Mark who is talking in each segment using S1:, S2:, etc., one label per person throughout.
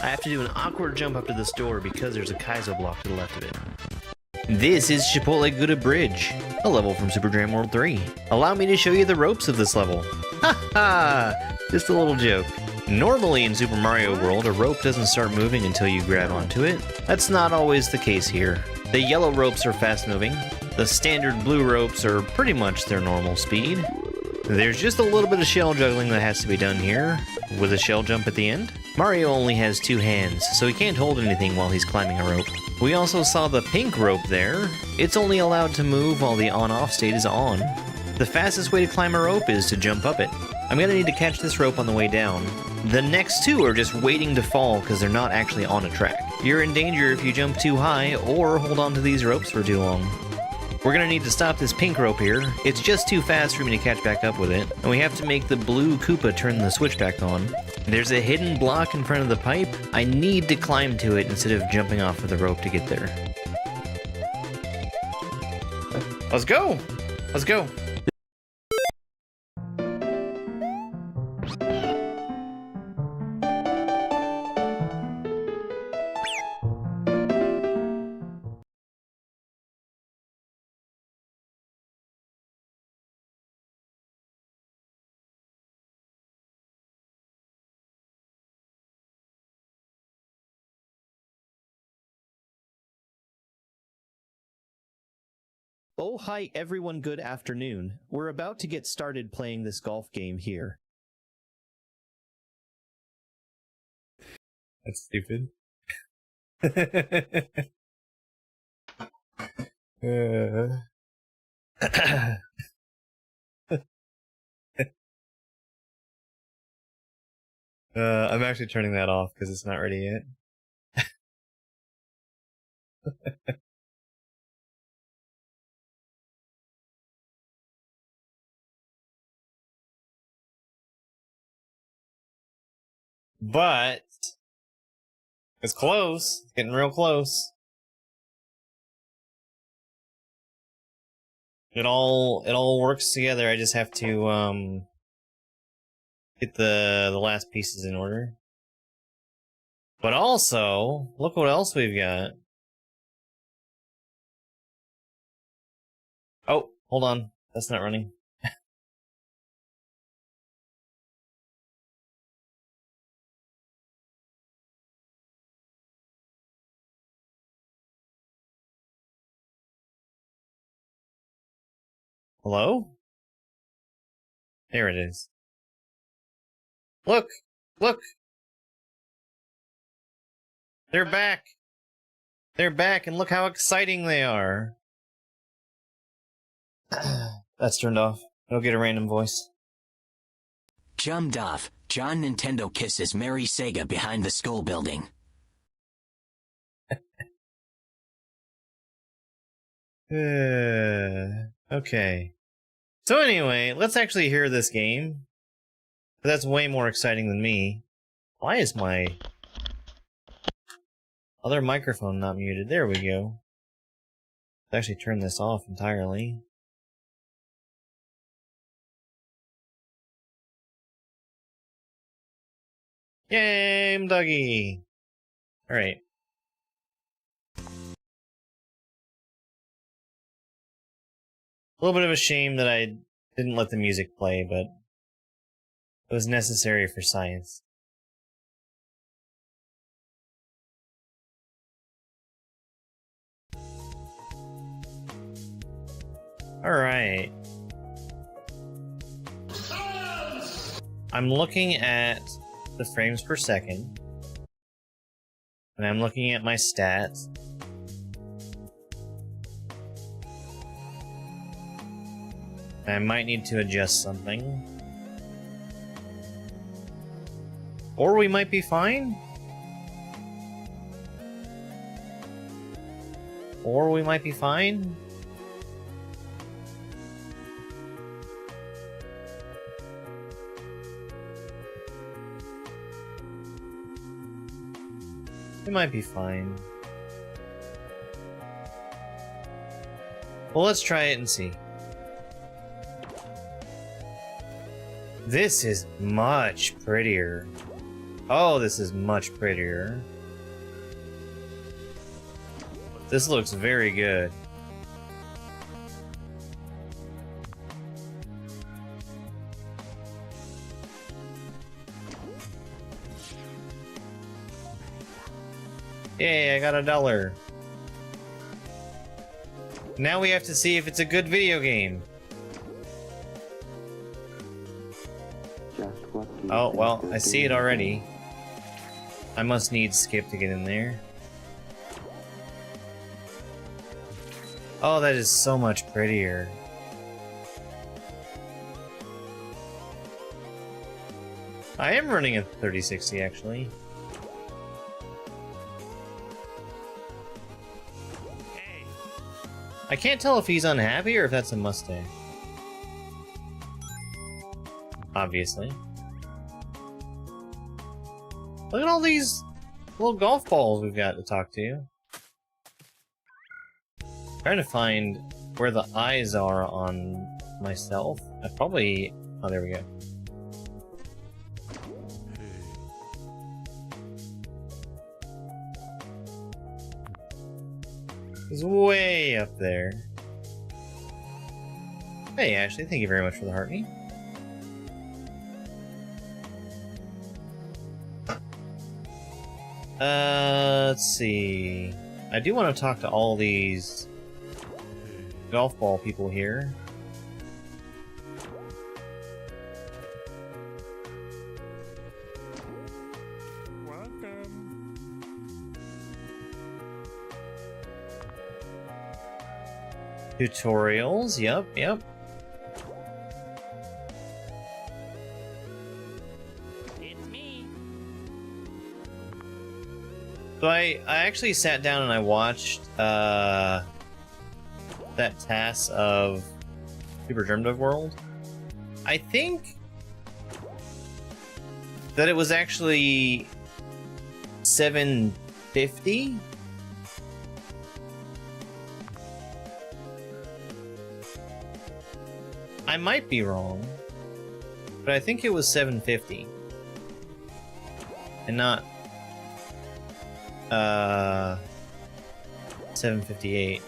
S1: I have to do an awkward jump up to this door because there's a Kaizo block to the left of it. This is Chipotle Gouda Bridge, a level from Super Jam World 3. Allow me to show you the ropes of this level. Ha ha! Just a little joke. Normally in Super Mario World, a rope doesn't start moving until you grab onto it. That's not always the case here. The yellow ropes are fast moving. The standard blue ropes are pretty much their normal speed. There's just a little bit of shell juggling that has to be done here, with a shell jump at the end. Mario only has 2 hands, so he can't hold anything while he's climbing a rope. We also saw the pink rope there. It's only allowed to move while the on-off state is on. The fastest way to climb a rope is to jump up it. I'm gonna need to catch this rope on the way down. The next 2 are just waiting to fall because they're not actually on a track. You're in danger if you jump too high or hold on to these ropes for too long. We're gonna need to stop this pink rope here. It's just too fast for me to catch back up with it, and we have to make the blue Koopa turn the switch back on. There's a hidden block in front of the pipe. I need to climb to it instead of jumping off of the rope to get there. Let's go! Let's go! Oh hi everyone, good afternoon. We're about to get started playing this golf game here.
S2: That's stupid. I'm actually turning that off because it's not ready yet. But it's close. It's getting real close. It all works together. I just have to get the last pieces in order. But also, look what else we've got. Oh, hold on. That's not running. Hello? There it is. Look! Look! They're back! They're back, and look how exciting they are! That's turned off. It'll get a random voice.
S3: Jumped off. John Nintendo kisses Mary Sega behind the school building.
S2: Okay. So anyway, let's actually hear this game. That's way more exciting than me. Why is my other microphone not muted? There we go. Let's actually turn this off entirely. Game Dougie! Alright. A little bit of a shame that I didn't let the music play, but it was necessary for science. Alright. I'm looking at the frames per second, and I'm looking at my stats. I might need to adjust something. Or we might be fine. Or we might be fine. We might be fine. Well, let's try it and see. This is much prettier. Oh, this is much prettier. This looks very good. Yay, I got $1. Now we have to see if it's a good video game. Oh, well, I see it already. I must need Skip to get in there. Oh, that is so much prettier. I am running a 3060 actually. I can't tell if he's unhappy or if that's a Mustang. Obviously. Look at all these little golf balls we've got to talk to. Trying to find where the eyes are on myself. I probably... Oh, there we go. It's way up there. Hey, Ashley, thank you very much for the heartney. Let's see. I do want to talk to all these golf ball people here. Tutorials, yep.
S3: It's me.
S2: So I actually sat down and I watched that task of Super Germ Dove World. I think that it was actually 750. I might be wrong, but I think it was 750 and not 758.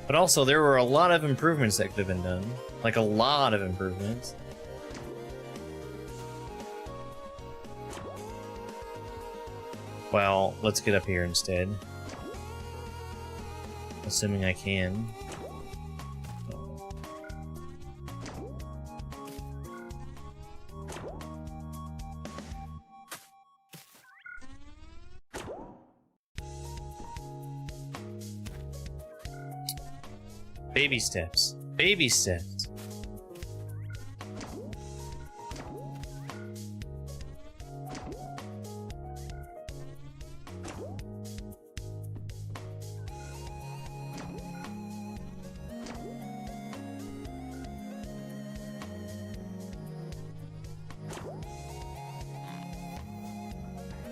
S2: But also there were a lot of improvements that could have been done, like a lot of improvements. Well, let's get up here instead. Assuming I can. Baby steps. Baby steps.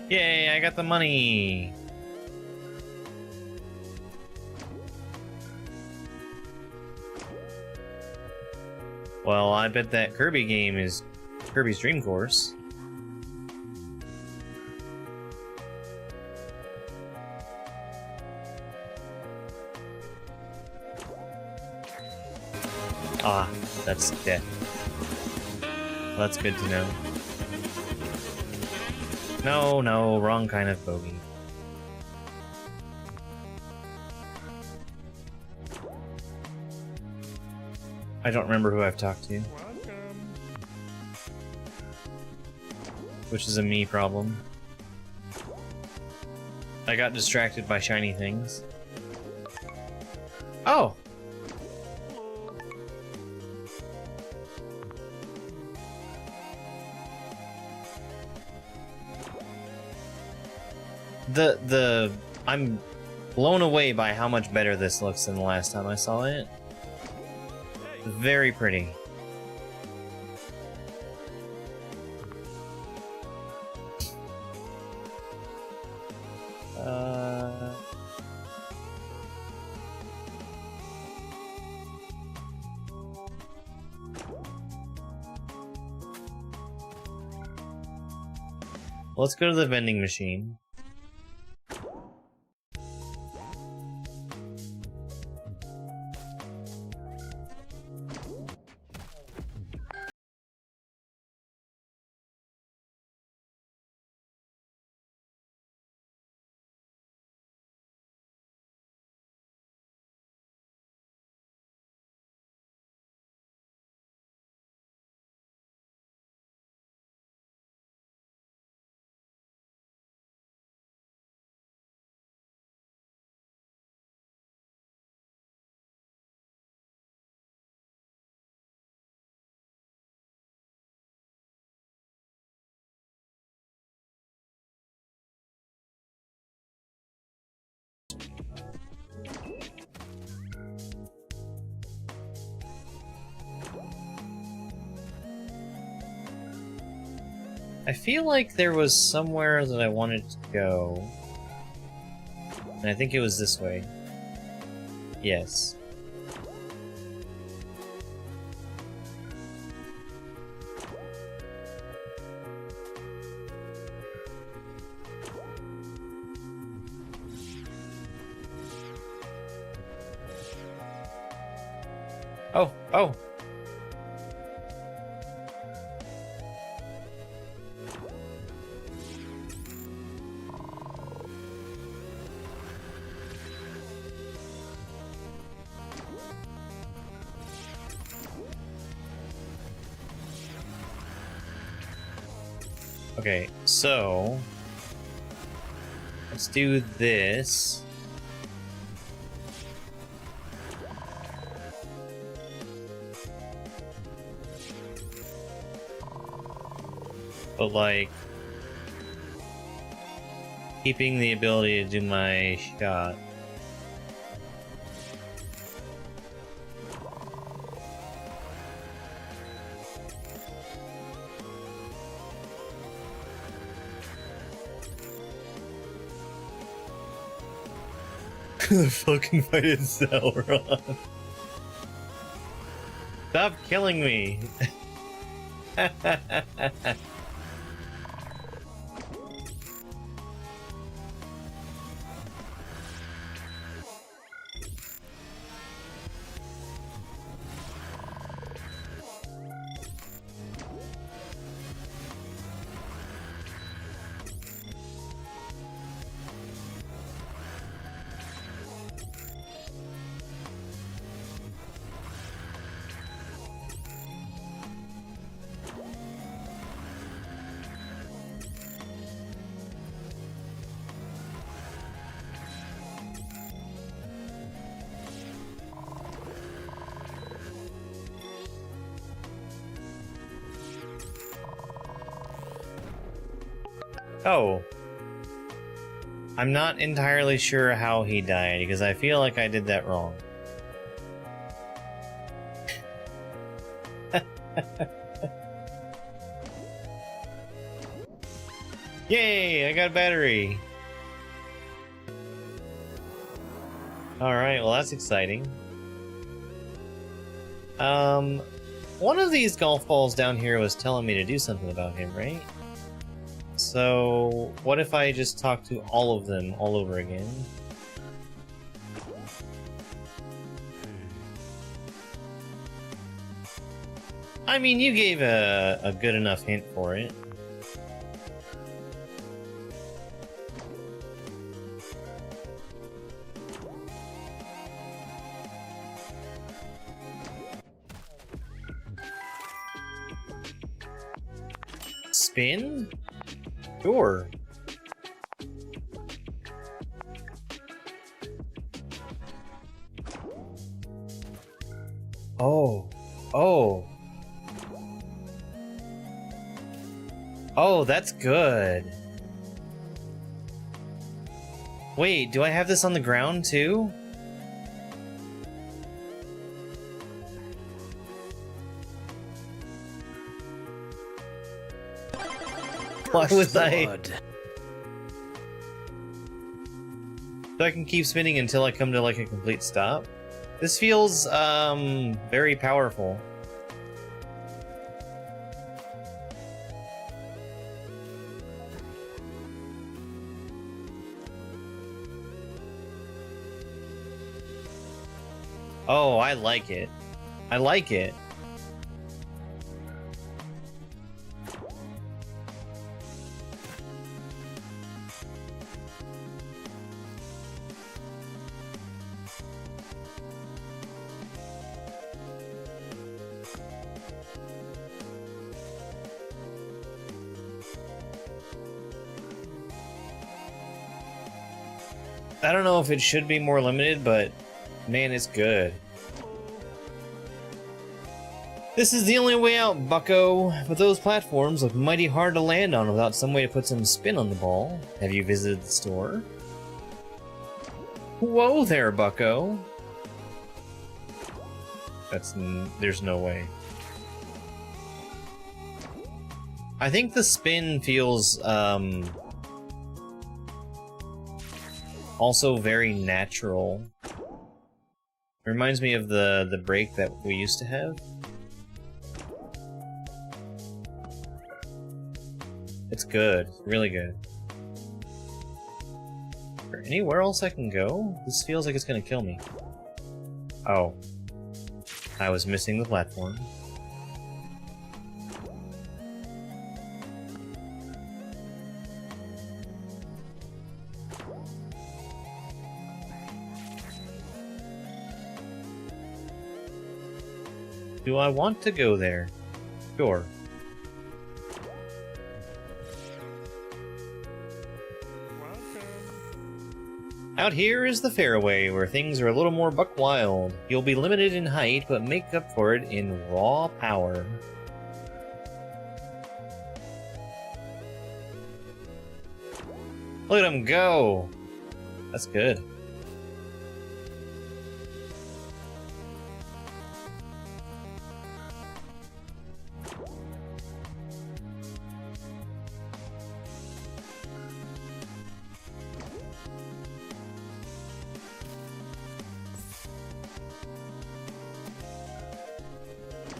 S2: Yay, I got the money! Well, I bet that Kirby game is Kirby's Dream Course. Ah, that's death. That's good to know. No, wrong kind of bogey. I don't remember who I've talked to. Which is a me problem. I got distracted by shiny things. Oh! I'm blown away by how much better this looks than the last time I saw it. Very pretty. let's go to the vending machine. I feel like there was somewhere that I wanted to go. And I think it was this way. Yes. Oh, oh! Okay, so let's do this. But like keeping the ability to do my shot. The fucking fight is Sauron. Stop killing me. Oh. I'm not entirely sure how he died, because I feel like I did that wrong. Yay! I got a battery! Alright, well that's exciting. One of these golf balls down here was telling me to do something about him, right? So, what if I just talk to all of them all over again? I mean, you gave a good enough hint for it. Spin? Sure. Oh. Oh. Oh, that's good. Wait, do I have this on the ground too? Why was I? So I can keep spinning until I come to like a complete stop. This feels very powerful. Oh, I like it. I like it. I don't know if it should be more limited, but man, it's good. This is the only way out, bucko. But those platforms look mighty hard to land on without some way to put some spin on the ball. Have you visited the store? Whoa there, bucko. There's no way. I think the spin feels, also very natural. It reminds me of the break that we used to have. It's good, really good. Is there anywhere else I can go? This feels like it's gonna kill me. Oh. I was missing the platform. Do I want to go there? Sure. Out here is the Fairway, where things are a little more buck wild. You'll be limited in height, but make up for it in raw power. Look at him go! That's good.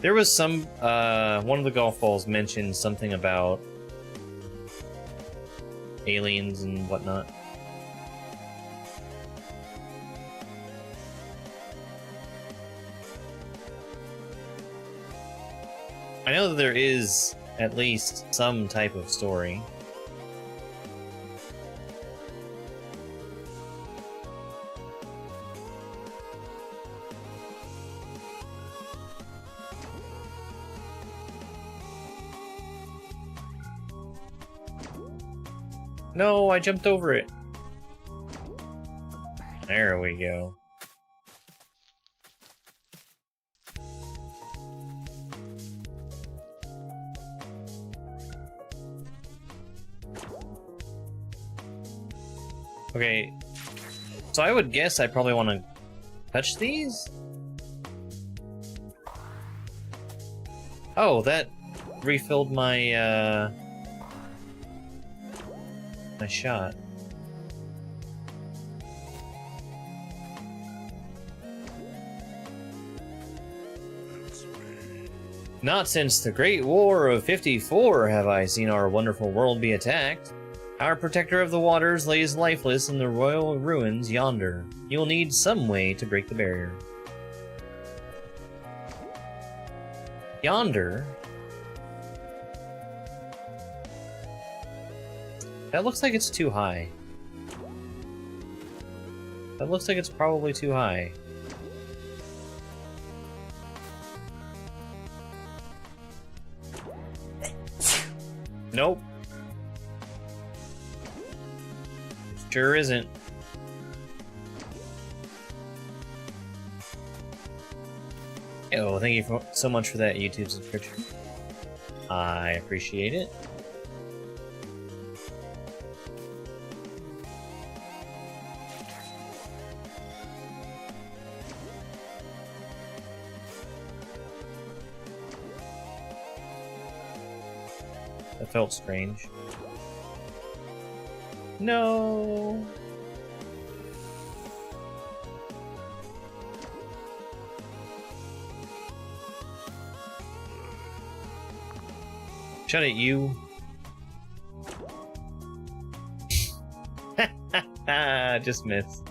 S2: There was some, one of the golf balls mentioned something about aliens and whatnot. I know that there is at least some type of story. No, I jumped over it. There we go. Okay, so I would guess I probably want to touch these? Oh, that refilled my, my shot. Not since the Great War of '54 have I seen our wonderful world be attacked. Our protector of the waters lays lifeless in the royal ruins yonder. You'll need some way to break the barrier. Yonder? That looks like it's too high. That looks like it's probably too high. Nope. Sure isn't. Oh, thank you so much for that YouTube subscription. I appreciate it. That felt strange. No. Shut it, you. Just missed.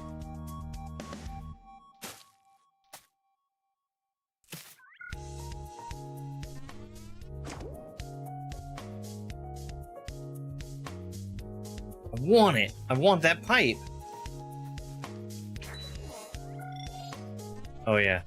S2: I want it. I want that pipe. Oh, yeah.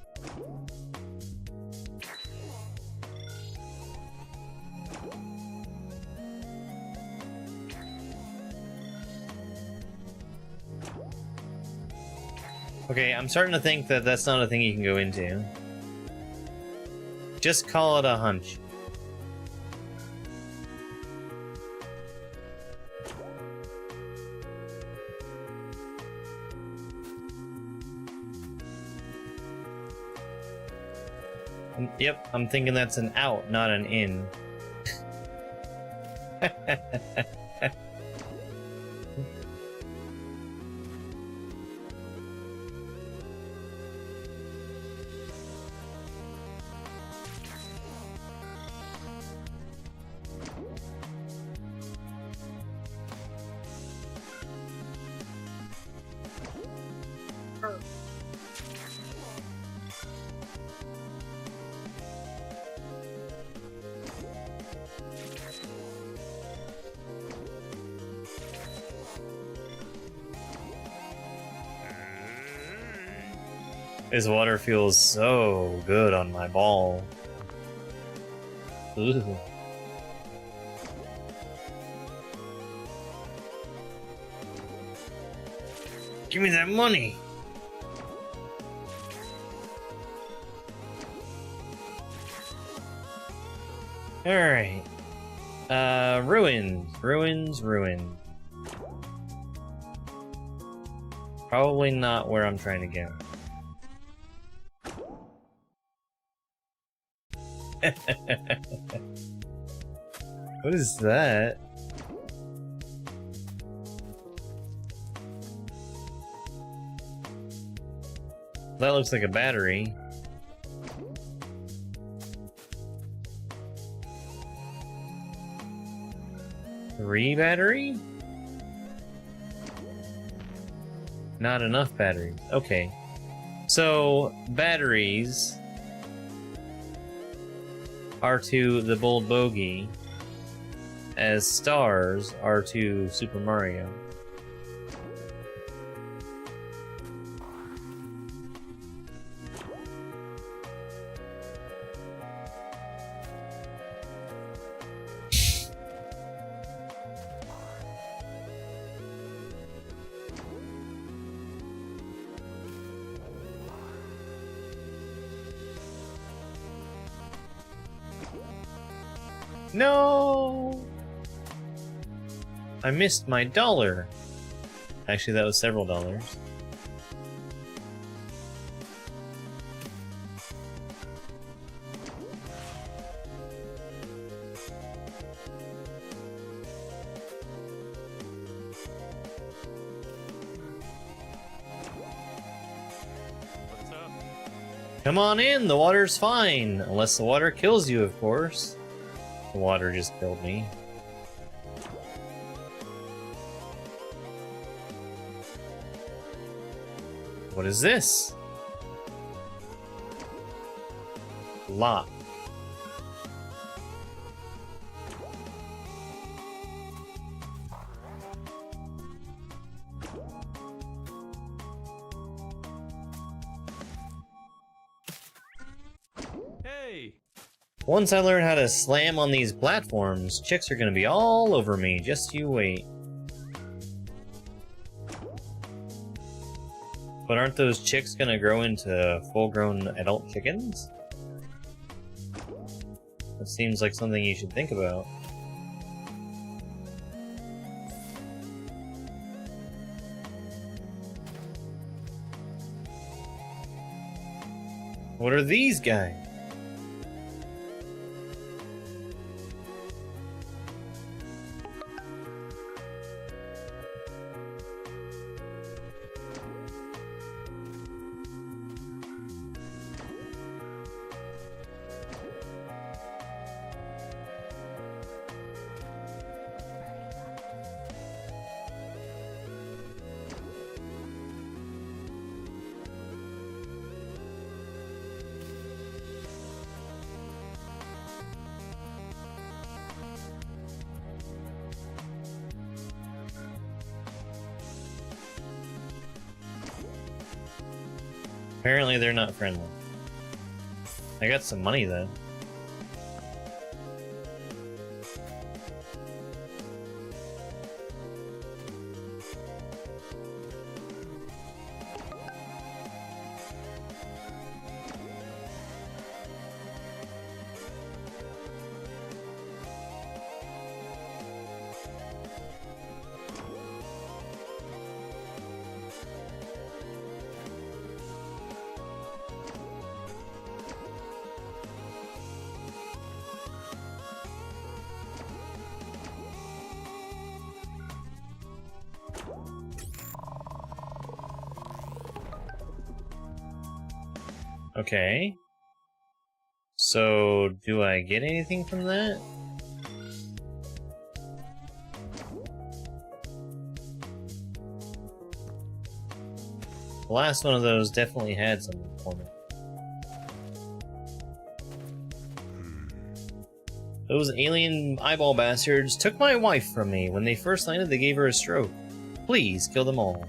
S2: Okay, I'm starting to think that that's not a thing you can go into. Just call it a hunch. Yep, I'm thinking that's an out, not an in. This water feels so good on my ball. Ooh. Give me that money! Alright. Ruins. Probably not where I'm trying to go. What is that? That looks like a battery. Three battery? Not enough batteries. Okay. So, batteries are to the Bold Bogey, as stars are to Super Mario. No! I missed my dollar. Actually, that was several dollars.
S4: What's up?
S2: Come on in, the water's fine. Unless the water kills you, of course. The water just killed me. What is this? Lock.
S4: Hey!
S2: Once I learn how to slam on these platforms, chicks are gonna be all over me. Just you wait. But aren't those chicks gonna grow into full-grown adult chickens? That seems like something you should think about. What are these guys? Apparently they're not friendly. I got some money though. Okay. So, do I get anything from that? The last one of those definitely had something for me. Those alien eyeball bastards took my wife from me. When they first landed, they gave her a stroke. Please, kill them all.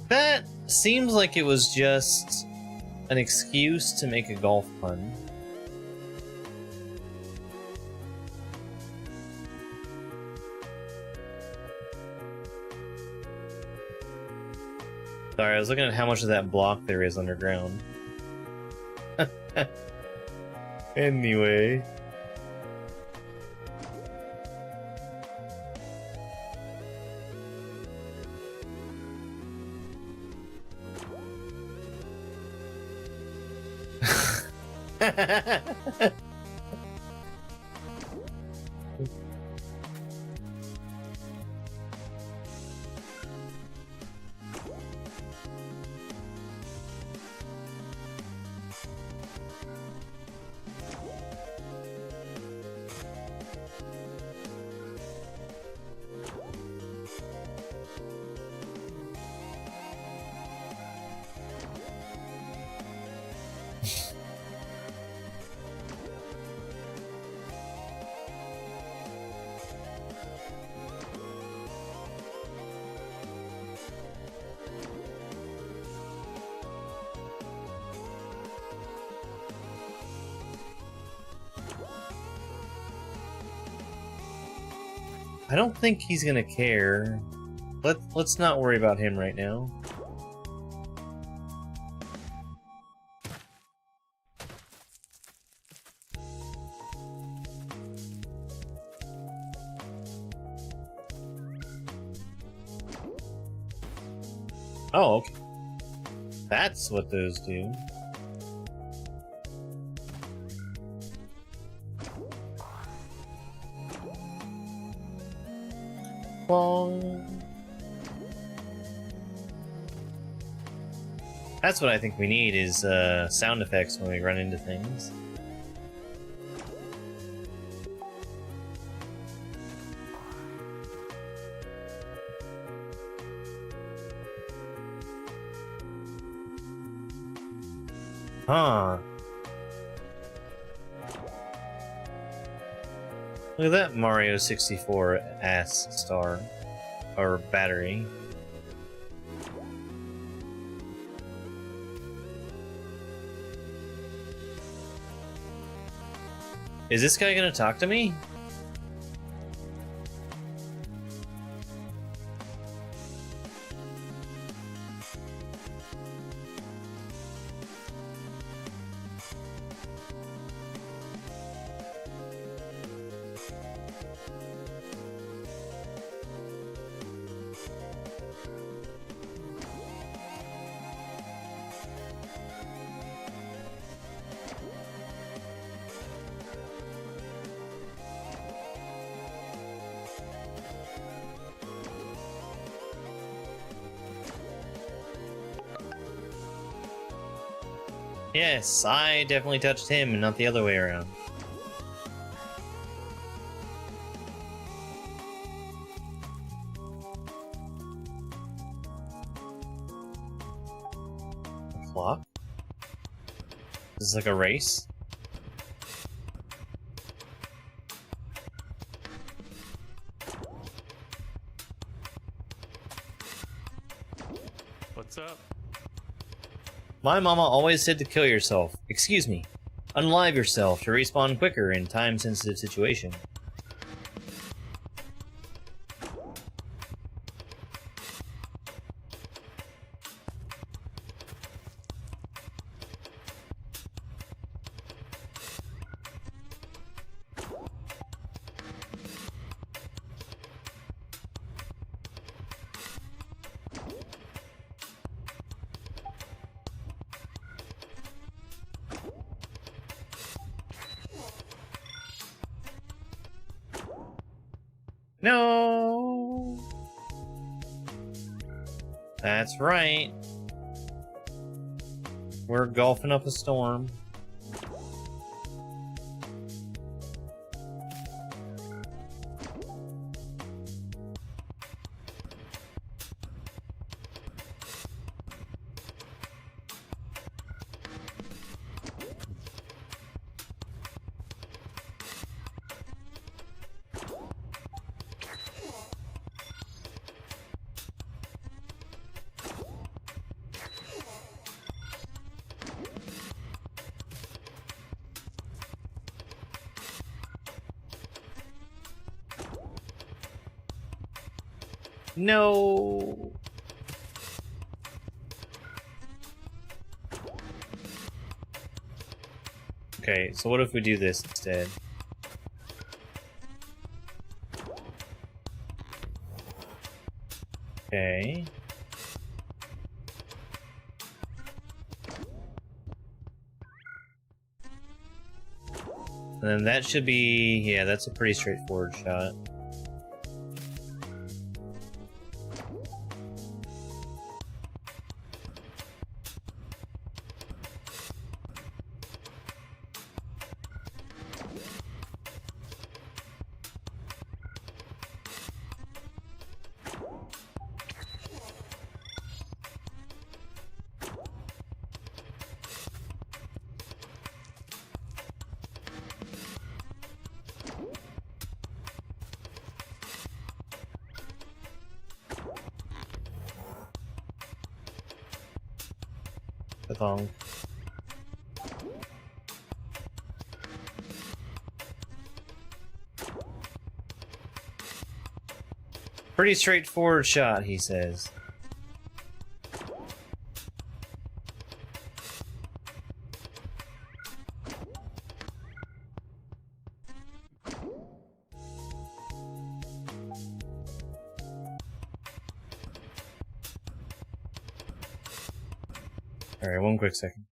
S2: That seems like it was just an excuse to make a golf pun. Sorry, I was looking at how much of that block there is underground. Anyway. I don't think he's gonna care. Let's not worry about him right now. Oh, okay. That's what those do. That's what I think we need is sound effects when we run into things. Huh. Look at that Mario 64 ass star. Or battery. Is this guy gonna talk to me? Yes, I definitely touched him and not the other way around. A clock? This is like a race?
S4: What's up?
S2: My mama always said to kill yourself. Excuse me. Unalive yourself to respawn quicker in time-sensitive situation. No! That's right. We're golfing up a storm. No. Okay, so what if we do this instead? Okay. And then that should be, yeah, that's a pretty straightforward shot. Thong. Pretty straightforward shot, he says. Alright, one quick second.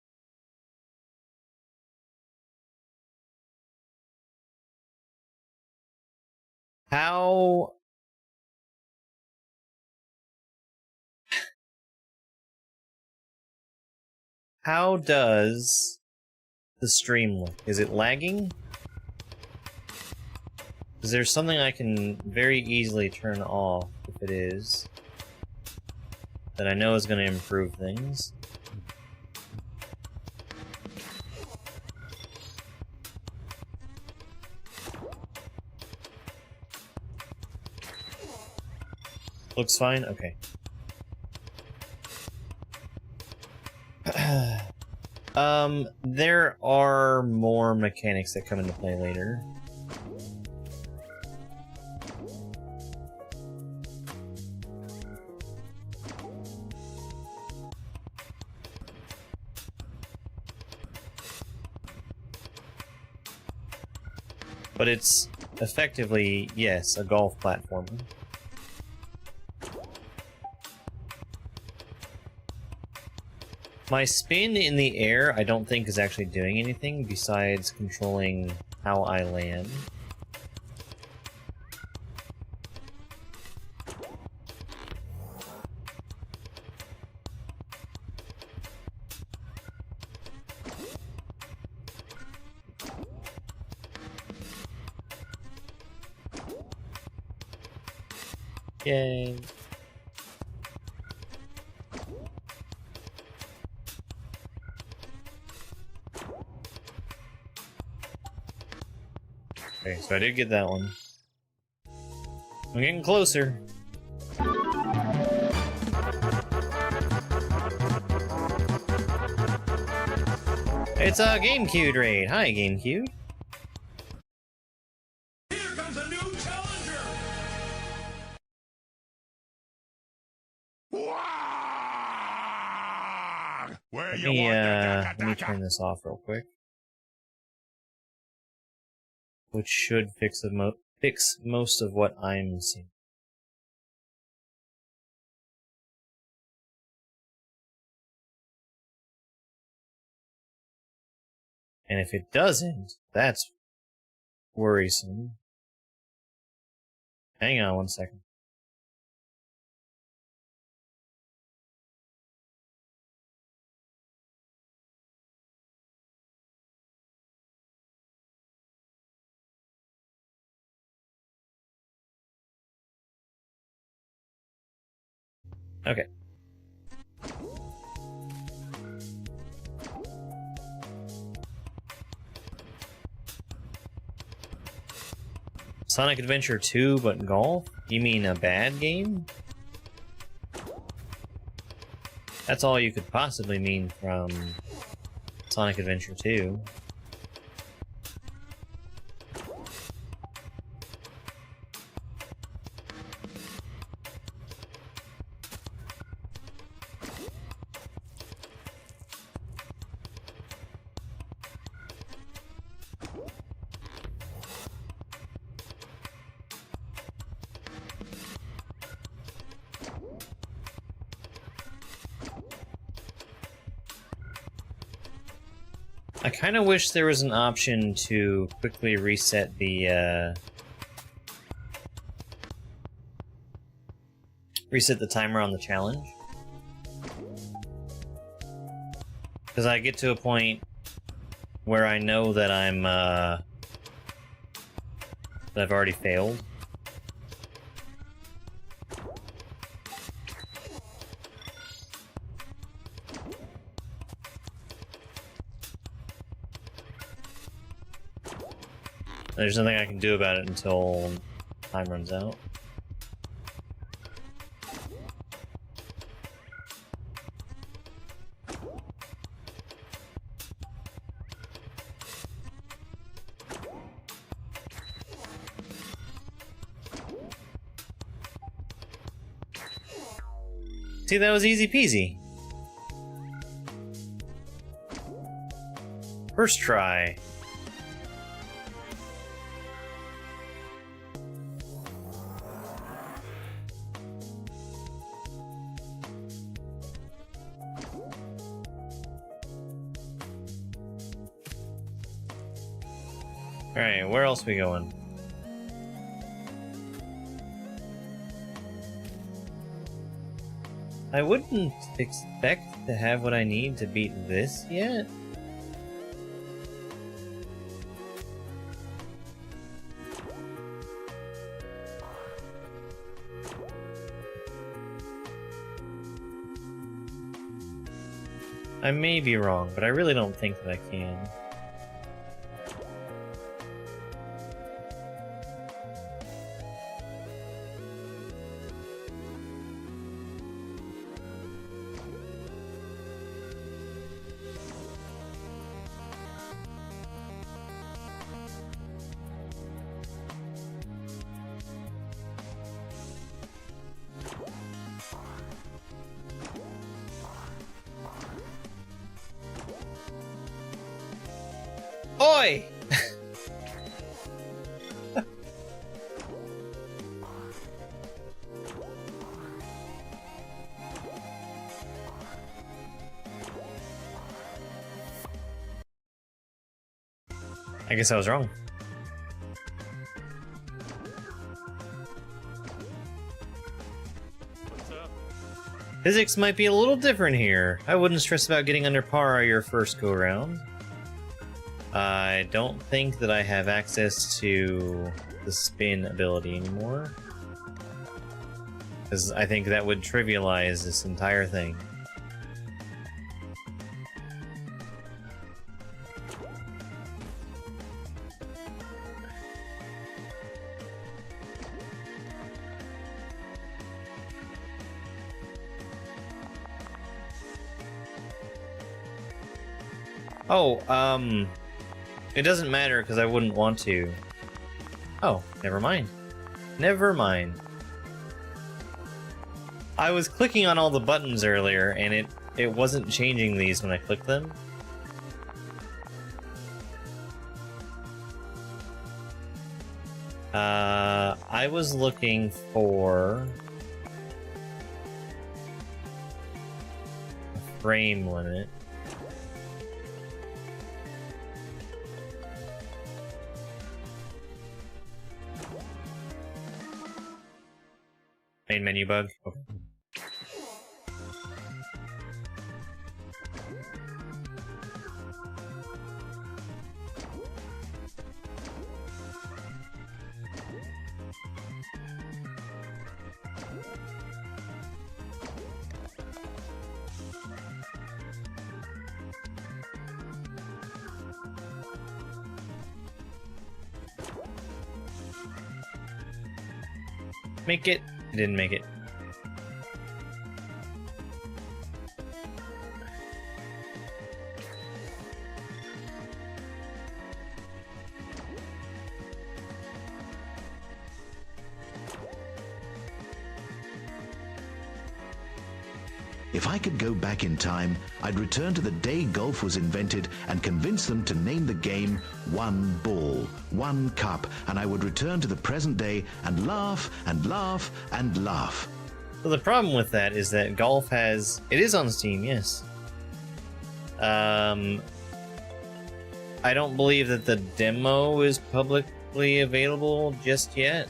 S2: How does the stream look? Is it lagging? Is there something I can very easily turn off if it is? That I know is going to improve things. Looks fine? Okay. There are more mechanics that come into play later. But it's effectively, yes, a golf platformer. My spin in the air, I don't think is actually doing anything besides controlling how I land. Yay. Okay, so I did get that one. I'm getting closer. It's a GameCube raid. Hi, GameCube.
S5: Here comes a new challenger! Where you want
S2: Let me turn this off real quick. Which should fix most of what I'm seeing. And if it doesn't, that's worrisome. Hang on one second. Okay. Sonic Adventure 2, but golf? You mean a bad game? That's all you could possibly mean from Sonic Adventure 2. I kind of wish there was an option to quickly reset the timer on the challenge. Because I get to a point where I know that that I've already failed. There's nothing I can do about it until time runs out. See, that was easy peasy. First try. Alright, where else we going? I wouldn't expect to have what I need to beat this yet. I may be wrong, but I really don't think that I can. Oi! I guess I was wrong.
S4: What's up?
S2: Physics might be a little different here. I wouldn't stress about getting under par your first go-round. I don't think that I have access to the spin ability anymore. Because I think that would trivialize this entire thing. Oh, it doesn't matter because I wouldn't want to. Oh, never mind. Never mind. I was clicking on all the buttons earlier, and it wasn't changing these when I clicked them. I was looking for a frame limit. Main menu bug. Okay. Make it. It didn't make it.
S6: If I could go back in time, I'd return to the day golf was invented and convince them to name the game One Ball, One Cup, and I would return to the present day and laugh and laugh and laugh.
S2: So the problem with that is that golf has... It is on Steam, yes. I don't believe that the demo is publicly available just yet.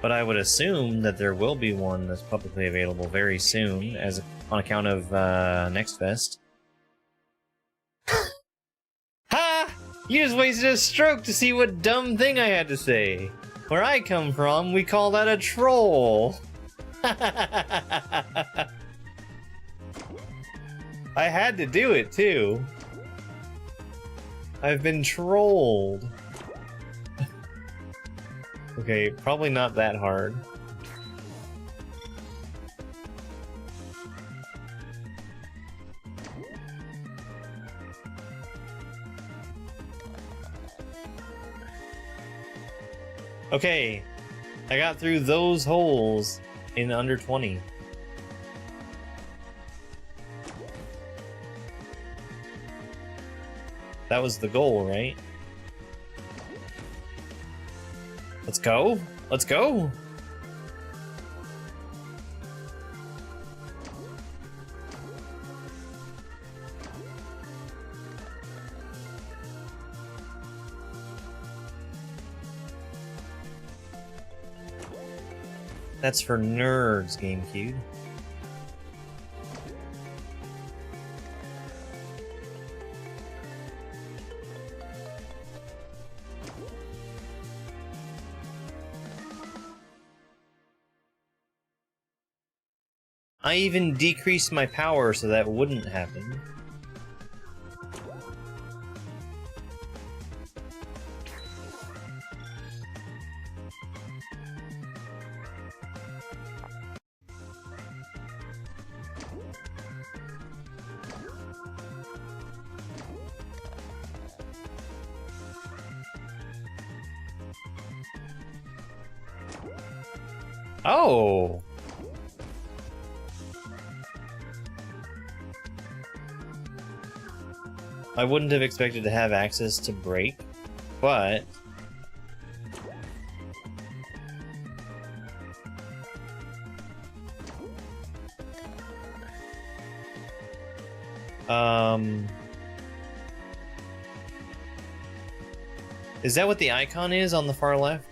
S2: But I would assume that there will be one that's publicly available very soon, as on account of Next Fest. Ha! You just wasted a stroke to see what dumb thing I had to say. Where I come from, we call that a troll. I had to do it too. I've been trolled. Okay, probably not that hard. Okay, I got through those holes in under 20. That was the goal, right? Let's go. Let's go. That's for nerds, GameCube. I even decreased my power so that wouldn't happen. Oh! I wouldn't have expected to have access to break, but... Is that what the icon is on the far left?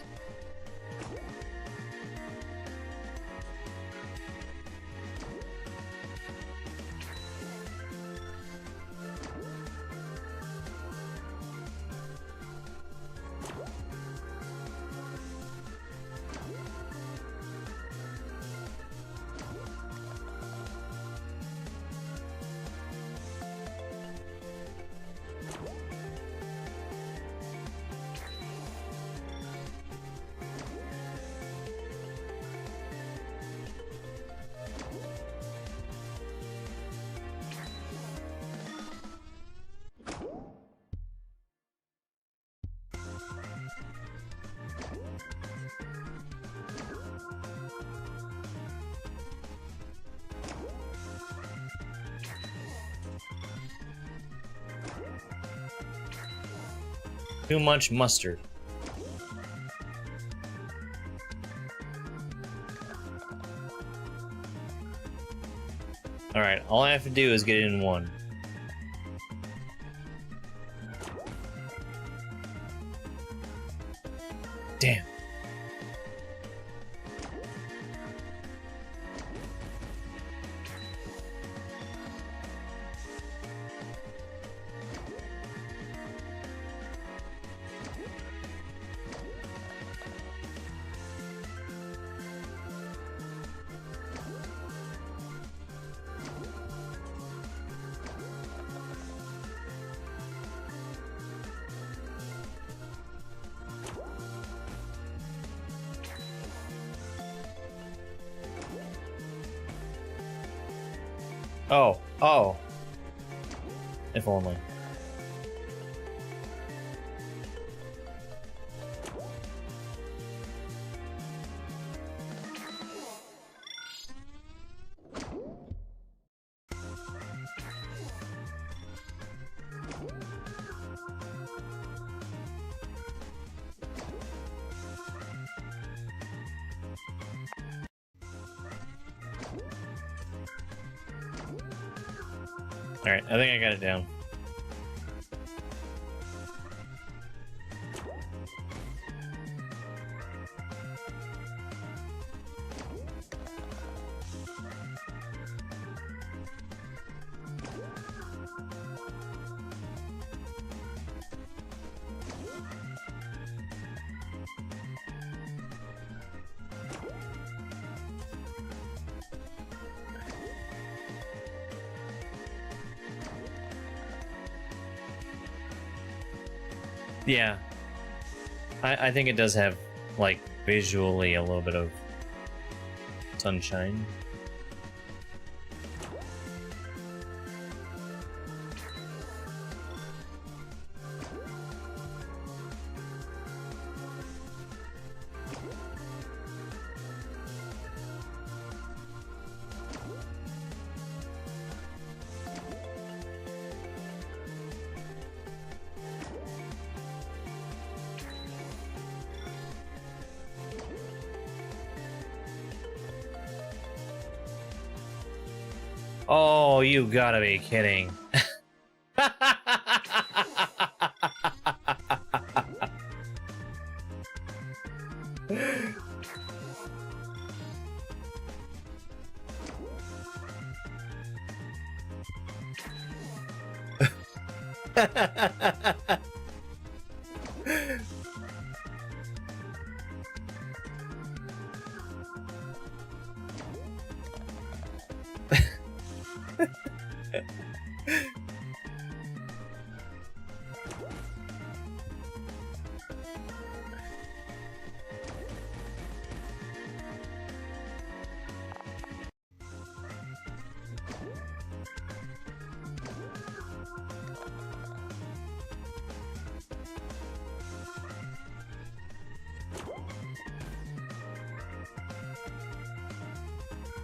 S2: Too much mustard. Alright, all I have to do is get it in one. Damn. Oh. If only. Alright, I think I got it down. Yeah. I think it does have, like, visually a little bit of sunshine. Oh, you gotta be kidding.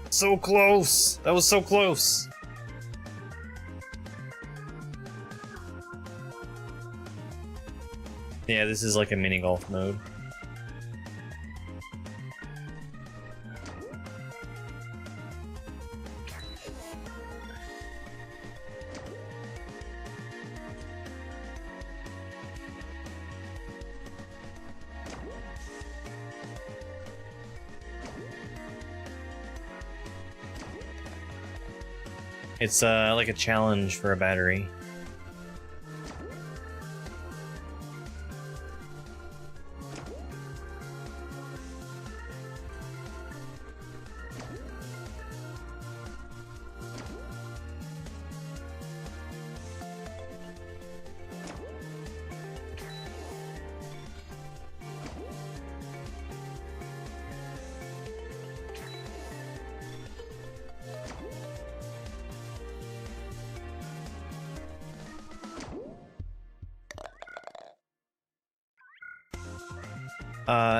S2: So close! That was so close! Yeah, this is like a mini golf mode. It's like a challenge for a battery.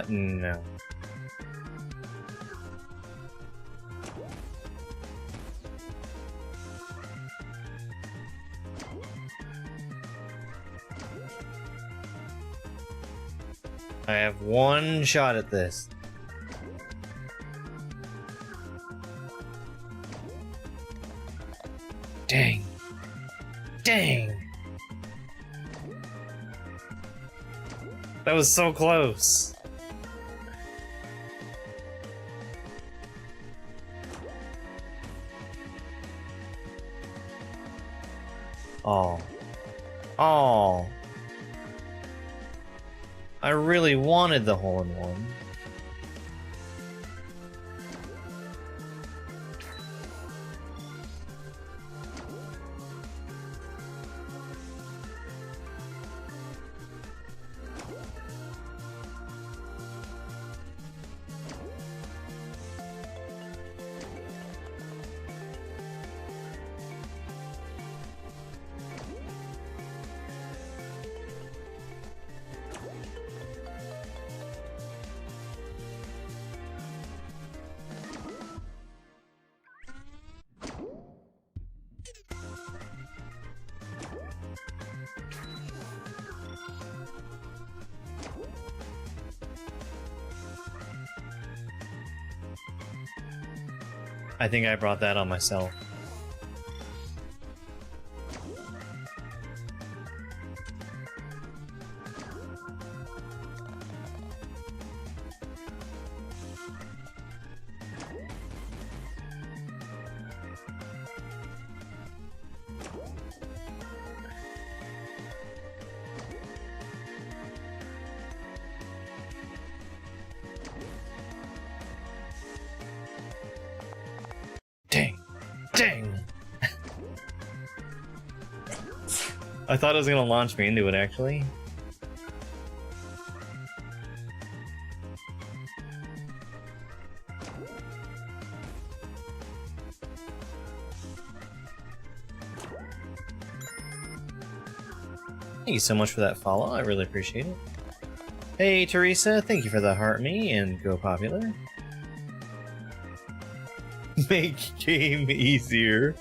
S2: No. I have one shot at this. Dang. Dang. That was so close. Oh. Oh. I really wanted the hole-in-one. I think I brought that on myself. Dang. Dang. I thought it was gonna launch me into it, actually. Thank you so much for that follow. I really appreciate it. Hey, Teresa. Thank you for the heart me and go popular. Make game easier.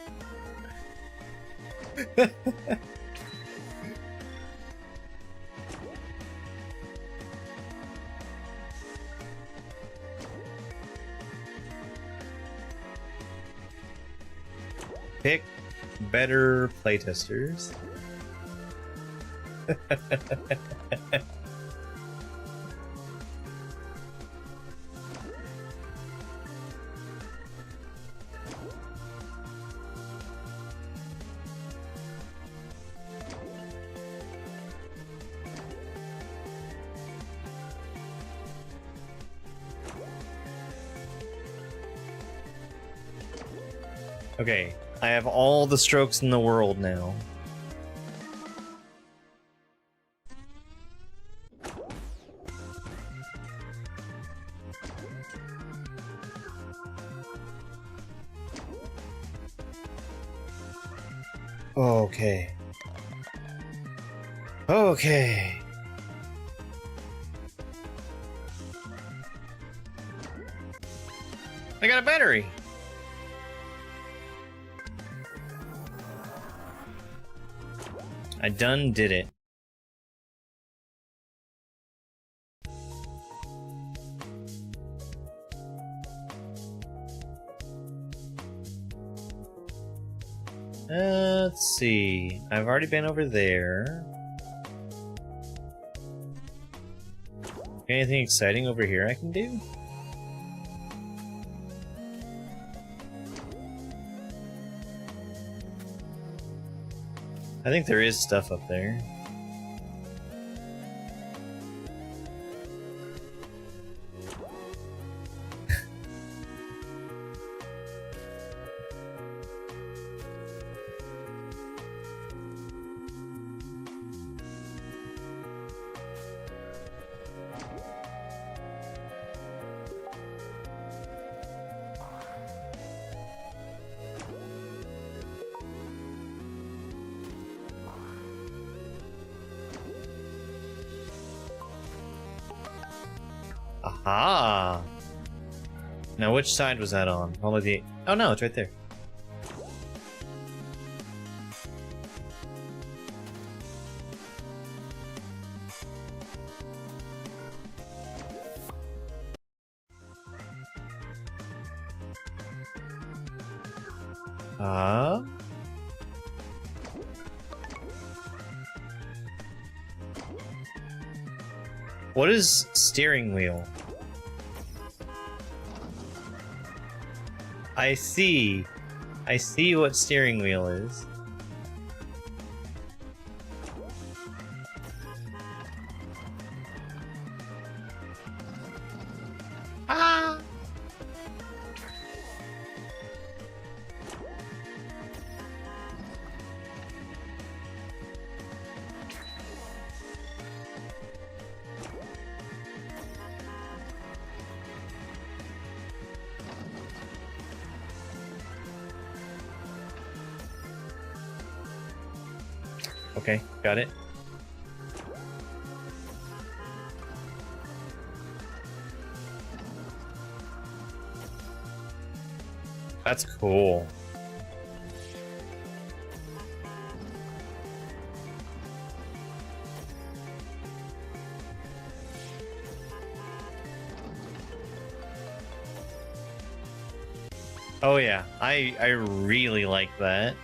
S2: Pick better playtesters. Okay, I have all the strokes in the world now. Okay. Okay. I got a battery. I done did it. Let's see. I've already been over there. Anything exciting over here I can do? I think there is stuff up there. Aha! Now which side was that on? Probably the... Oh no, it's right there. What is steering wheel? I see. I see what steering wheel is. Ah! Okay, got it. That's cool. Oh yeah, I really like that.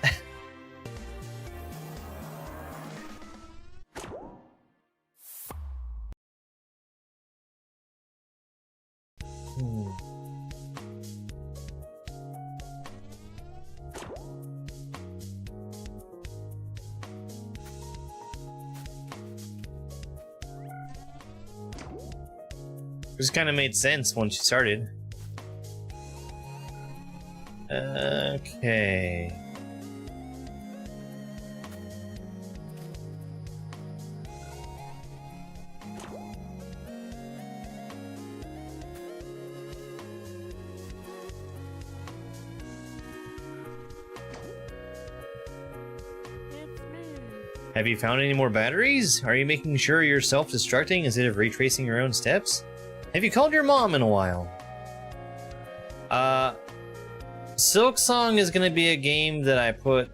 S2: Just kind of made sense once you started. Okay. Have you found any more batteries? Are you making sure you're self-destructing instead of retracing your own steps? Have you called your mom in a while? Silk Song is gonna be a game that I put,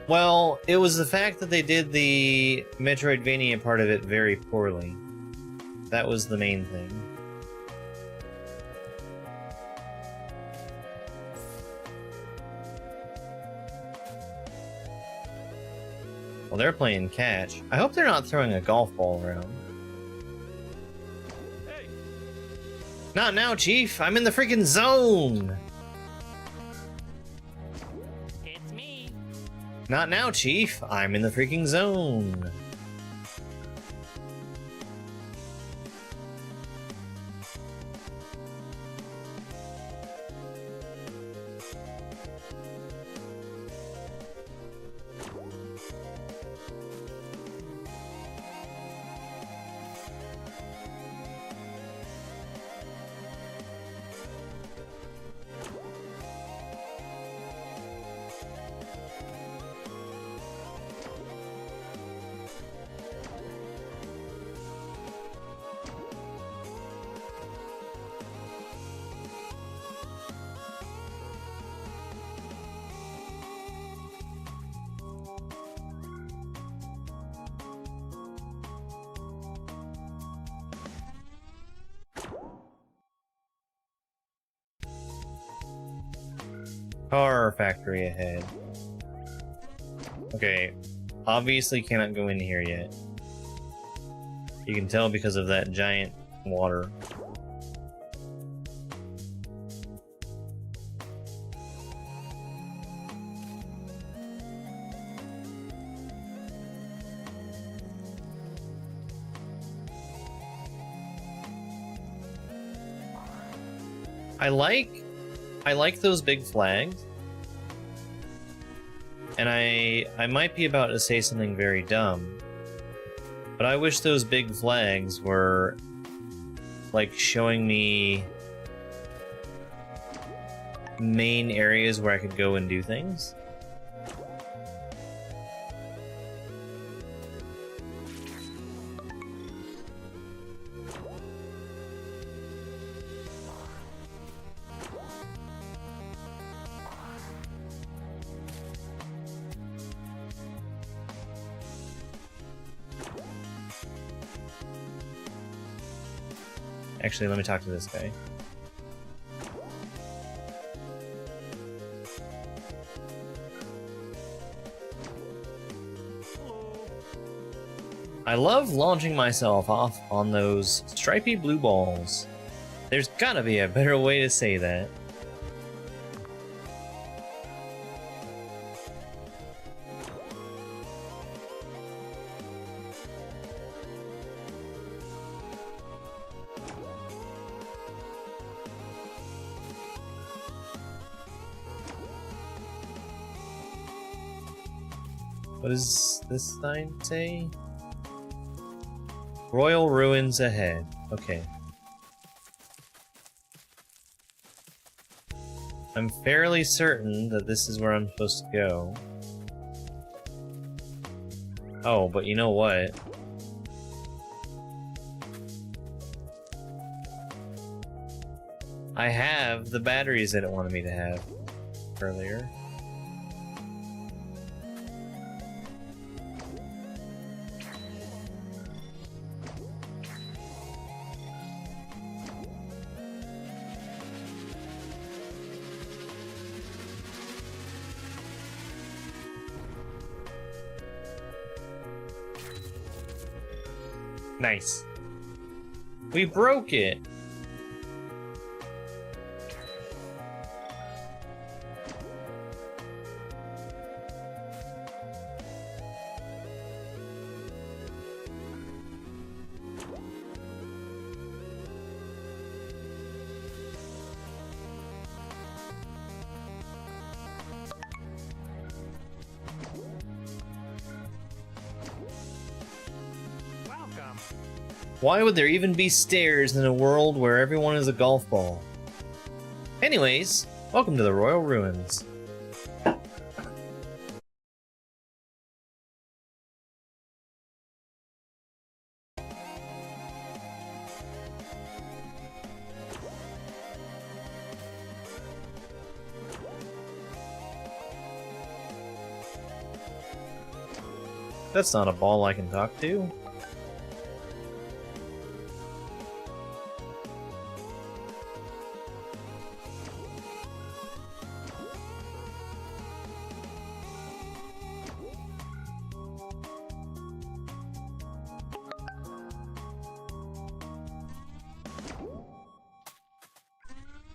S2: well, it was the fact that they did the Metroidvania part of it very poorly. That was the main thing. Well, they're playing catch. I hope they're not throwing a golf ball around.
S4: Hey,
S2: Not now, Chief! I'm in the freaking zone!
S7: It's me.
S2: Not now, Chief! I'm in the freaking zone! Car factory ahead. Okay, obviously cannot go in here yet. You can tell because of that giant water. I like those big flags. And I might be about to say something very dumb, but I wish those big flags were like showing me main areas where I could go and do things. Actually, let me talk to this guy. I love launching myself off on those stripy blue balls. There's gotta be a better way to say that. What does this sign say? Royal ruins ahead. Okay. I'm fairly certain that this is where I'm supposed to go. Oh, but you know what? I have the batteries that it wanted me to have earlier. Nice. We broke it. Why would there even be stairs in a world where everyone is a golf ball? Anyways, welcome to the Royal Ruins. That's not a ball I can talk to.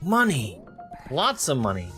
S2: Money! Lots of money.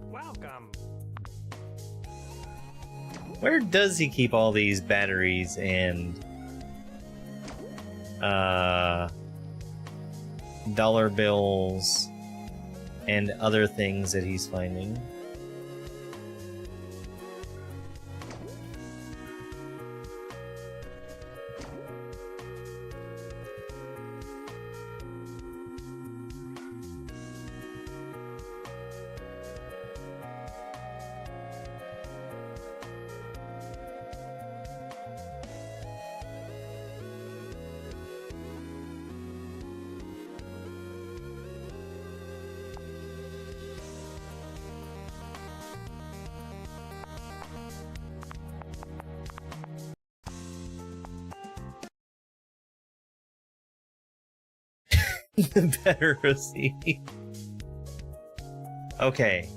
S4: Welcome.
S2: Where does he keep all these batteries and dollar bills and other things that he's finding? Better receipt. Okay.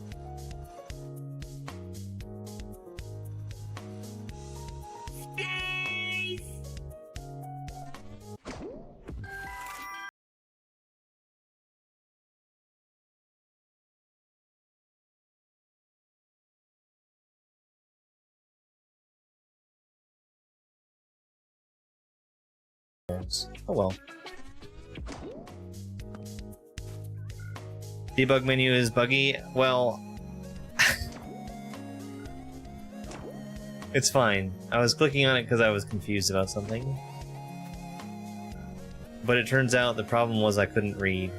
S2: Oh well. Debug menu is buggy. Well, it's fine. I was clicking on it because I was confused about something. But it turns out the problem was I couldn't read.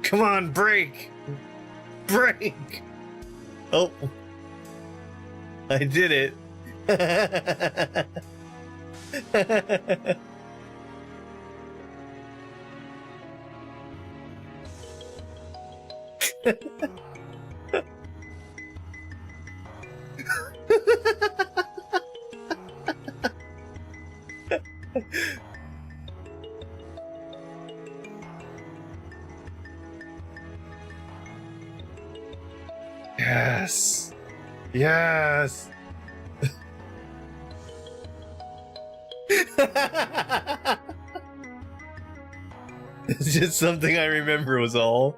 S2: Come on, break! Break! Oh. I did it. Yes. Yes. It's just something I remember was all.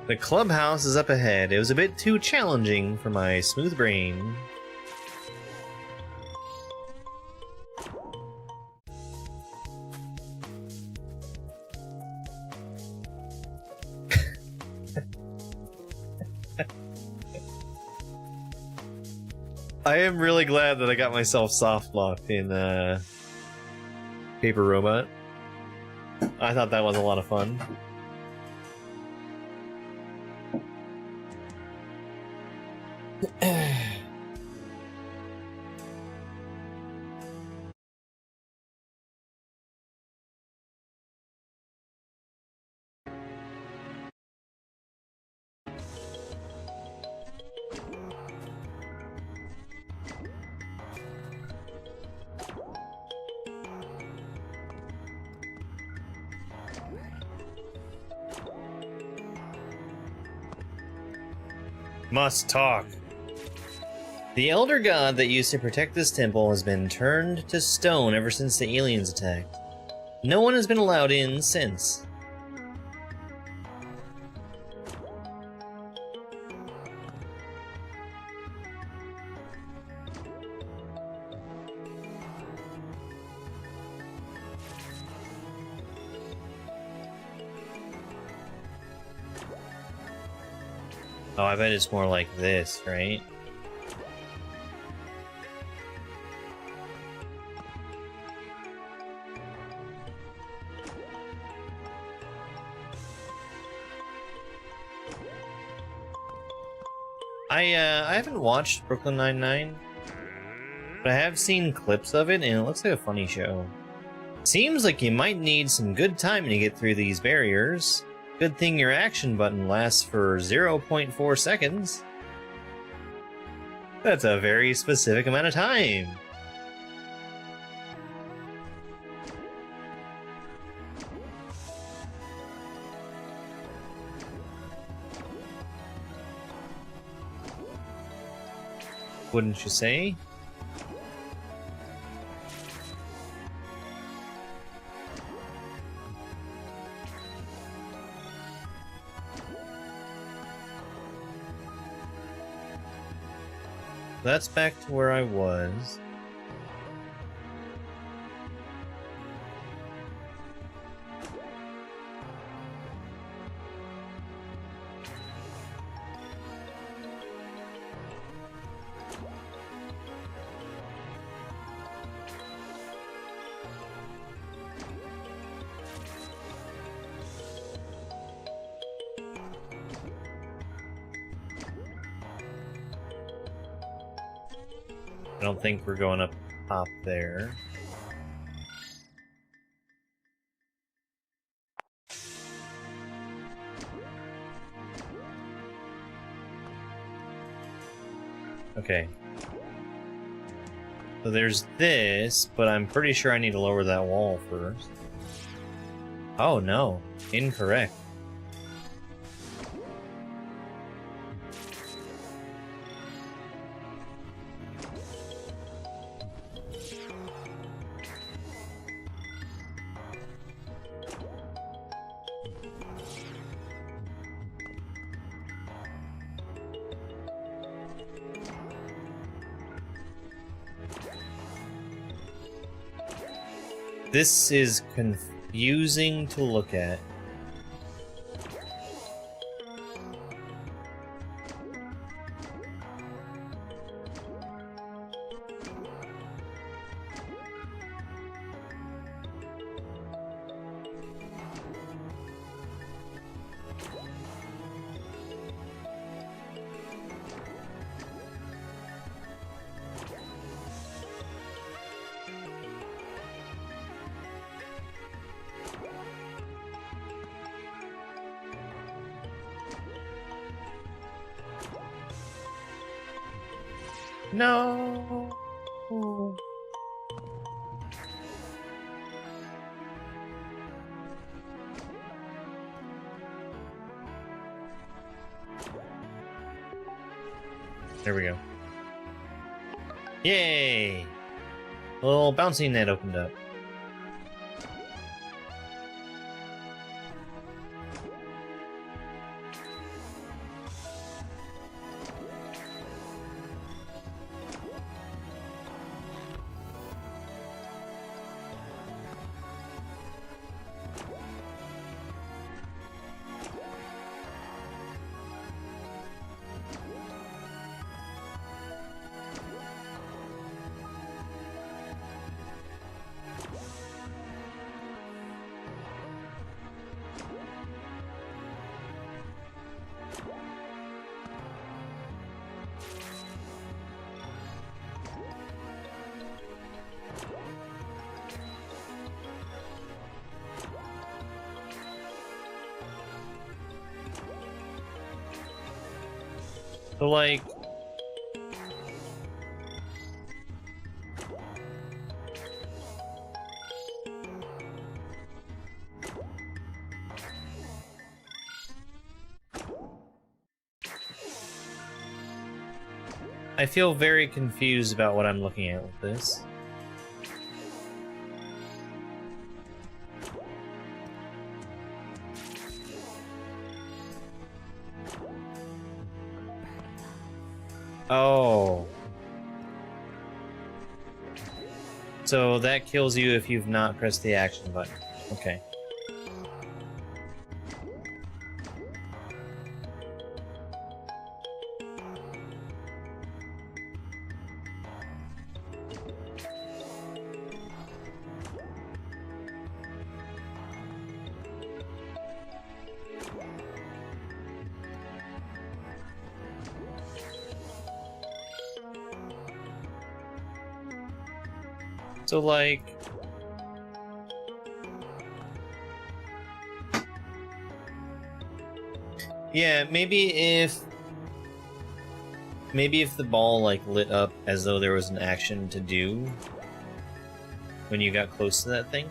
S2: The clubhouse is up ahead. It was a bit too challenging for my smooth brain. I am really glad that I got myself soft locked in Paper Robot. I thought that was a lot of fun. Must talk. The elder god that used to protect this temple has been turned to stone ever since the aliens attacked. No one has been allowed in since. Oh, I bet it's more like this, right? I haven't watched Brooklyn Nine-Nine, but I have seen clips of it, and it looks like a funny show. Seems like you might need some good timing to get through these barriers. Good thing your action button lasts for 0.4 seconds. That's a very specific amount of time. Wouldn't you say? That's back to where I was. I don't think we're going up top there. Okay. So there's this, but I'm pretty sure I need to lower that wall first. Oh no, incorrect. This is confusing to look at. No. There we go. Yay! A little bouncing net opened up. So, like... I feel very confused about what I'm looking at with this. Oh. So that kills you if you've not pressed the action button. Okay. So, like... Yeah, maybe if the ball, like, lit up as though there was an action to do when you got close to that thing.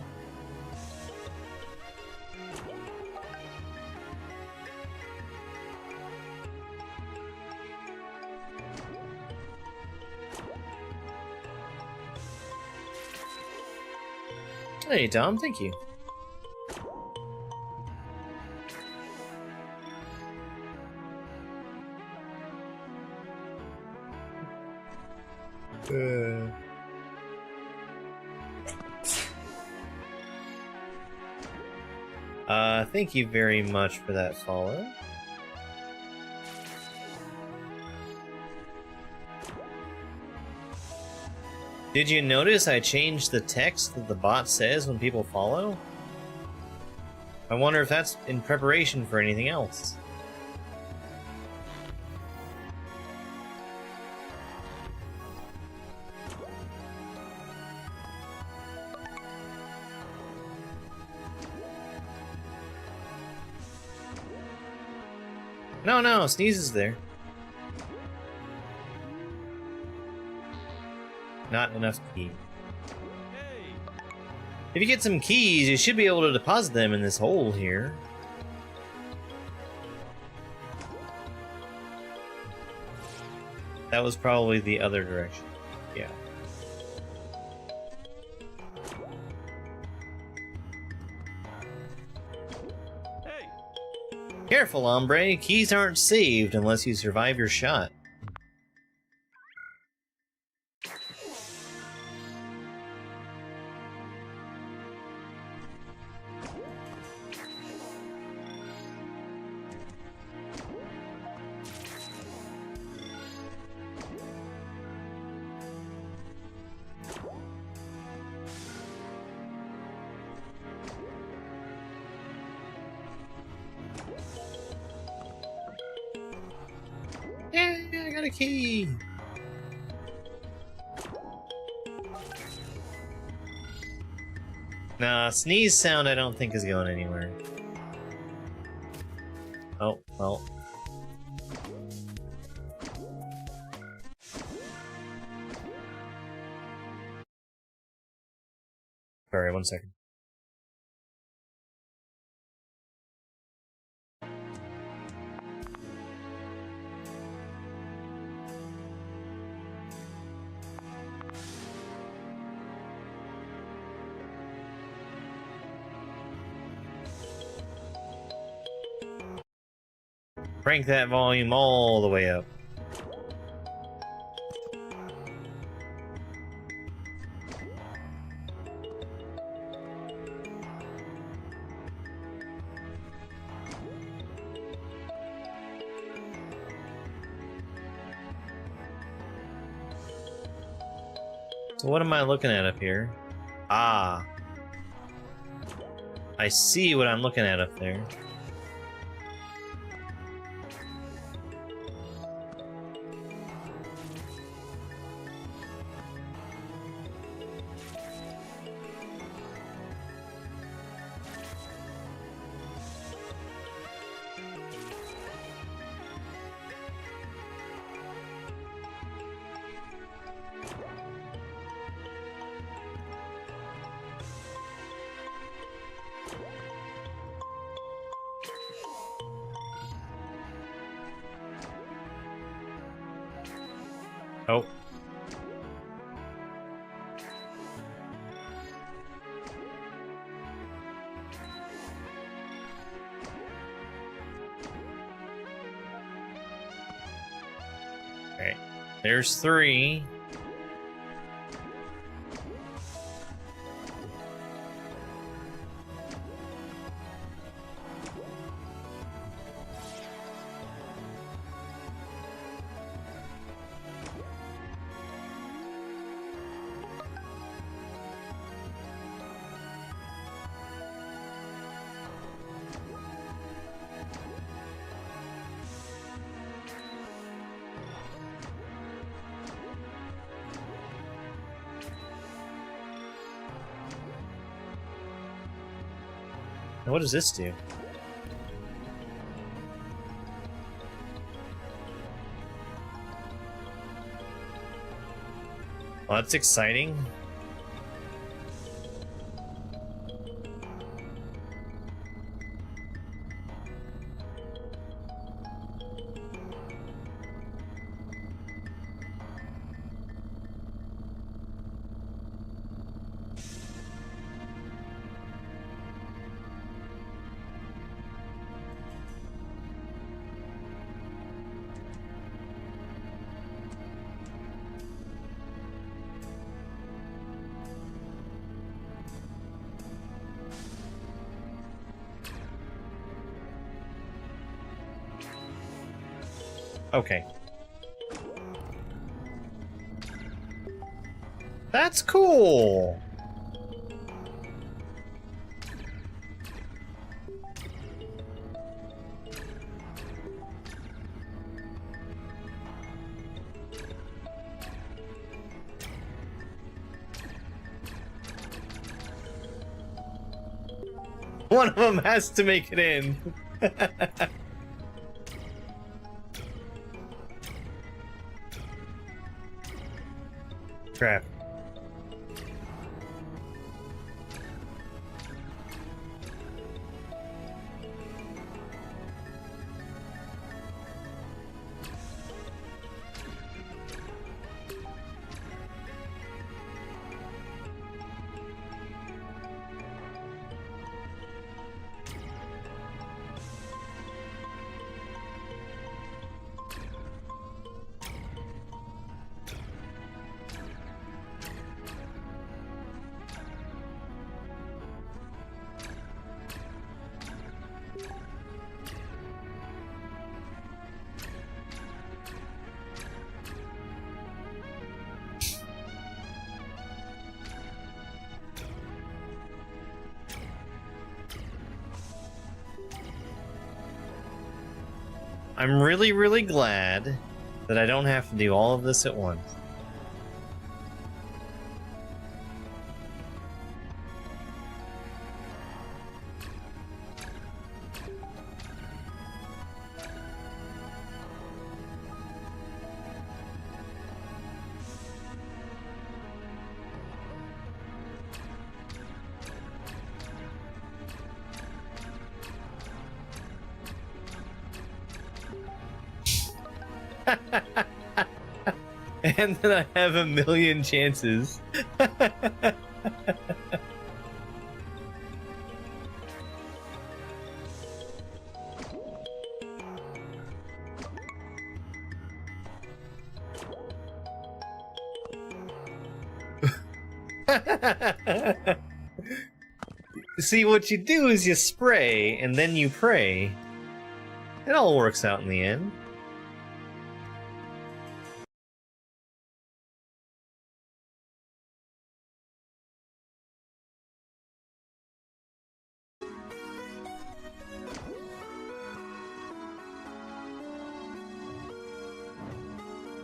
S2: Hey, Dom, thank you. Thank you very much for that follow. Did you notice I changed the text that the bot says when people follow? I wonder if that's in preparation for anything else. No, no, Sneeze is there. Not enough key.
S4: Hey!
S2: If you get some keys, you should be able to deposit them in this hole here. That was probably the other direction. Yeah.
S4: Hey!
S2: Careful, hombre. Keys aren't saved unless you survive your shot. Yeah, I got a key. Nah, sneeze sound I don't think is going anywhere. Oh, well. Sorry, 1 second. Crank that volume all the way up. So what am I looking at up here? Ah. I see what I'm looking at up there. Oh. Okay. There's 3. Now what does this do? Well, that's exciting. Okay. That's cool! One of them has to make it in. Crap. I'm really, really glad that I don't have to do all of this at once. And then I have a million chances. See, what you do is you spray, and then you pray. It all works out in the end.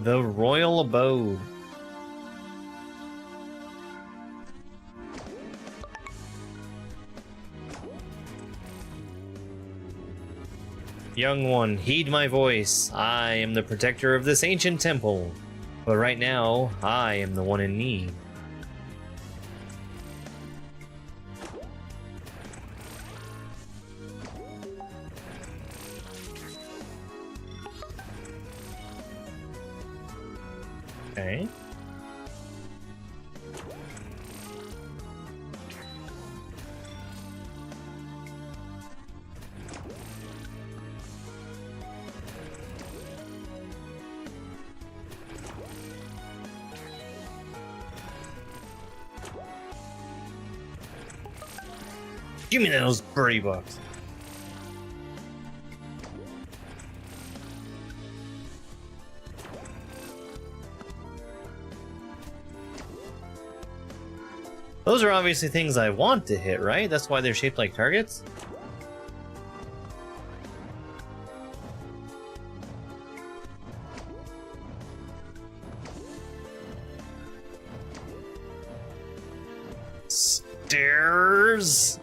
S2: The Royal Abode. Young one, heed my voice. I am the protector of this ancient temple. But right now, I am the one in need. Okay. Give me those birdie bucks. Those are obviously things I want to hit, right? That's why they're shaped like targets? Stairs?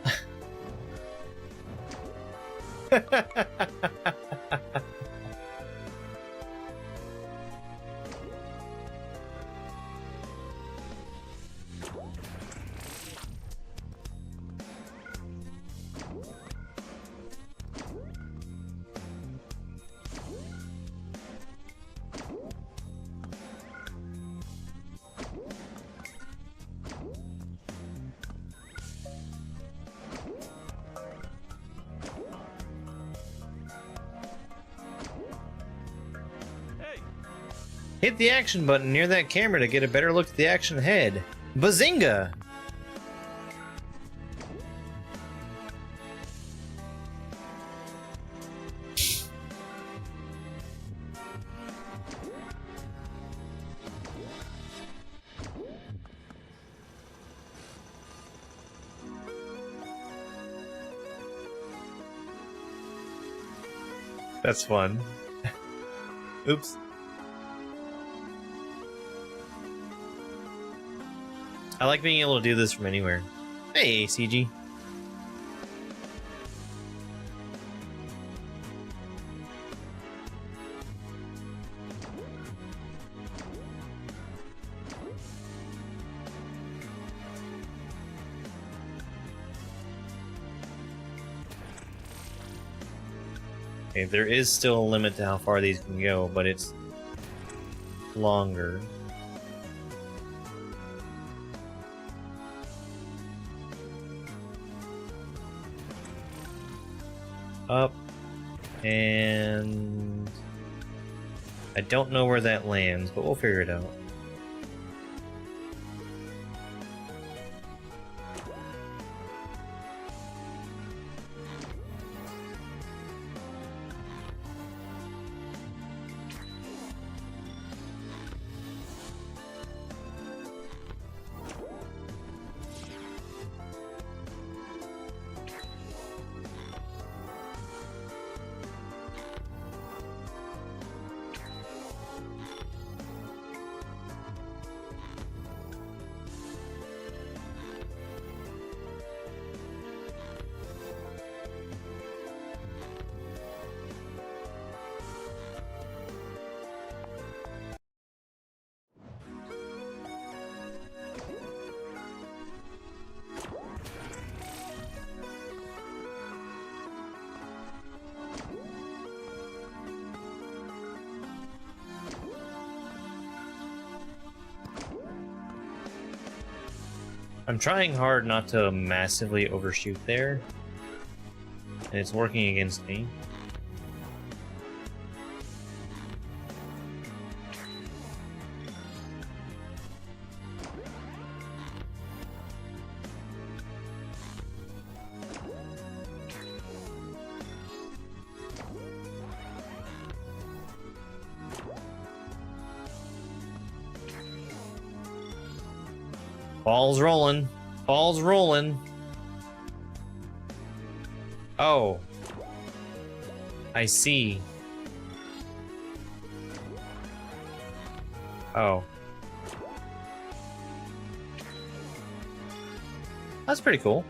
S2: Hit the action button near that camera to get a better look at the action ahead. Bazinga! That's fun. Oops. I like being able to do this from anywhere. Hey, CG. Okay, there is still a limit to how far these can go, but it's longer. Up, and I don't know where that lands, but we'll figure it out. I'm trying hard not to massively overshoot there, and it's working against me. Ball's rolling. Ball's rolling. Oh. I see. Oh. That's pretty cool.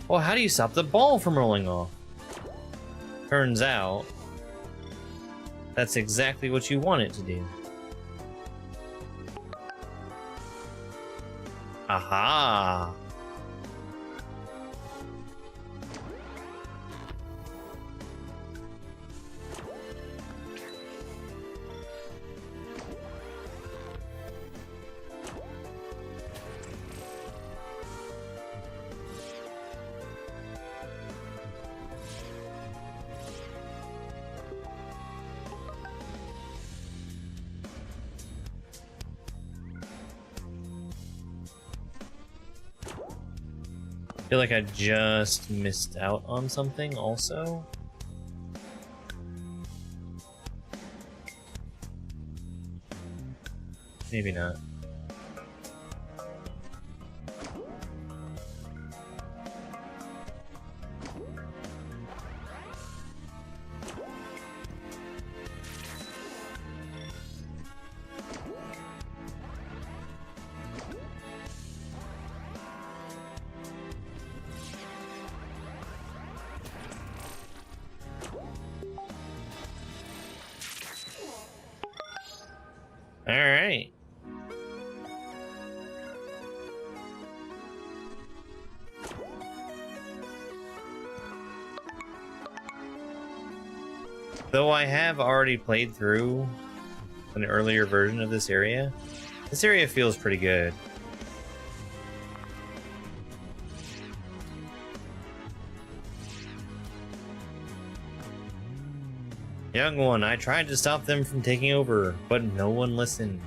S2: Well, how do you stop the ball from rolling off? Turns out, that's exactly what you want it to do. Aha! I feel like I just missed out on something also. Maybe not. All right. Though I have already played through an earlier version of this area feels pretty good. Young one, I tried to stop them from taking over, but no one listened.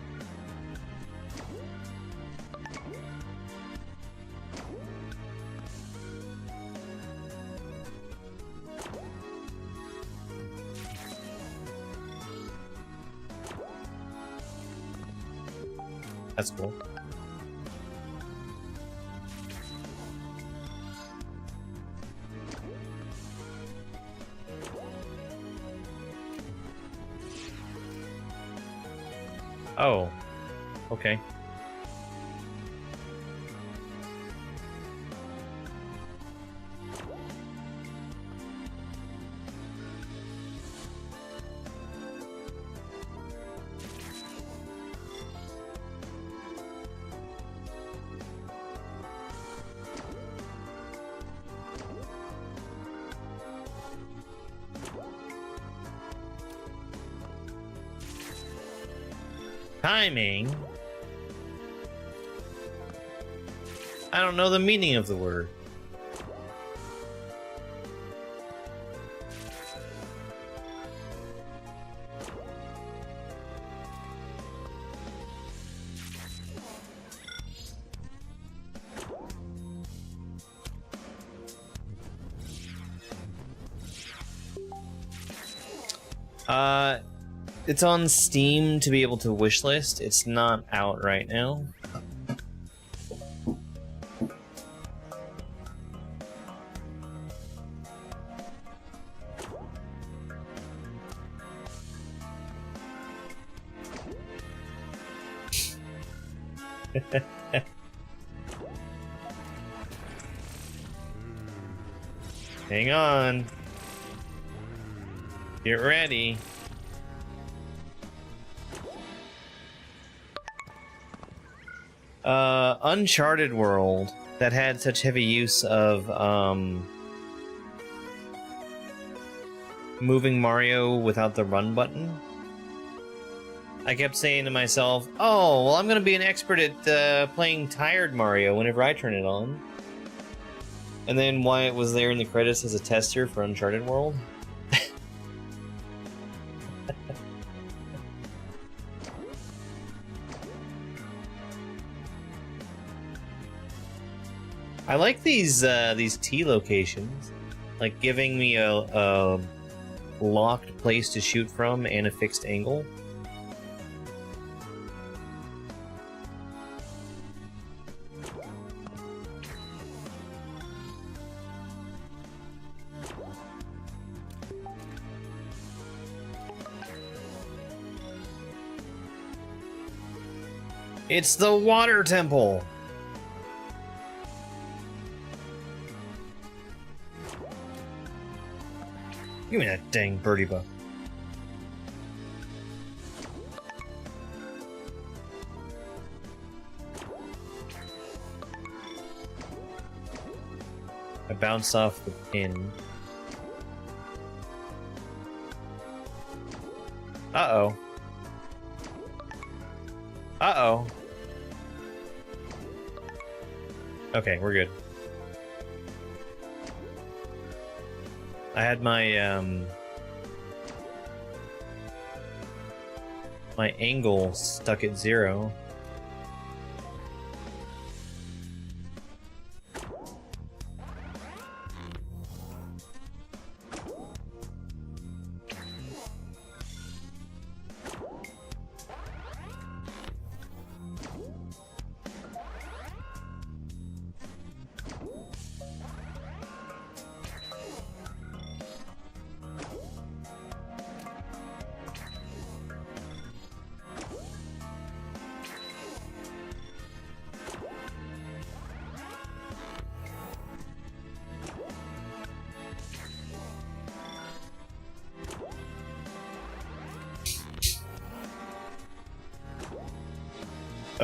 S2: That's cool. Oh, okay. Timing? I don't know the meaning of the word. It's on Steam to be able to wishlist. It's not out right now. Hang on. Get ready. Uncharted World that had such heavy use of moving Mario without the run button. I kept saying to myself, oh, well, I'm gonna be an expert at playing tired Mario whenever I turn it on. And then Wyatt was there in the credits as a tester for Uncharted World. I like these T locations, like giving me a locked place to shoot from and a fixed angle. It's the water temple. Give me that dang birdie bug. I bounced off the pin. Uh-oh. Uh-oh. Okay, we're good. I had my my angle stuck at 0.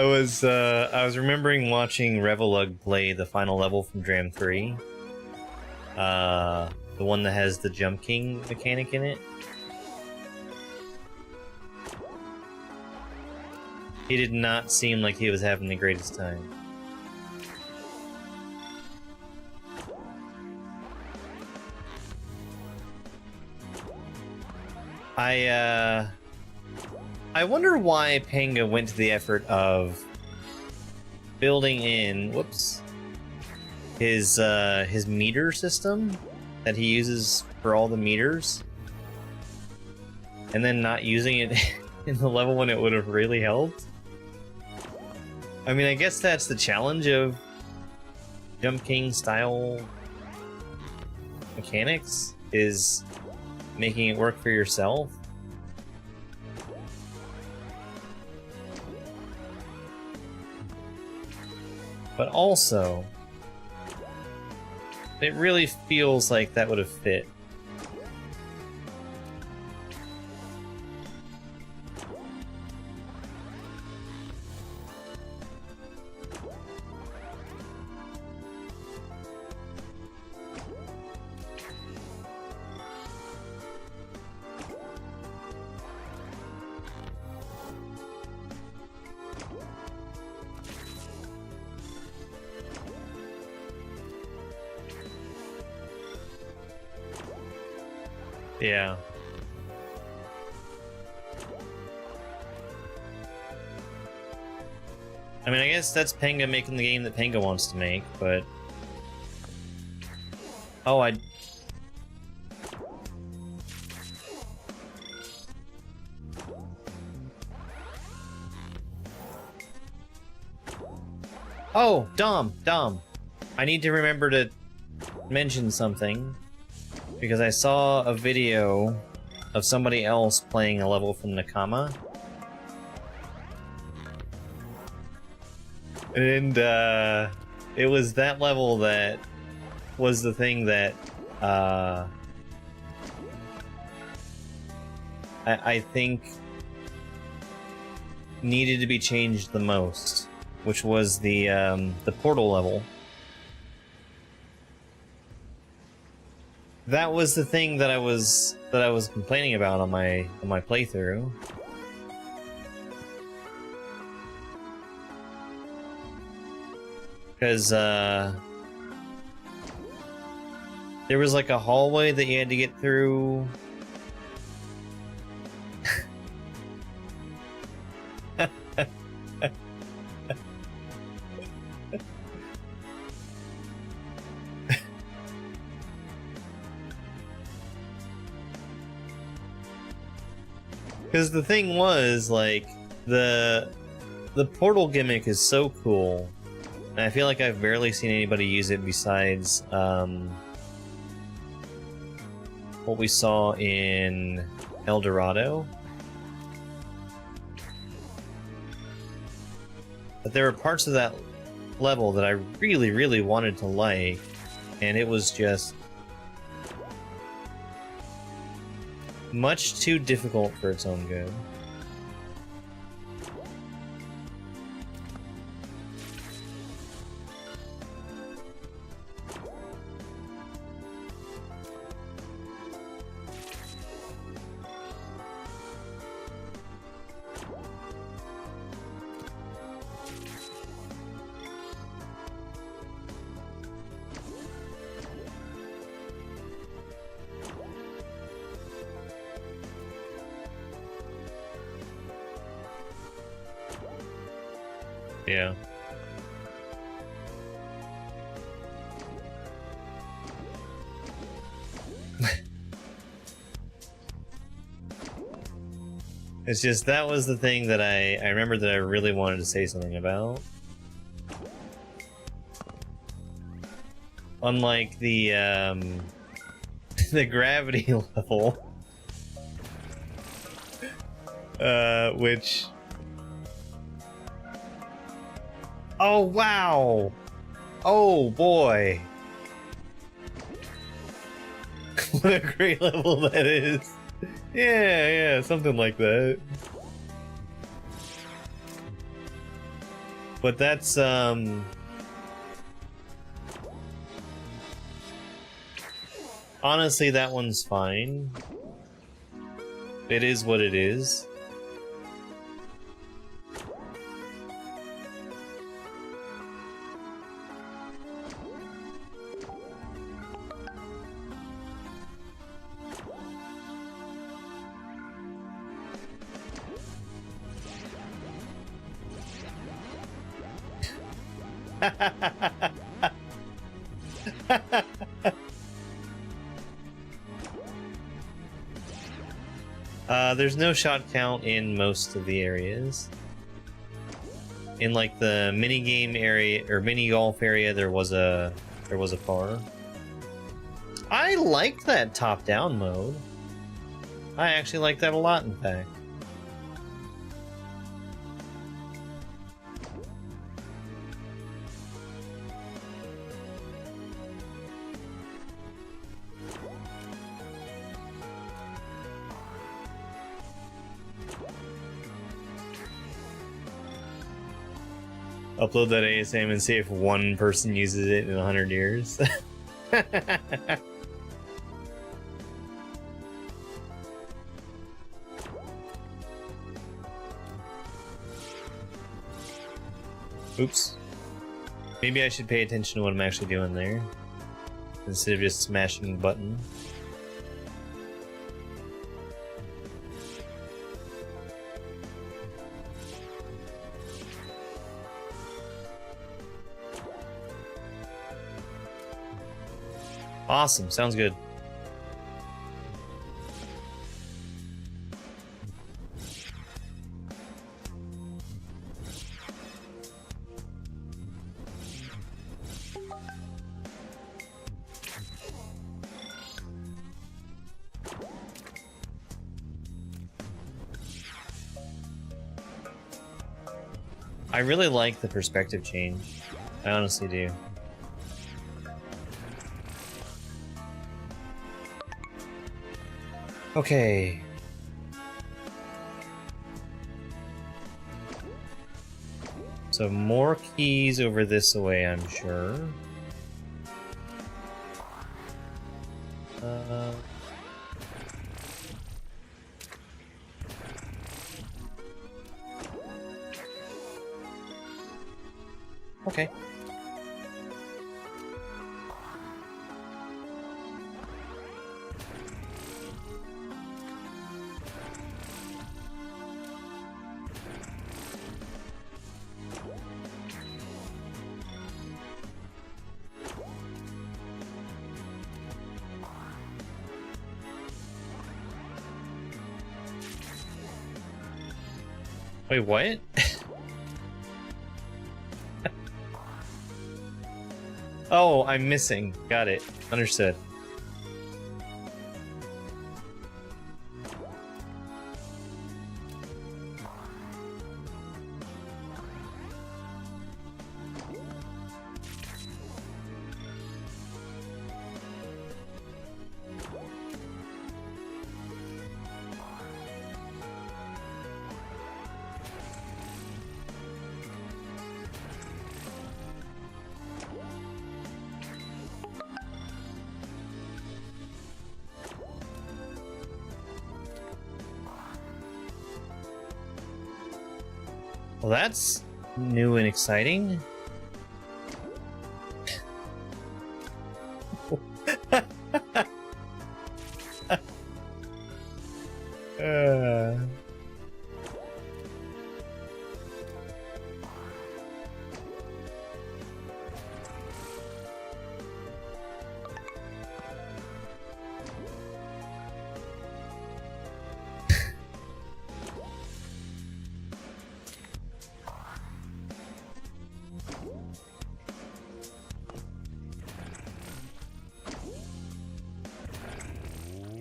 S2: I was remembering watching Revelug play the final level from Dram 3. The one that has the Jump King mechanic in it. He did not seem like he was having the greatest time. I wonder why Panga went to the effort of building in, whoops, his meter system that he uses for all the meters, and then not using it in the level when it would have really helped. I mean, I guess that's the challenge of Jump King style mechanics, is making it work for yourself. But also, it really feels like that would have fit. Yeah. I mean, I guess that's Penga making the game that Penga wants to make, but... Oh, I... Oh, Dom. I need to remember to mention something, because I saw a video of somebody else playing a level from Nakama. And, it was that level that was the thing that, I think needed to be changed the most, which was the portal level. That was the thing that I was complaining about on my playthrough. Because there was like a hallway that you had to get through. Because the thing was, like, the portal gimmick is so cool, and I feel like I've barely seen anybody use it besides what we saw in El Dorado. But there were parts of that level that I really, really wanted to like, and it was just much too difficult for its own good. Yeah. It's just, that was the thing that I remember that I really wanted to say something about. Unlike the the gravity level, which... Oh, wow! Oh, boy! What a great level that is! Yeah, something like that. But that's, honestly, that one's fine. It is what it is. There's no shot count in most of the areas. In like the mini game area or mini golf area, there was a par. I liked that top-down mode. I actually like that a lot, in fact. Upload that ASM and see if one person uses it in 100 years. Oops. Maybe I should pay attention to what I'm actually doing there, instead of just smashing the button. Awesome, sounds good. I really like the perspective change. I honestly do. Okay. So more keys over this way, I'm sure. Okay. Wait, what? Oh, I'm missing. Got it. Understood. Well, that's new and exciting.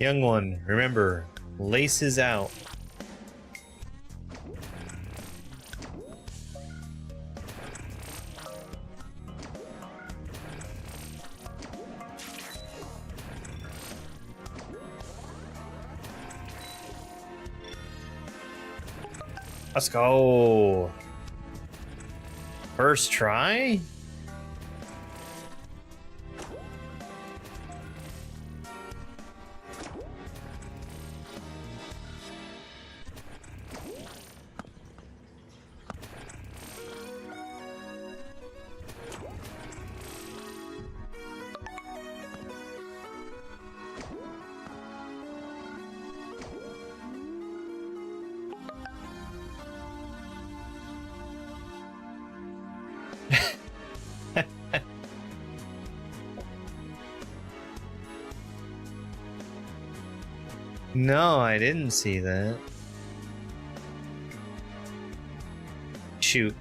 S2: Young one, remember, laces out. Let's go. First try? No, I didn't see that. Shoot.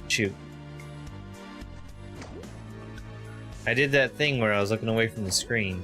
S2: Shoot. I did that thing where I was looking away from the screen.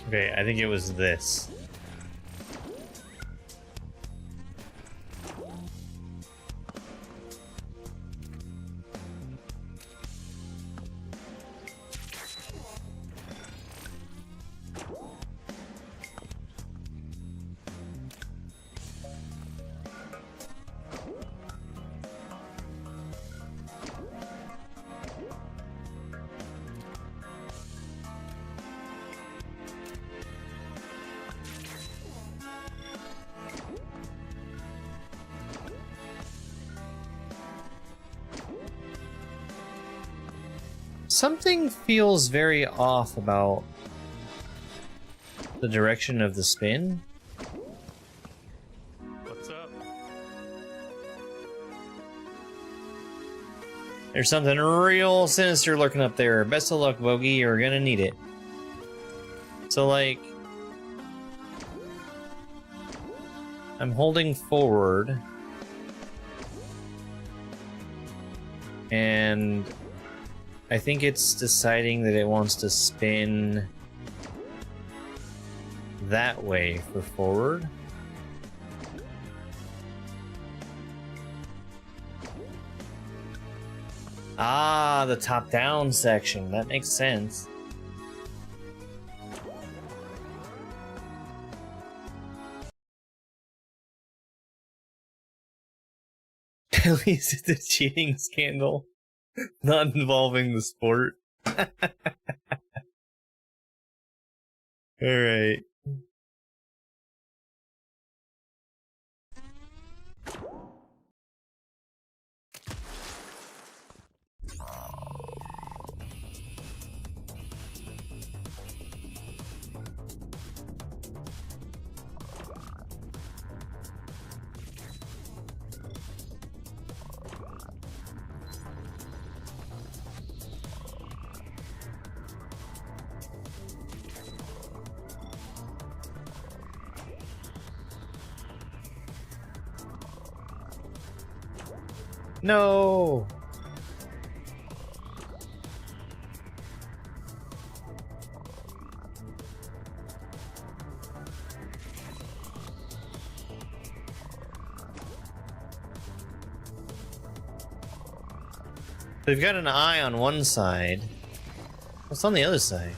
S2: Okay, I think it was this. Something feels very off about the direction of the spin.
S4: What's up?
S2: There's something real sinister lurking up there. Best of luck, Bogey. You're gonna need it. So, like, I'm holding forward, and I think it's deciding that it wants to spin that way for forward. Ah, the top-down section. That makes sense. At least it's a cheating scandal. Not involving the sport. Alright. No! They've got an eye on one side. What's on the other side?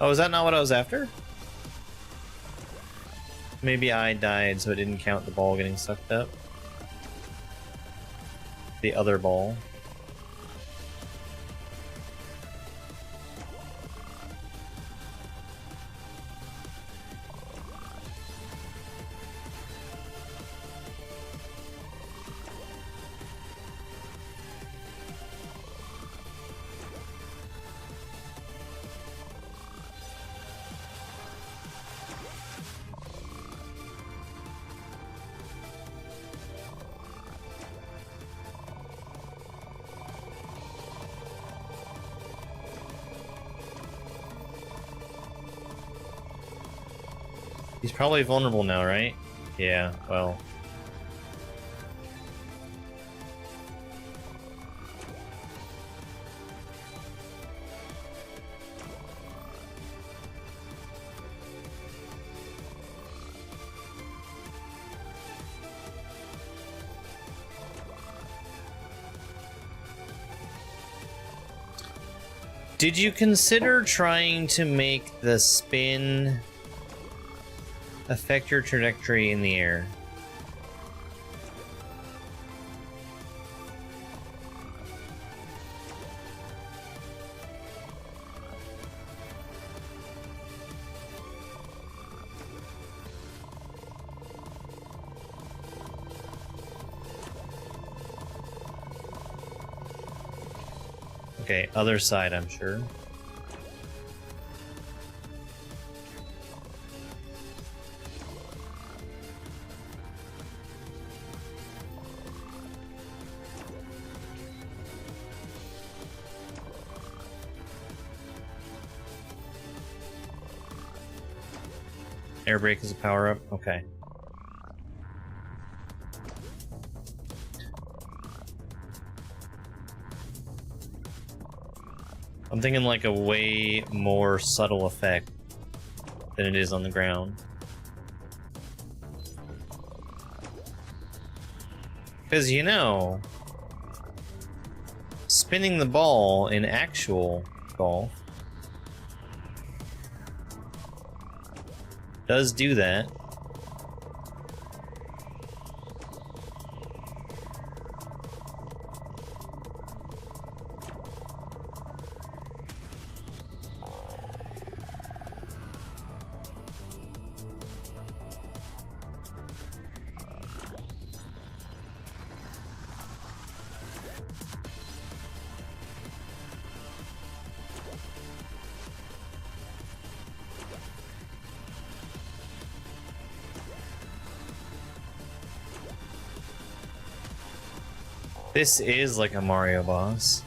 S2: Oh, is that not what I was after? Maybe I died, so it didn't count the ball getting sucked up. The other ball. He's probably vulnerable now, right? Yeah, well. Did you consider trying to make the spin affect your trajectory in the air? Okay, other side, I'm sure. Air brake is a power-up? Okay. I'm thinking like a way more subtle effect than it is on the ground. Because, you know, spinning the ball in actual golf does do that. This is like a Mario boss.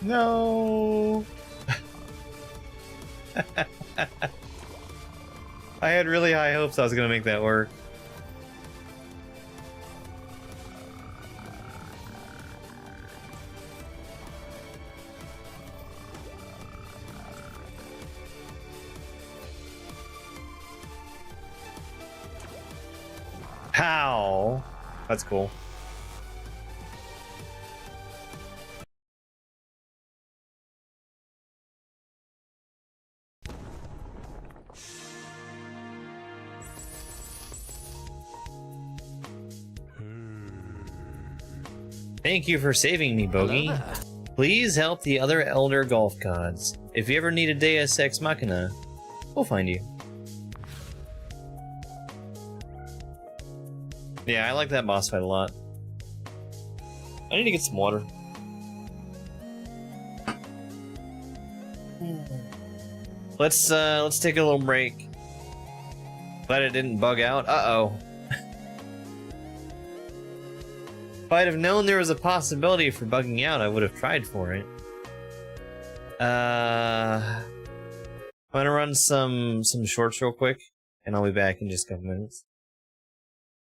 S2: No. I had really high hopes I was gonna make that work. How? That's cool. Thank you for saving me, Bogey. Please help the other Elder Golf Gods. If you ever need a Deus Ex Machina, we'll find you. Yeah, I like that boss fight a lot. I need to get some water. Let's take a little break. Glad it didn't bug out. Uh-oh. If I'd have known there was a possibility for bugging out, I would have tried for it. I'm gonna run some shorts real quick, and I'll be back in just a couple minutes.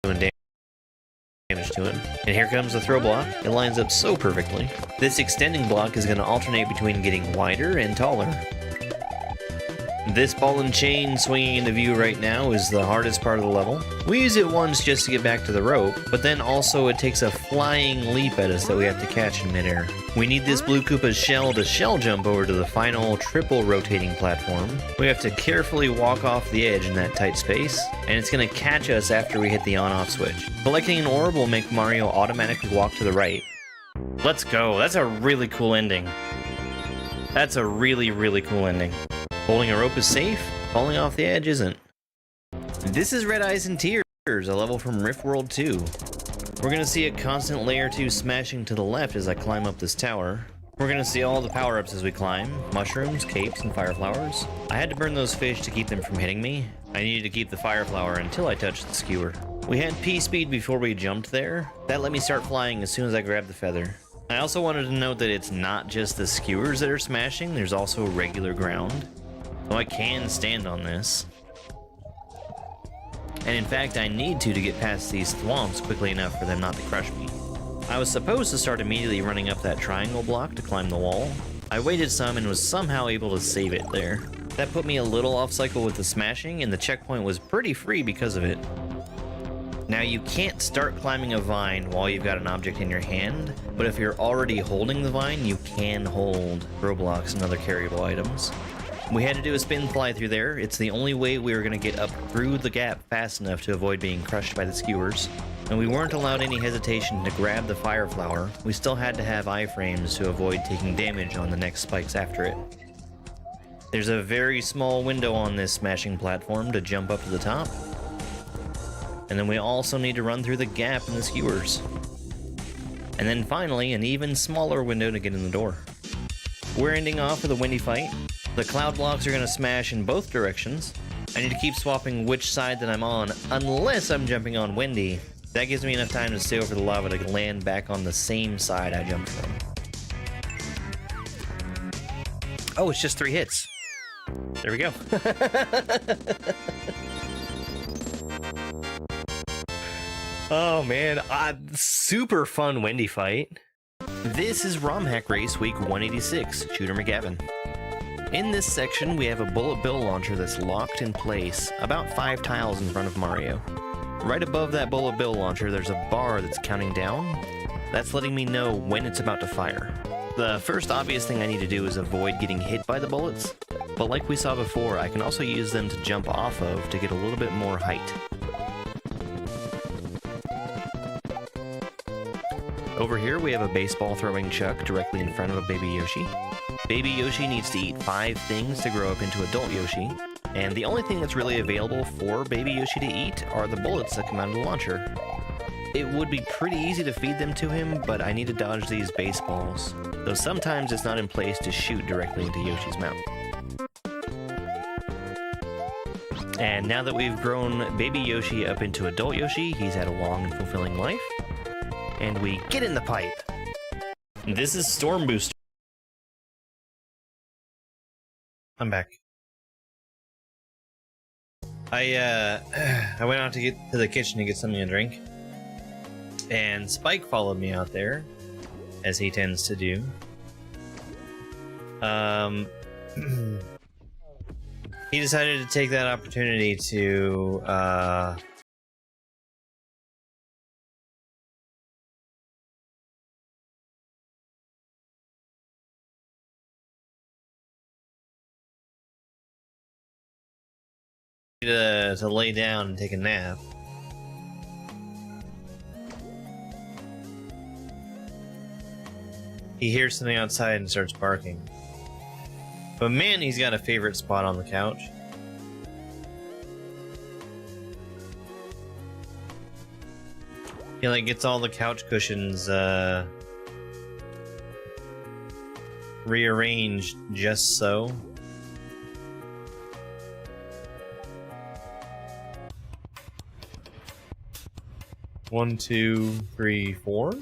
S2: Doing damage to it. And here comes the throw block. It lines up so perfectly. This extending block is gonna alternate between getting wider and taller. This ball and chain swinging into view right now is the hardest part of the level. We use it once just to get back to the rope, but then also it takes a flying leap at us that we have to catch in midair. We need this Blue Koopa's shell to shell jump over to the final triple rotating platform. We have to carefully walk off the edge in that tight space, and it's going to catch us after we hit the on-off switch. Collecting an orb will make Mario automatically walk to the right. Let's go. That's a really cool ending. That's a really, really cool ending. Holding a rope is safe, falling off the edge isn't. This is Red Eyes and Tears, a level from Rift World 2. We're gonna see a constant layer 2 smashing to the left as I climb up this tower. We're gonna see all the power-ups as we climb, mushrooms, capes, and fire flowers. I had to burn those fish to keep them from hitting me. I needed to keep the fire flower until I touched the skewer. We had P-speed before we jumped there. That let me start flying as soon as I grabbed the feather. I also wanted to note that it's not just the skewers that are smashing, there's also regular ground. So I can stand on this. And in fact, I need to get past these thwomps quickly enough for them not to crush me. I was supposed to start immediately running up that triangle block to climb the wall. I waited some and was somehow able to save it there. That put me a little off cycle with the smashing, and the checkpoint was pretty free because of it. Now you can't start climbing a vine while you've got an object in your hand, but if you're already holding the vine, you can hold throw blocks and other carryable items. We had to do a spin fly through there. It's the only way we were going to get up through the gap fast enough to avoid being crushed by the skewers. And we weren't allowed any hesitation to grab the fire flower. We still had to have iframes to avoid taking damage on the next spikes after it. There's a very small window on this smashing platform to jump up to the top. And then we also need to run through the gap in the skewers. And then finally, an even smaller window to get in the door. We're ending off with a windy fight. The cloud blocks are going to smash in both directions. I need to keep swapping which side that I'm on, unless I'm jumping on windy. That gives me enough time to stay over the lava to land back on the same side I jumped from. Oh, it's just 3 hits. There we go. Oh man, super fun windy fight. This is ROM Hack Race Week 186, Shooter McGavin. In this section, we have a bullet bill launcher that's locked in place, about 5 tiles in front of Mario. Right above that bullet bill launcher, there's a bar that's counting down. That's letting me know when it's about to fire. The first obvious thing I need to do is avoid getting hit by the bullets, but like we saw before, I can also use them to jump off of to get a little bit more height. Over here we have a baseball throwing Chuck directly in front of a baby Yoshi. Baby Yoshi needs to eat 5 things to grow up into adult Yoshi, and the only thing that's really available for baby Yoshi to eat are the bullets that come out of the launcher. It would be pretty easy to feed them to him, but I need to dodge these baseballs, though sometimes it's not in place to shoot directly into Yoshi's mouth. And now that we've grown baby Yoshi up into adult Yoshi, he's had a long and fulfilling life. And we get in the pipe. This is Storm Booster. I'm back. I went out to get to the kitchen to get something to drink. And Spike followed me out there, as he tends to do. He decided to take that opportunity to lay down and take a nap. He hears something outside and starts barking. But man, he's got a favorite spot on the couch. He like gets all the couch cushions rearranged just so. One, two, three, four.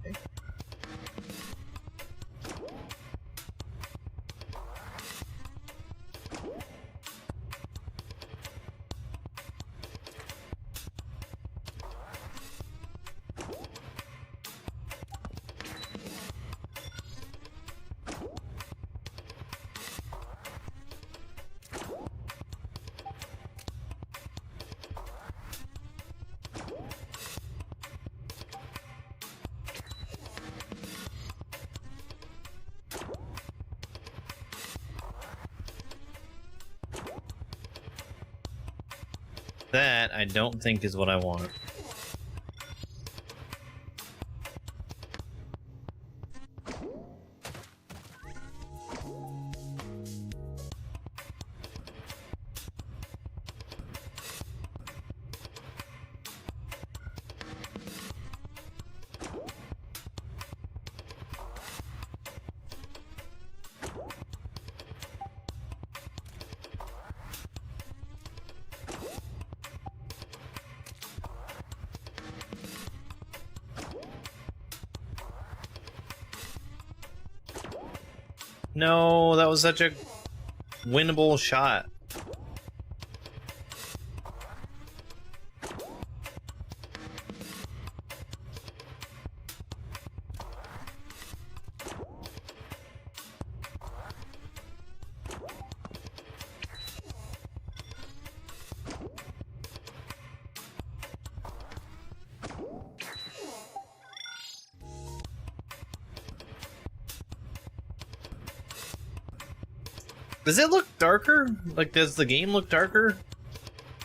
S2: Okay. That, I don't think, is what I want. No, that was such a winnable shot. Does it look darker? Like, does the game look darker?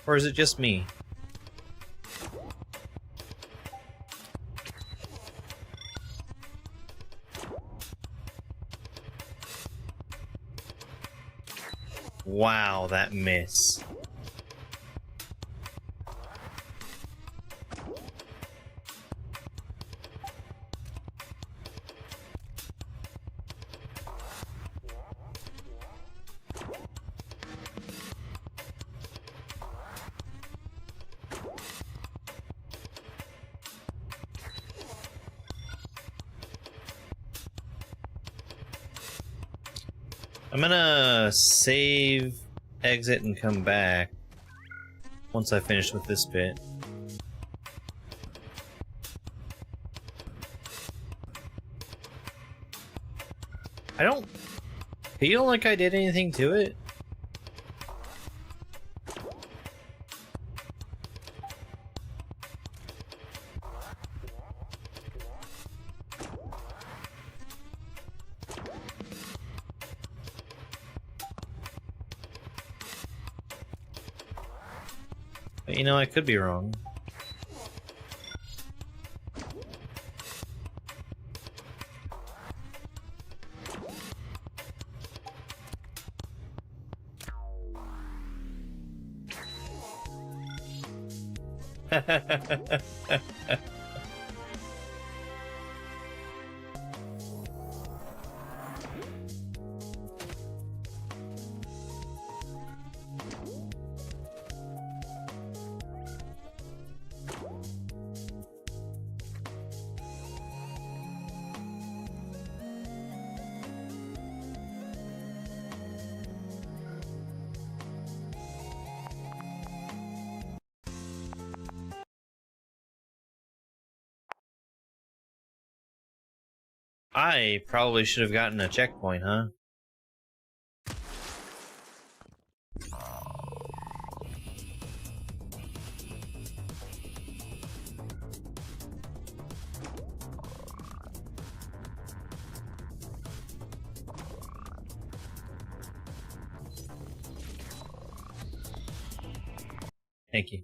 S2: Or is it just me? Wow, that miss. I'm gonna save, exit, and come back once I finish with this bit. I don't feel like I did anything to it. But, you know, I could be wrong. I probably should have gotten a checkpoint, huh? Thank you.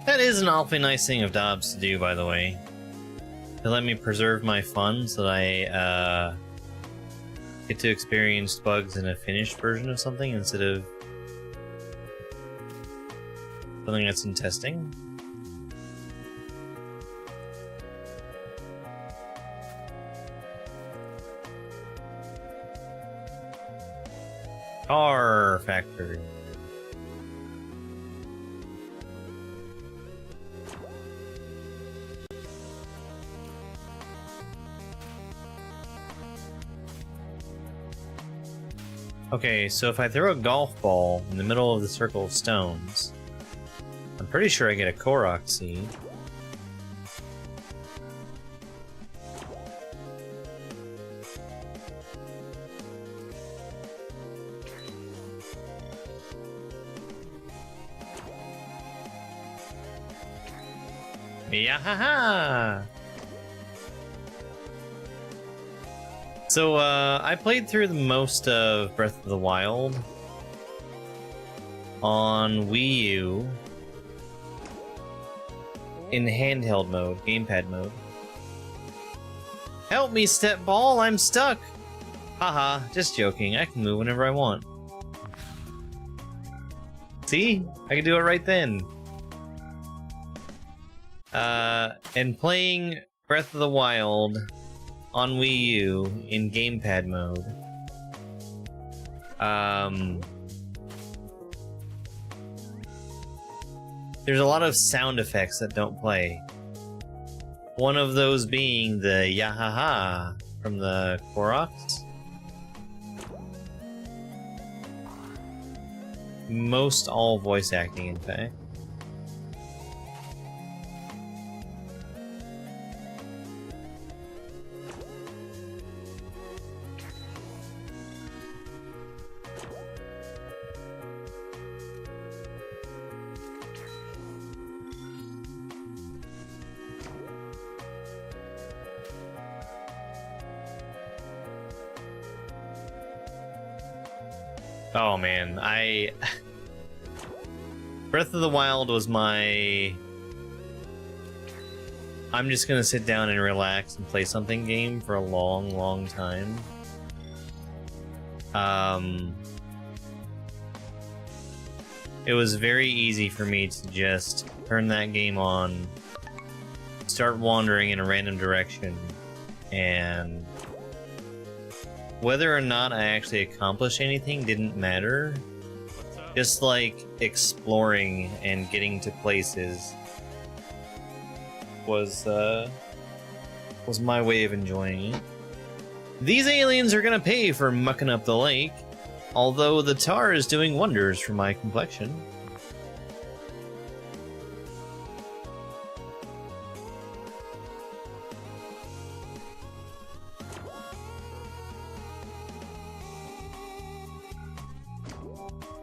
S2: That is an awfully nice thing of Dobbs to do, by the way. To let me preserve my fun so that I get to experience bugs in a finished version of something instead of something that's in testing. Car factory. Okay, so if I throw a golf ball in the middle of the circle of stones, I'm pretty sure I get a Korok seed. Yahaha! So, I played through the most of Breath of the Wild on Wii U in handheld mode, gamepad mode. Help me, step ball, I'm stuck! Haha, just joking, I can move whenever I want. See? I can do it right then. And playing Breath of the Wild on Wii U in gamepad mode. There's a lot of sound effects that don't play. One of those being the yahaha from the Koroks. Most all voice acting, in fact. Oh man, Breath of the Wild was my I'm just gonna sit down and relax and play something game for a long, long time. It was very easy for me to just turn that game on, start wandering in a random direction, and whether or not I actually accomplished anything didn't matter. Just like exploring and getting to places was my way of enjoying it. These aliens are gonna pay for mucking up the lake, although the tar is doing wonders for my complexion.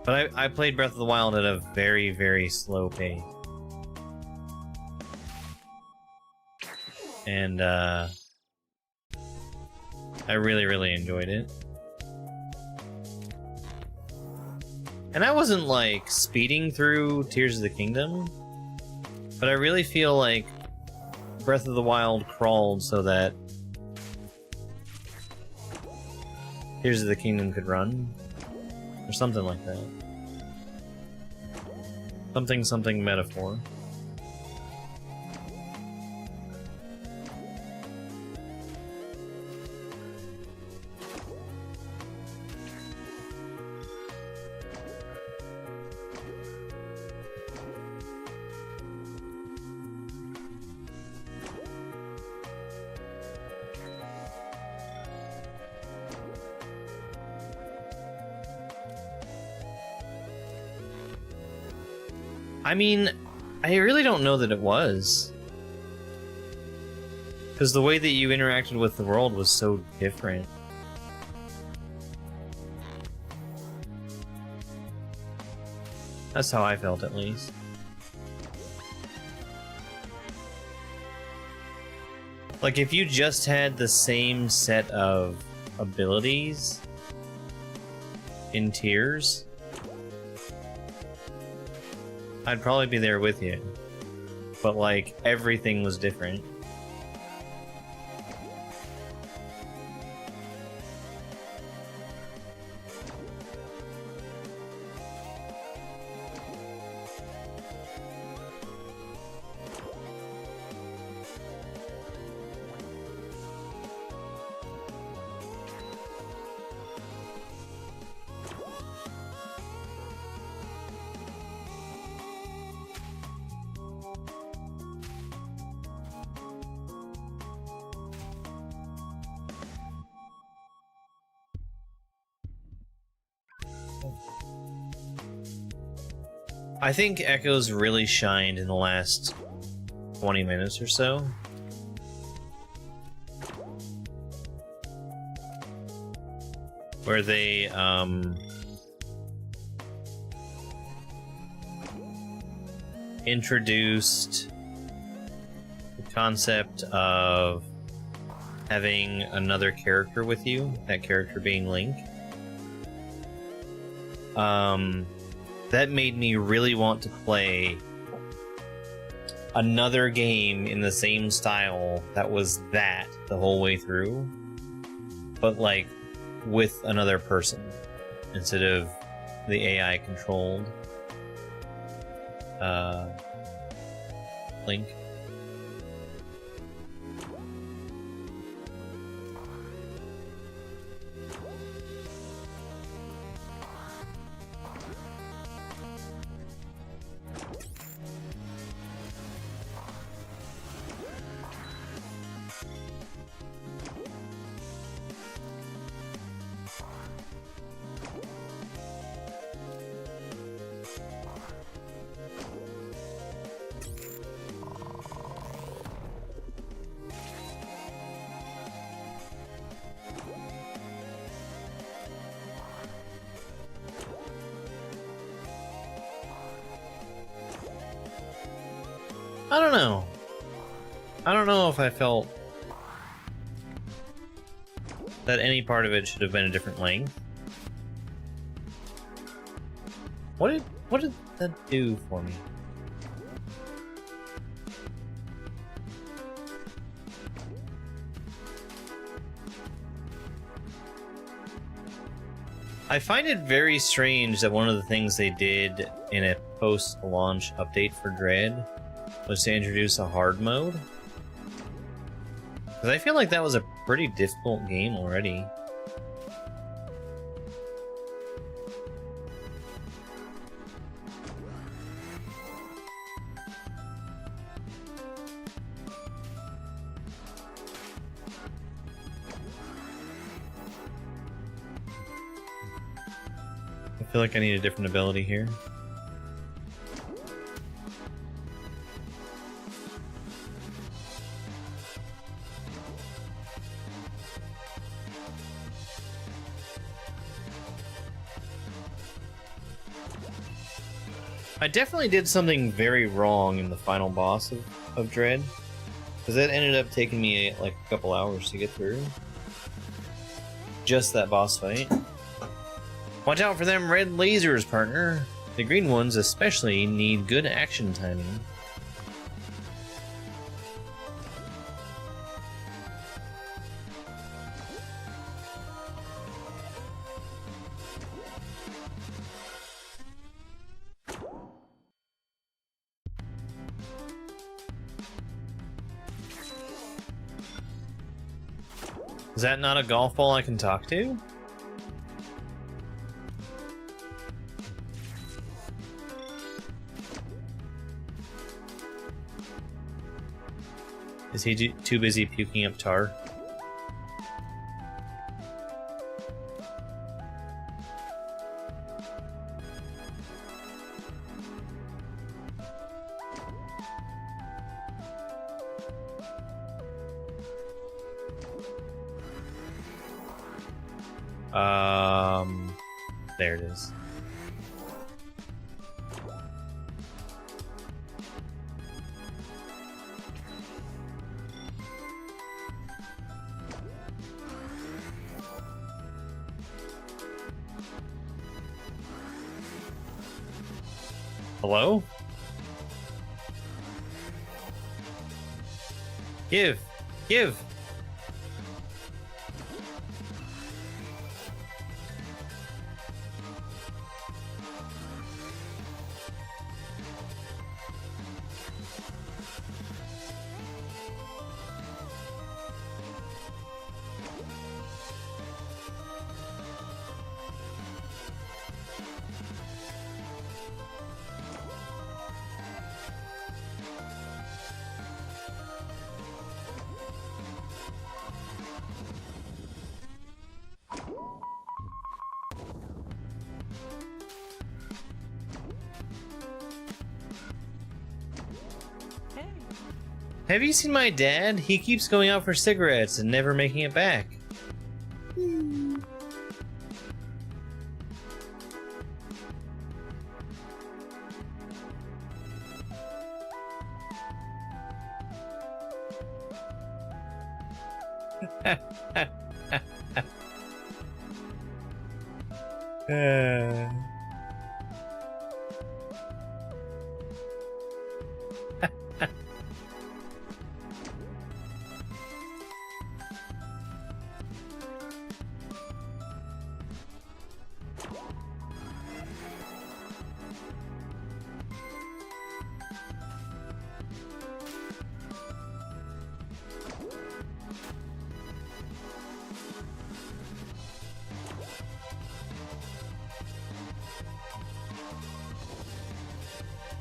S2: But I played Breath of the Wild at a very, very slow pace. And, I really, really enjoyed it. And I wasn't, like, speeding through Tears of the Kingdom, but I really feel like Breath of the Wild crawled so that Tears of the Kingdom could run. Or something like that. Something metaphor. I mean, I really don't know that it was. Because the way that you interacted with the world was so different. That's how I felt, at least. Like, if you just had the same set of abilities in Tears, I'd probably be there with you. But, like, everything was different. I think Echoes really shined in the last 20 minutes or so. Where they, introduced the concept of having another character with you, that character being Link. That made me really want to play another game in the same style that was that the whole way through, but like with another person instead of the AI controlled Link. I don't know. I don't know if I felt that any part of it should have been a different length. What did that do for me? I find it very strange that one of the things they did in a post-launch update for Dread was to introduce a hard mode. Because I feel like that was a pretty difficult game already. I feel like I need a different ability here. I definitely did something very wrong in the final boss of Dread. Because that ended up taking me like a couple hours to get through. Just that boss fight. Watch out for them red lasers, partner. The green ones especially need good action timing. Is that not a golf ball I can talk to? Is he too busy puking up tar? There it is. Hello? Give! Give! Have you seen my dad? He keeps going out for cigarettes and never making it back.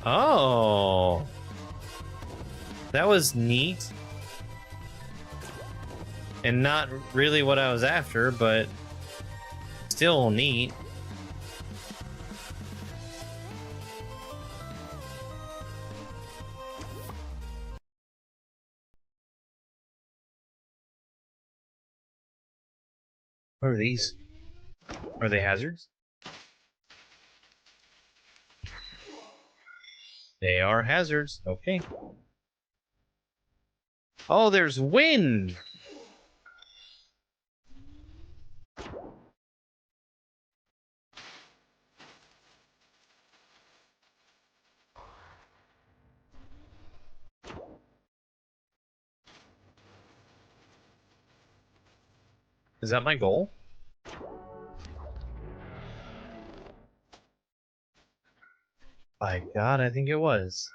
S2: Oh, that was neat. And not really what I was after, but still neat. What are these? Are they hazards? They are hazards. Okay. Oh, there's wind! Is that my goal? By God, I think it was.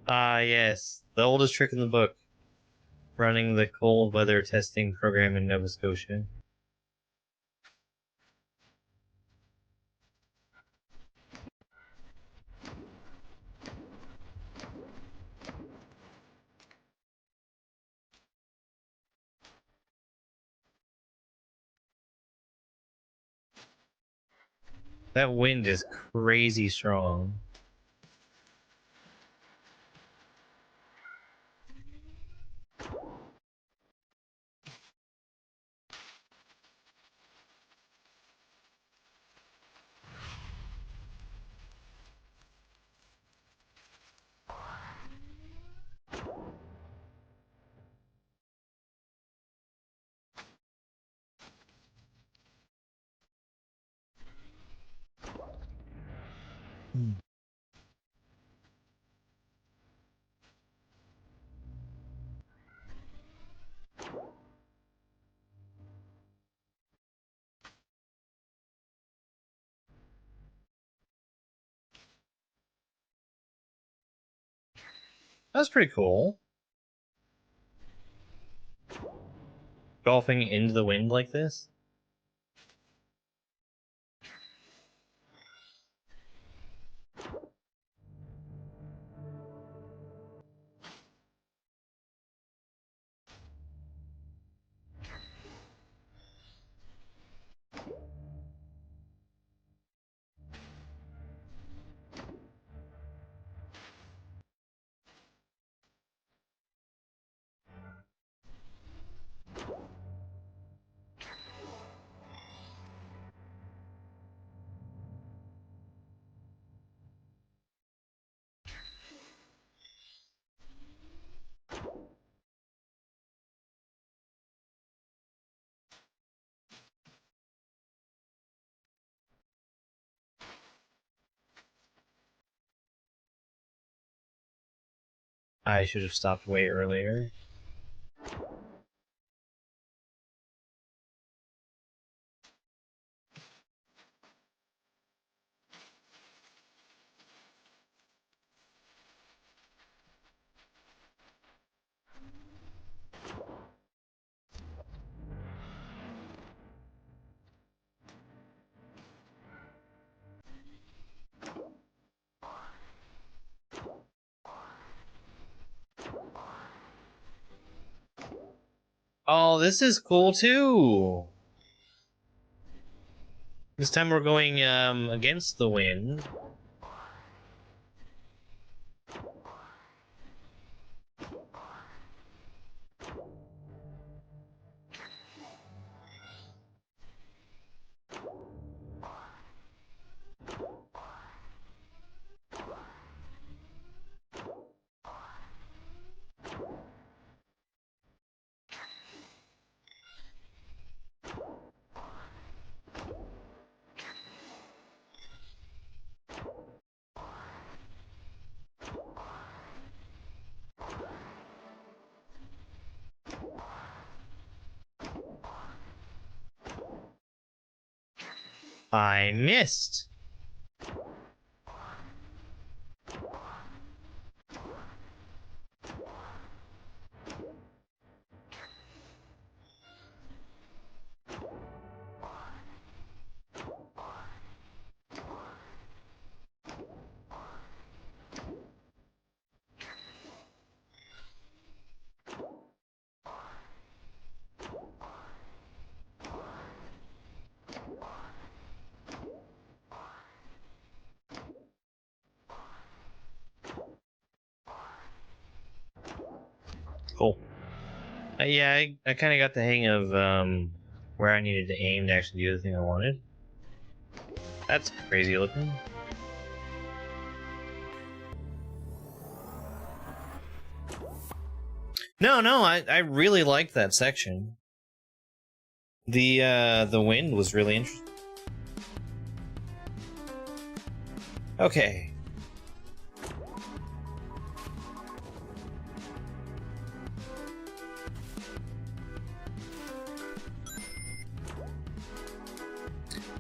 S2: Ah, yes. The oldest trick in the book. Running the cold weather testing program in Nova Scotia. That wind is crazy strong. That's pretty cool. Golfing into the wind like this? I should have stopped way earlier. Oh, this is cool too. This time we're going against the wind. I missed. Cool. Yeah, I kind of got the hang of where I needed to aim to actually do the thing I wanted. That's crazy looking. No, I really liked that section. The wind was really interesting. Okay.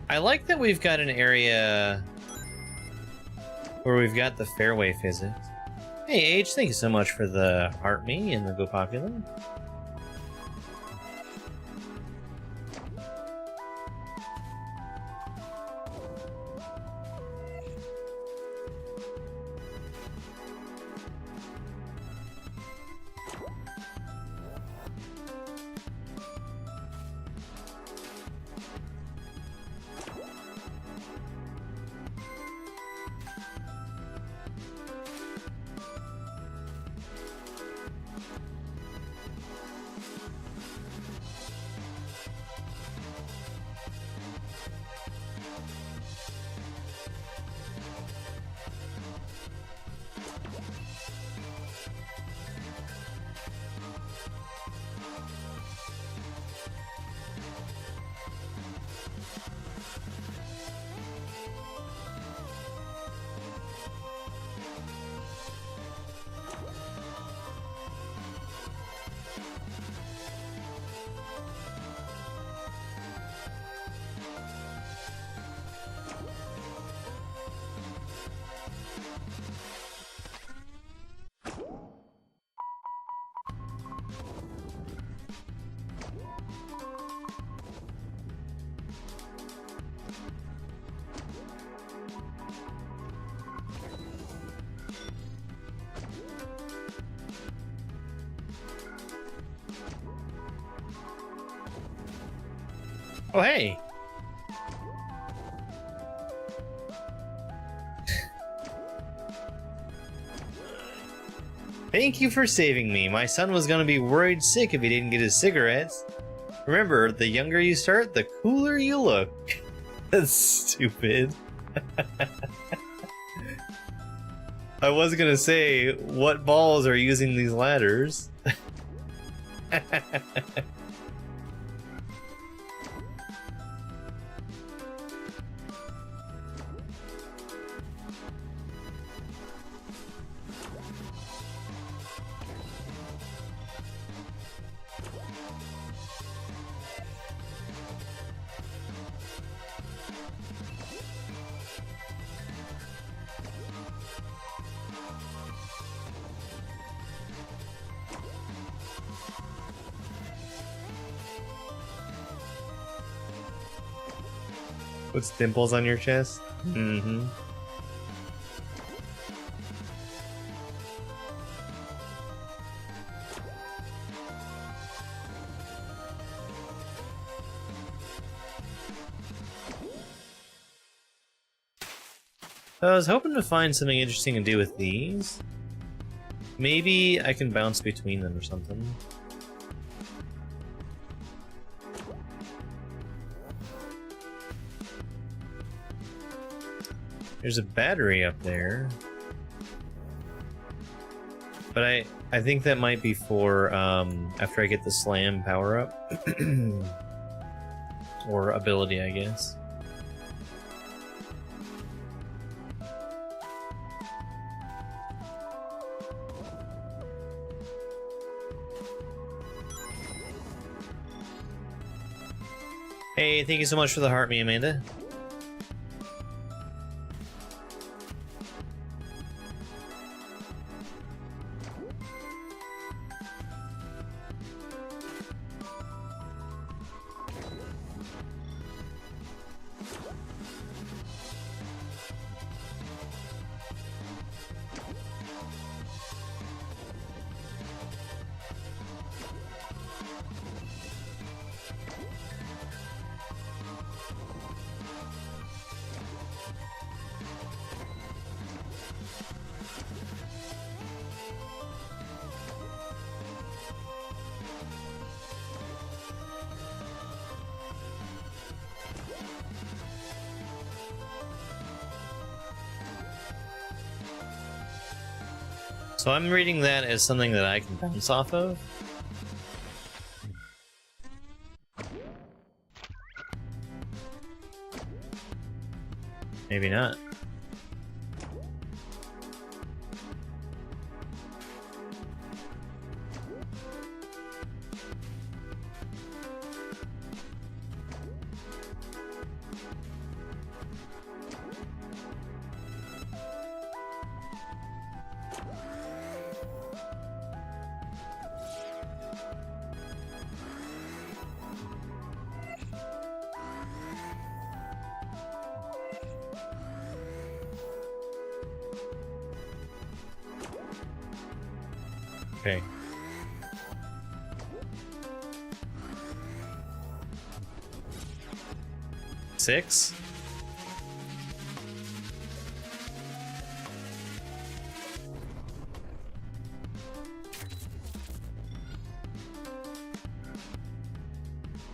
S2: I like that we've got an area where we've got the fairway physics. Hey H, thank you so much for the heart me and the Go Popular. Oh, hey! Thank you for saving me. My son was gonna be worried sick if he didn't get his cigarettes. Remember, the younger you start, the cooler you look. That's stupid. I was gonna say, what balls are using these ladders? With dimples on your chest? Mm-hmm. I was hoping to find something interesting to do with these. Maybe I can bounce between them or something. There's a battery up there. But I think that might be for after I get the slam power up. Or ability, I guess. Hey, thank you so much for the heart me, Amanda. So I'm reading that as something that I can bounce off of. Maybe not. Okay. Six?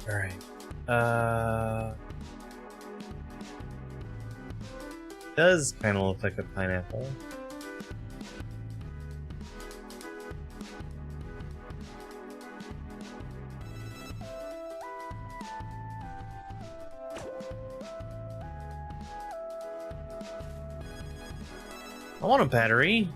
S2: Alright. Does kind of look like a pineapple. I want a battery.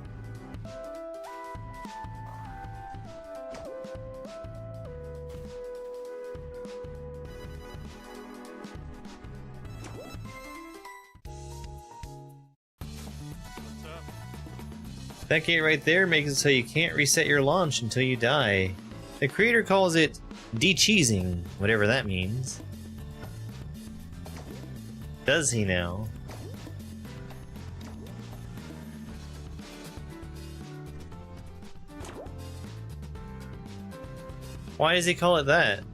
S2: That gate right there makes it so you can't reset your launch until you die. The creator calls it de-cheesing, whatever that means. Does he now? Why does he call it that?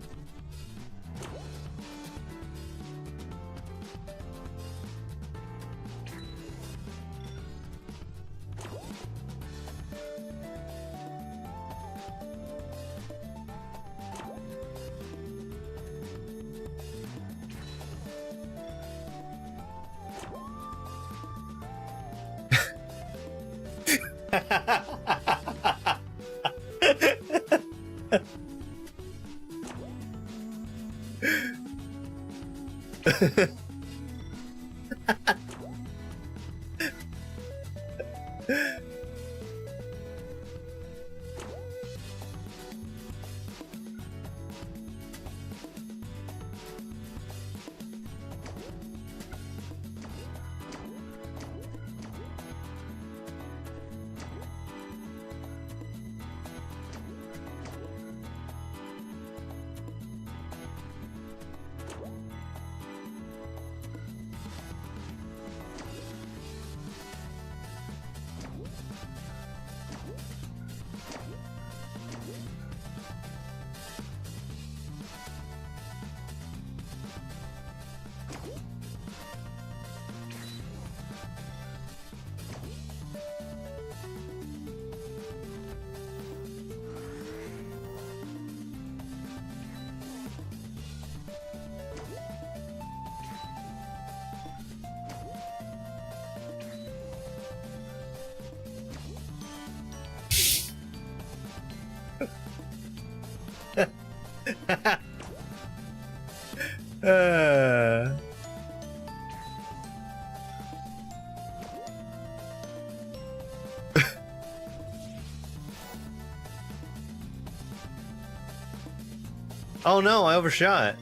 S2: Oh no, I overshot.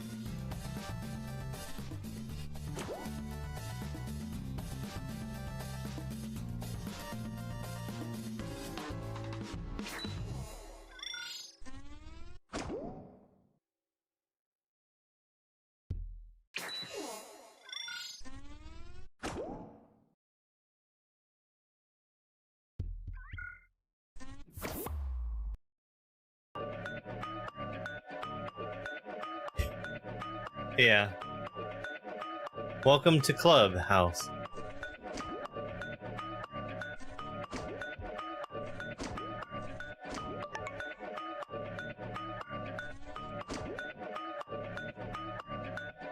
S2: Yeah. Welcome to Clubhouse.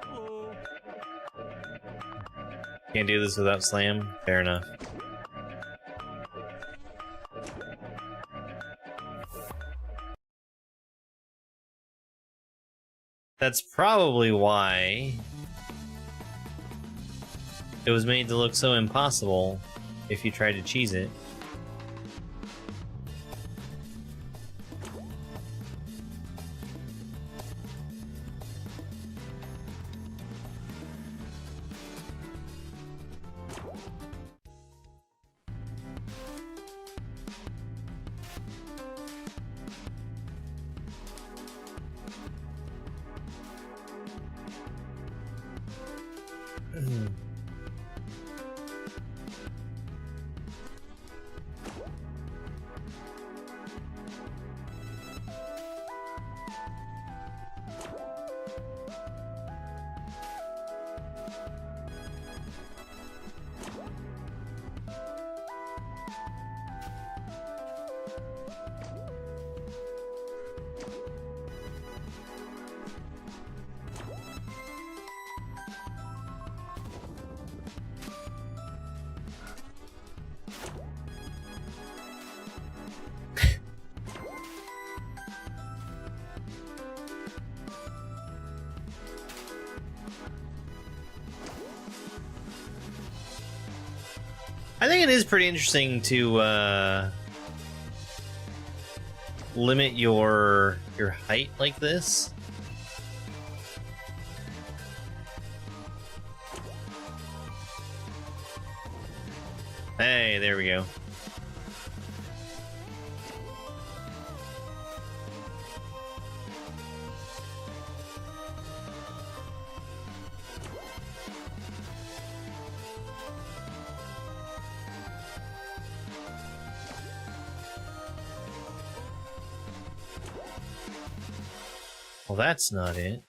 S4: Hello.
S2: Can't do this without slam. Fair enough. That's probably why It was made to look so impossible if you tried to cheese it. I think it is pretty interesting to limit your height like this. Hey, there we go. Well, that's not it.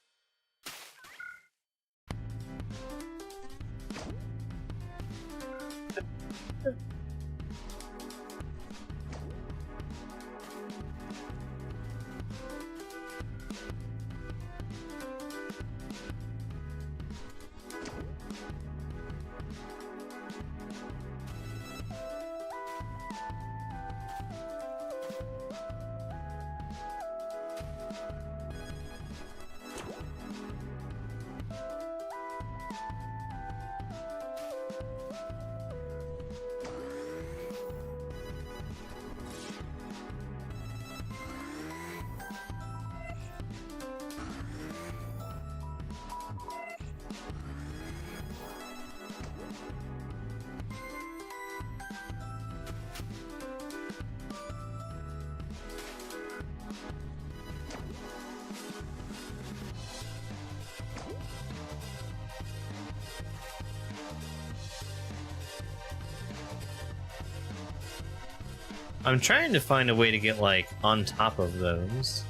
S2: I'm trying to find a way to get, like, on top of those.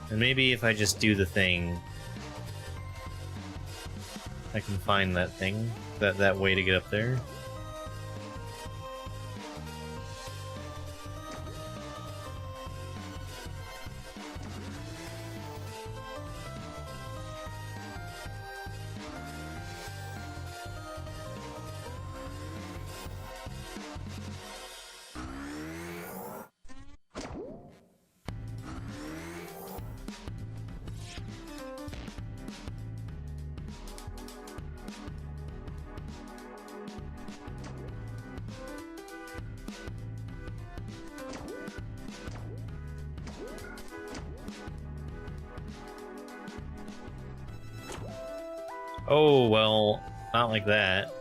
S2: And maybe if I just do the thing, I can find that thing, that way to get up there. Oh, well, not like that.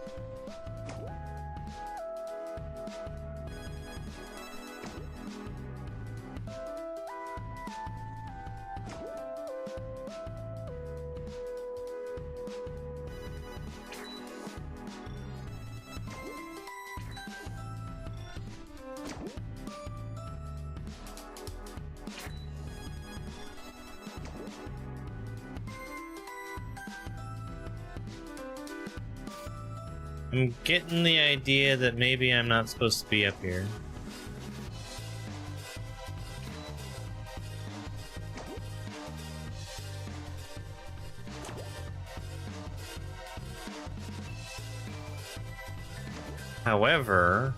S2: I'm getting the idea that maybe I'm not supposed to be up here. However,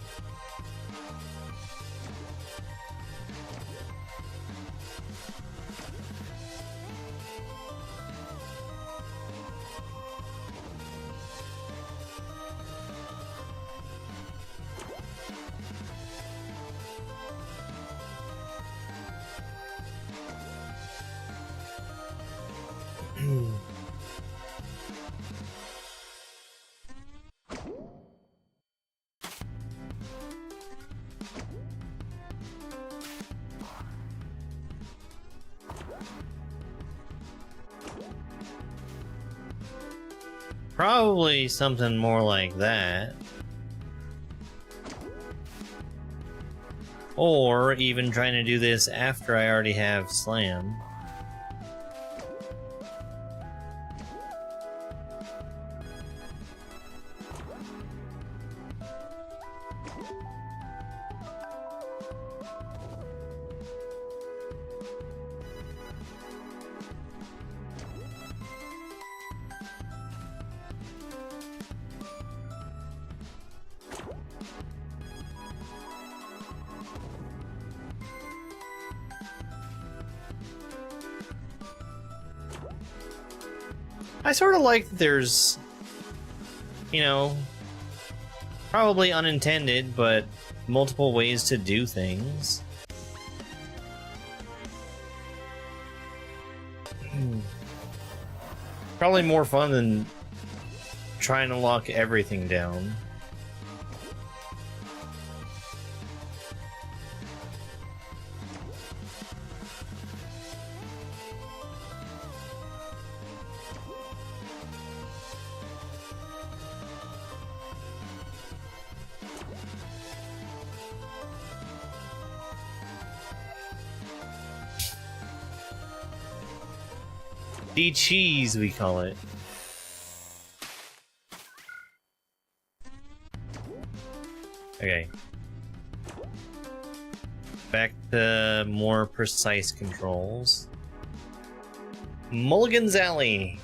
S2: Probably something more like that. Or even trying to do this after I already have slam. I sort of like that there's, you know, probably unintended, but multiple ways to do things. Probably more fun than trying to lock everything down. D-cheese, we call it. Okay. Back to more precise controls. Mulligan's Alley.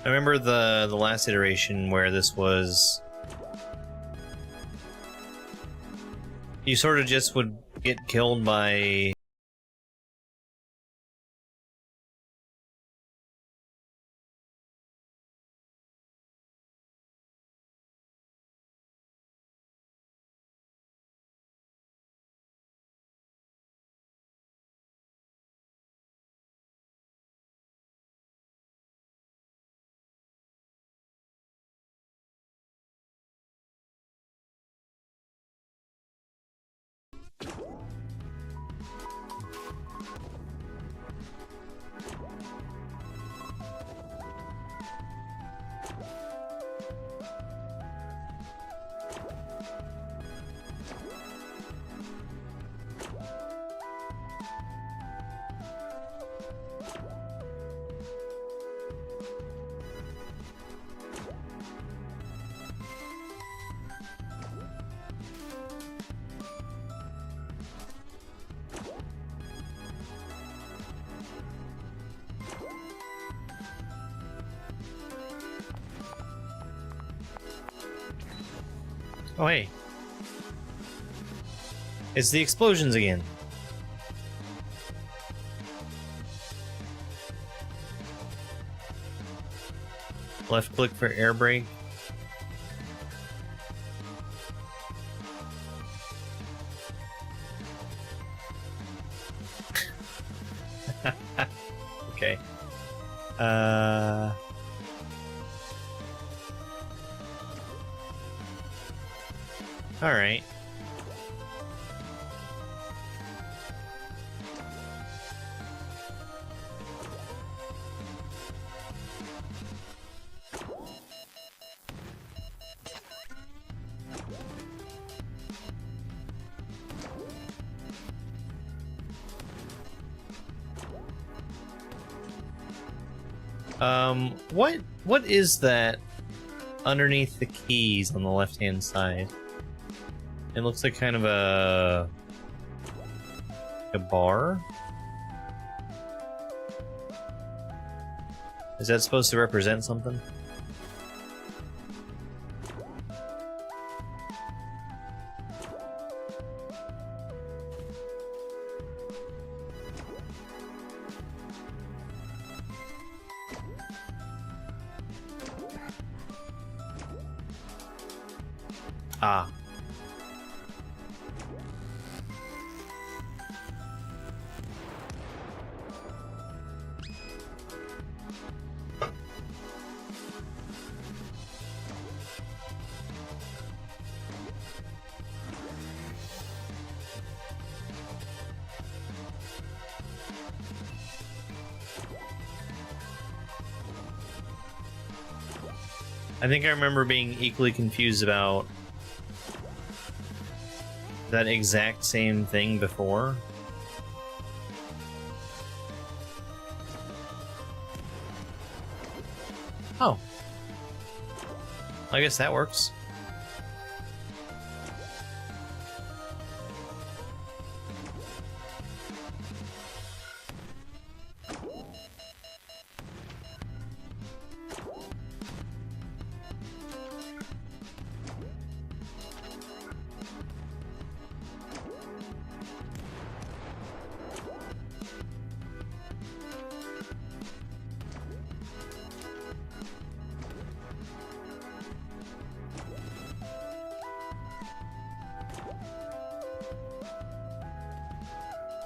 S2: I remember the last iteration where this was... You sort of just would get killed by... Oh, hey. It's the explosions again. Left click for air brake. Okay. All right. What is that underneath the keys on the left-hand side? It looks like kind of a bar. Is that supposed to represent something? Ah. I think I remember being equally confused about that exact same thing before. Oh. I guess that works.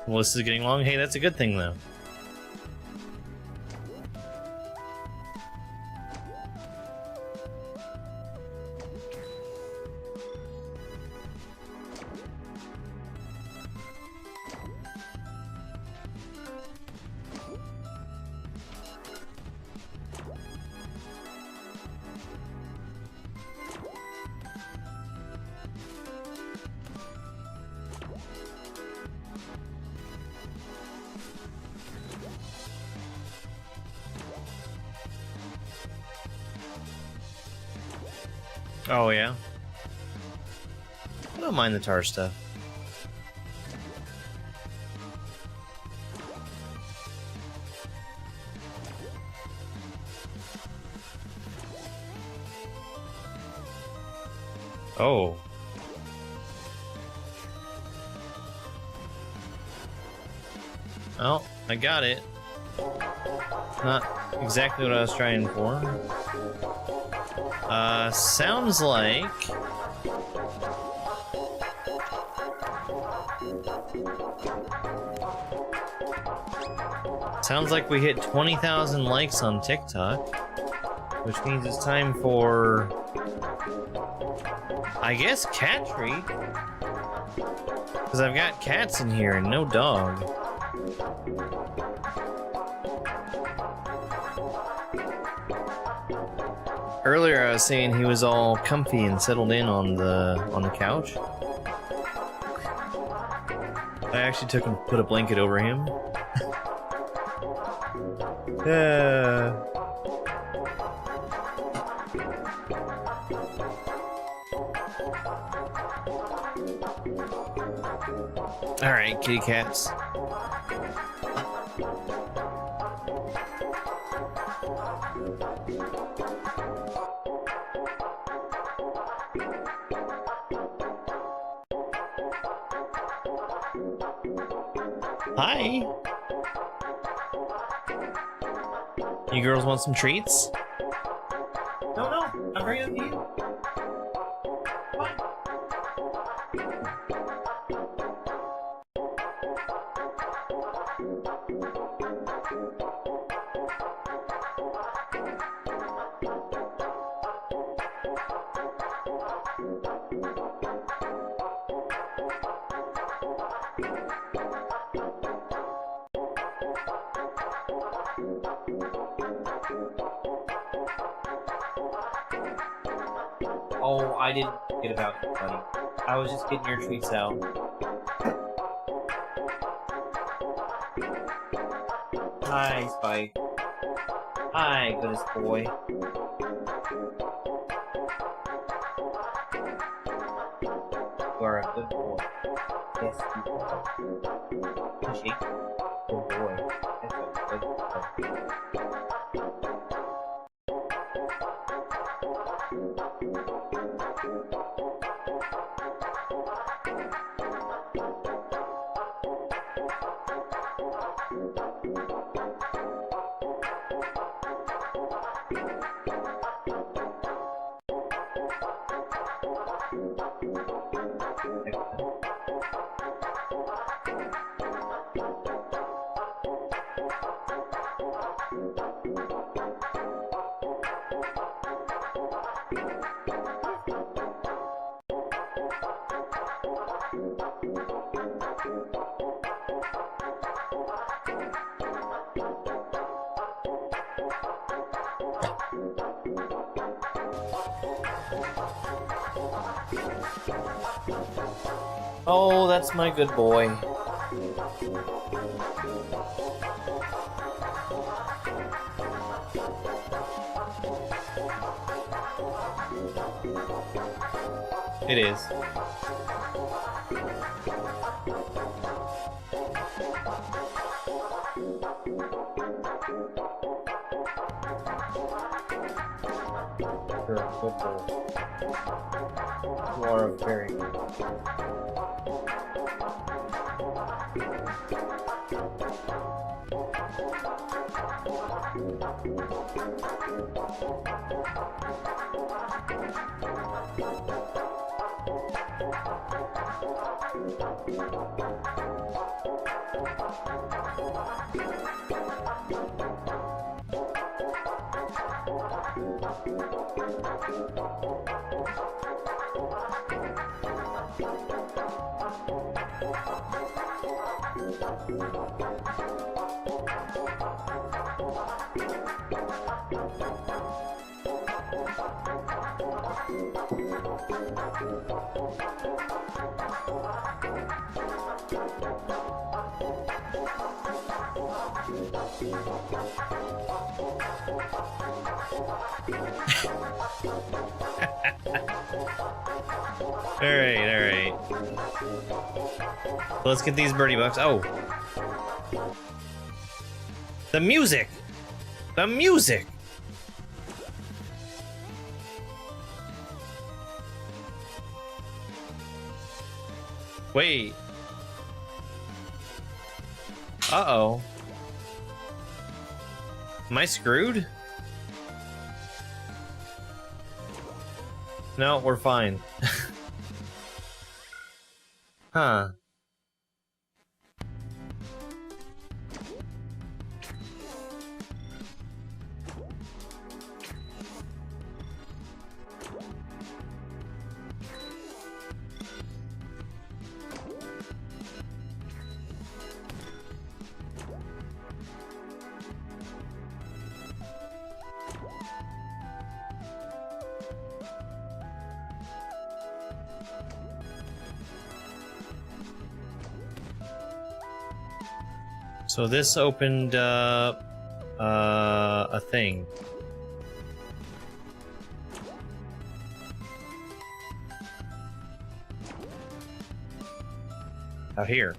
S2: Well, this is getting long. Hey, that's a good thing, though. Oh, yeah? I don't mind the tar stuff. Oh. Well, I got it. Not exactly what I was trying for. Sounds like... Sounds like we hit 20,000 likes on TikTok, which means it's time for... I guess cat treat? Because I've got cats in here and no dog. Earlier I was saying he was all comfy and settled in on the couch. I actually took and put a blanket over him. Alright, kitty cats. Hi! You girls want some treats? No, I'm bringing them to you. Oh, I didn't forget about you, buddy. I was just getting your treats out. Hi, Spike. Hi, goodest boy. You are a good boy. Yes, you are. Shake. Good boy. That's a good boy. Oh, that's my good boy. It is. You're a good boy. You are a very good boy. Alright. Let's get these birdie bucks. Oh. The music! The music! Wait. Uh-oh. Am I screwed? No, we're fine. Huh. So this opened up a thing. Out here.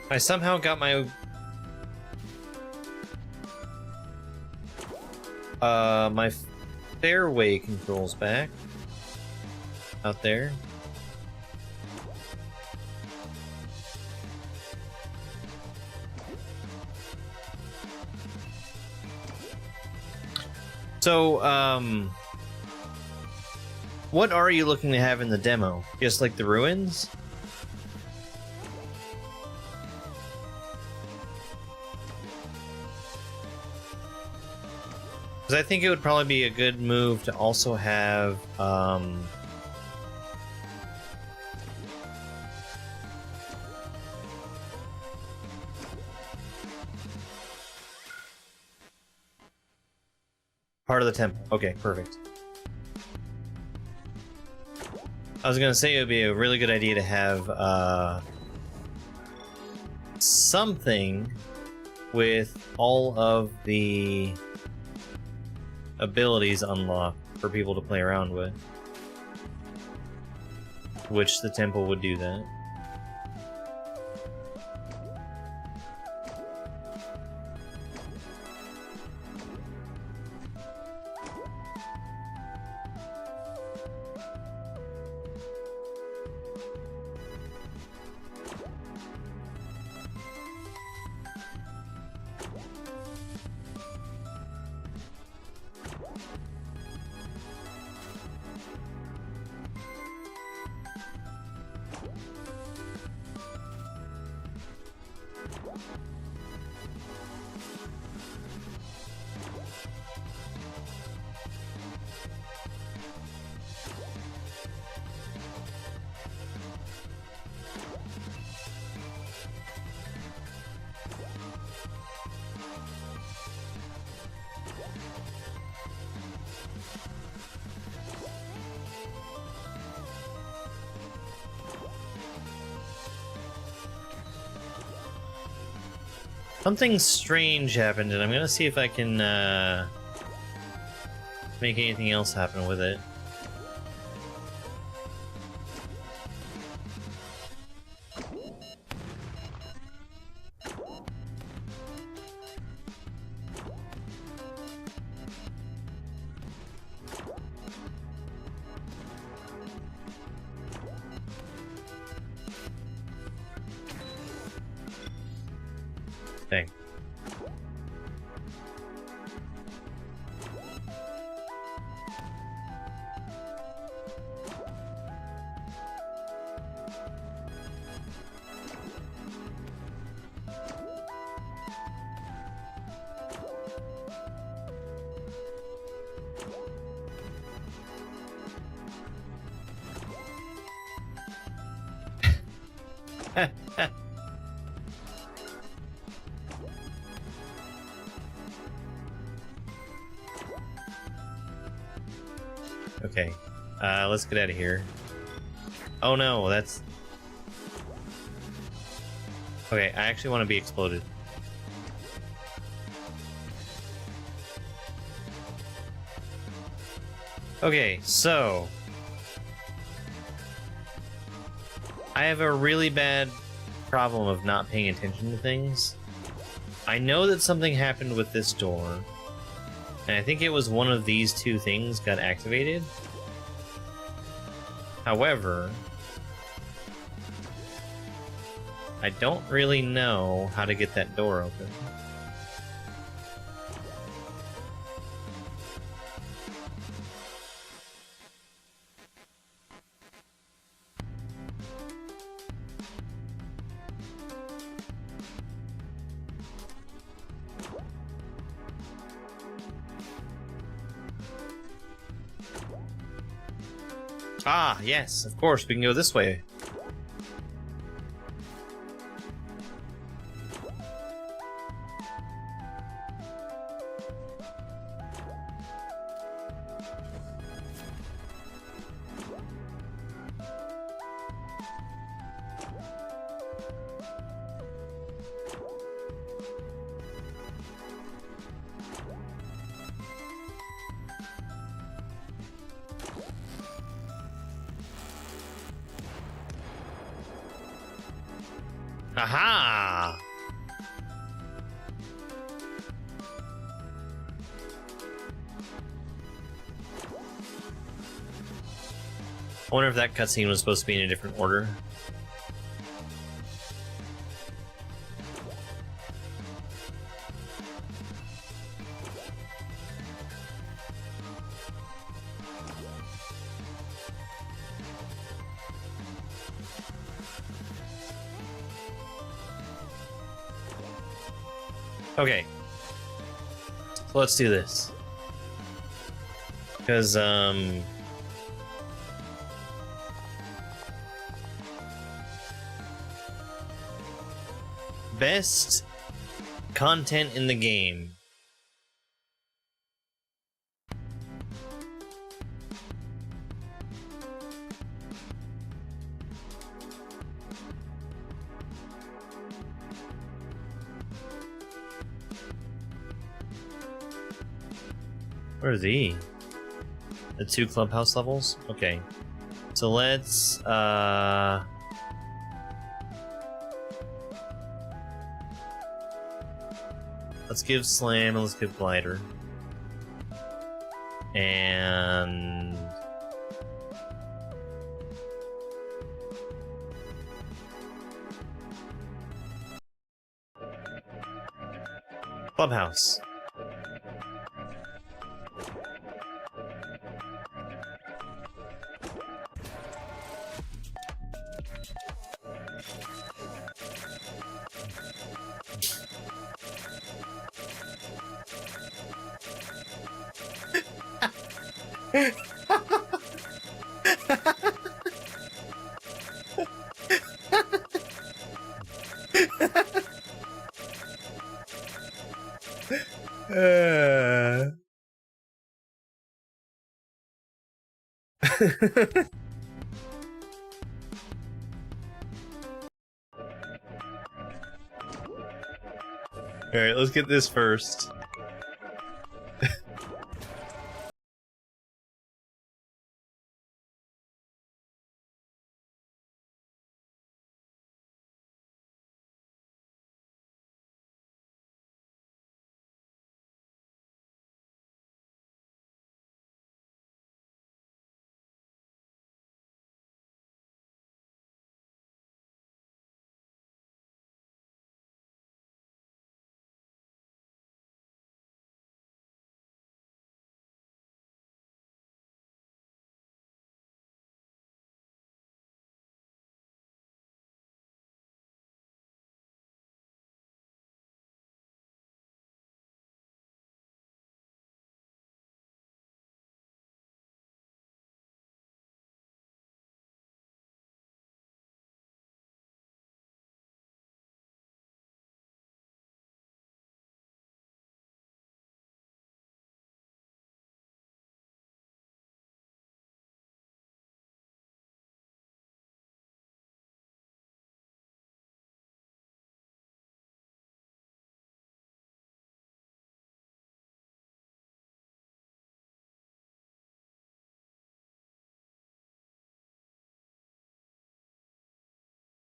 S2: I somehow got my my Fairway controls back out there. So, what are you looking to have in the demo? Just like the ruins? Because I think it would probably be a good move to also have, part of the temple. Okay, perfect. I was gonna say it would be a really good idea to have something with all of the abilities unlocked for people to play around with. Which the temple would do that. Something strange happened, and I'm gonna see if I can make anything else happen with it. Thing. Okay, let's get out of here. Oh no, that's... Okay, I actually want to be exploded. Okay, so... I have a really bad problem of not paying attention to things. I know that something happened with this door. And I think it was one of these two things got activated. However, I don't really know how to get that door open. Ah, yes, of course, we can go this way. Aha! I wonder if that cutscene was supposed to be in a different order. Okay. So let's do this. Because, best content in the game. Where are the two clubhouse levels? Okay. So let's give Slam and let's give Glider. And Clubhouse.
S1: Alright, let's get this first.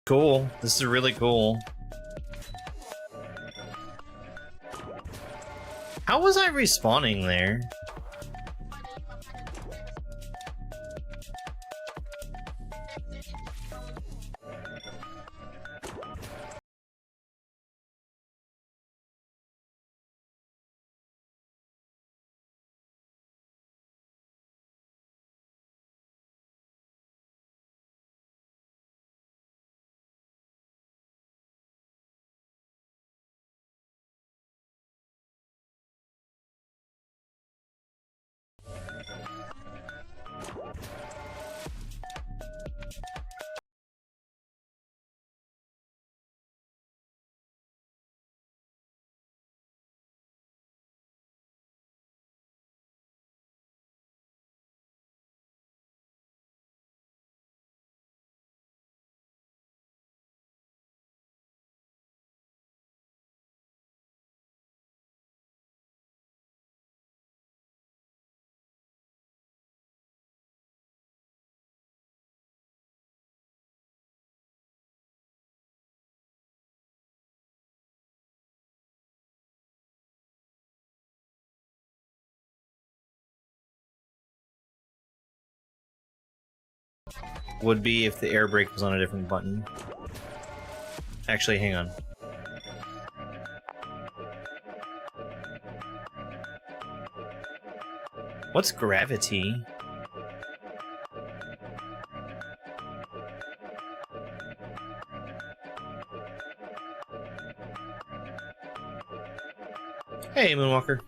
S1: Cool. This is really cool. How was I respawning there? Would be if the air brake was on a different button. Actually, hang on. What's gravity? Hey, Moonwalker.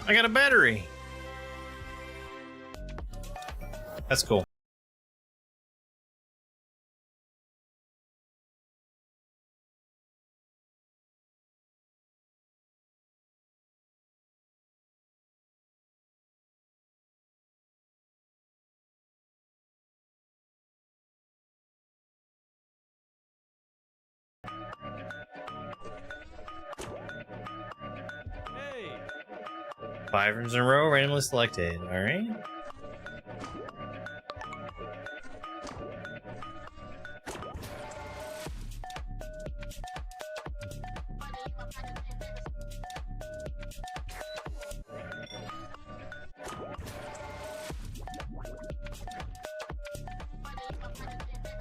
S2: I got a battery. That's cool.
S4: Hey!
S2: 5 rooms in a row, randomly selected. All right.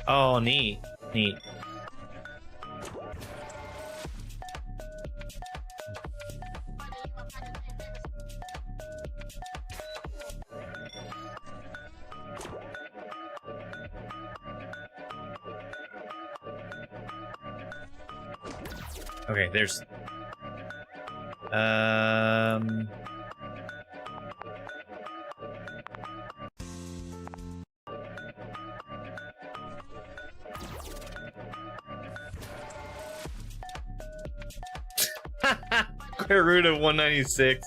S2: Oh, neat, neat. Okay, there's square root of 196.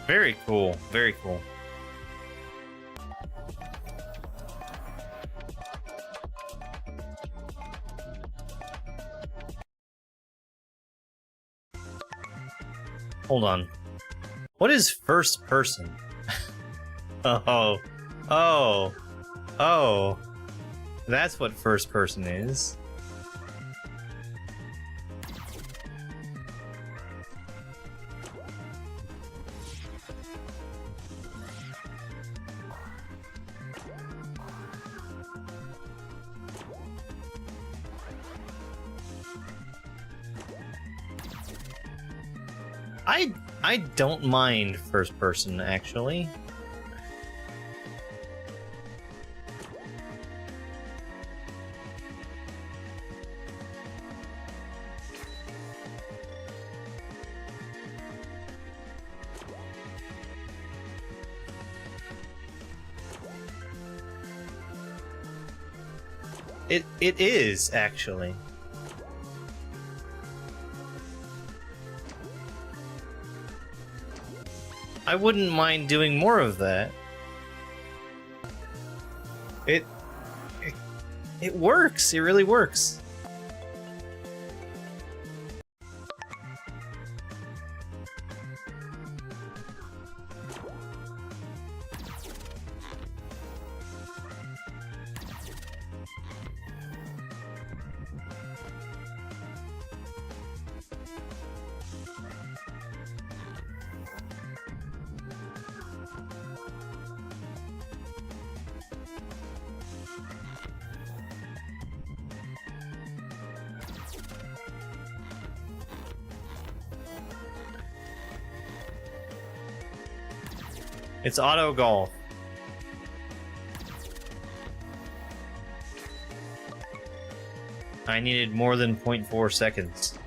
S2: Very cool. Very cool. Hold on. What is first person? Oh. Oh. Oh. That's what first person is. I don't mind first person, actually. It is, actually. I wouldn't mind doing more of that. It works. It really works. It's auto golf. I needed more than 0.4 seconds.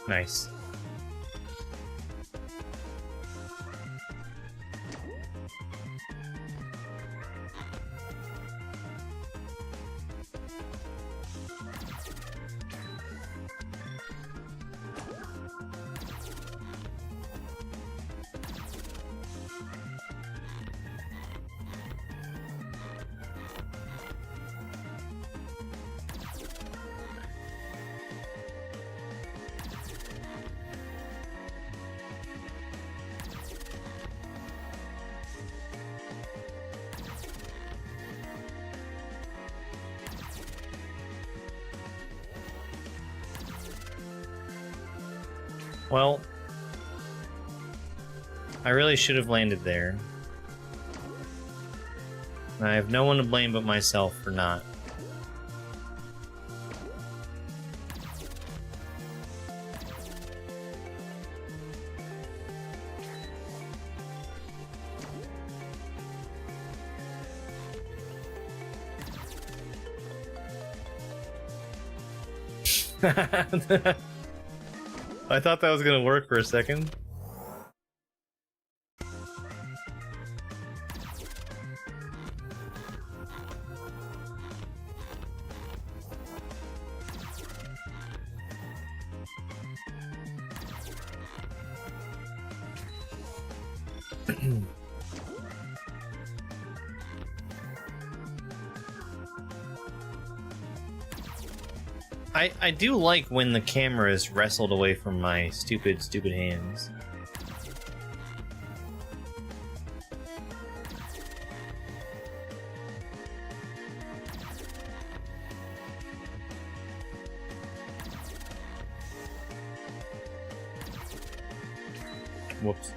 S2: Nice. Well, I really should have landed there. I have no one to blame but myself for not. I thought that was gonna work for a second. I do like when the camera is wrestled away from my stupid hands. Whoops.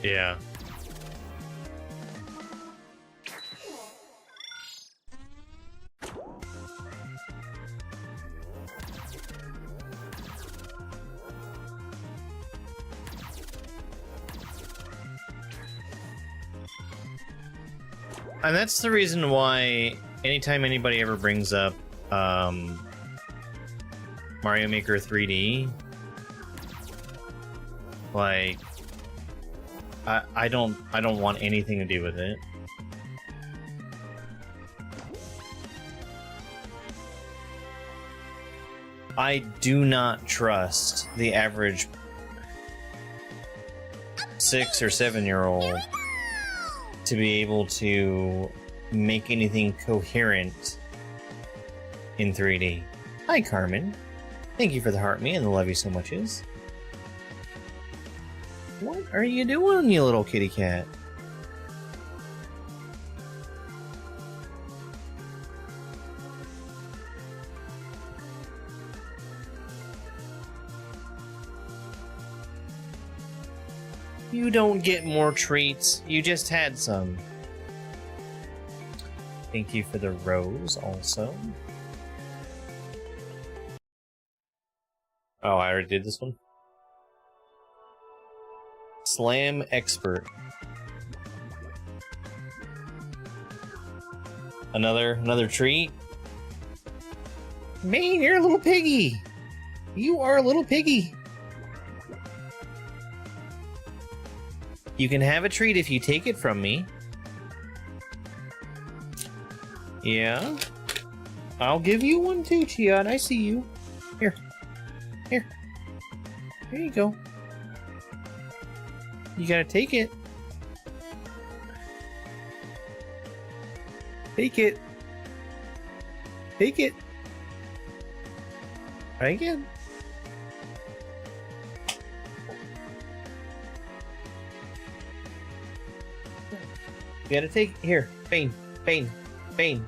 S2: Yeah. And that's the reason why anytime anybody ever brings up Mario Maker 3D, like I don't want anything to do with it. I do not trust the average 6 or 7-year-old to be able to make anything coherent in 3D. Hi, Carmen. Thank you for the heart me and the love you so much is. What are you doing, you little kitty cat? You don't get more treats. You just had some. Thank you for the rose also. Oh, I already did this one. Slam Expert. Another treat. Man, you're a little piggy. You are a little piggy. You can have a treat if you take it from me. Yeah. I'll give you one too, Chiad. I see you. Here. Here. Here you go. You gotta take it. Take it. Take it. Try again. You gotta take it. Here. Bane. Bane. Bane.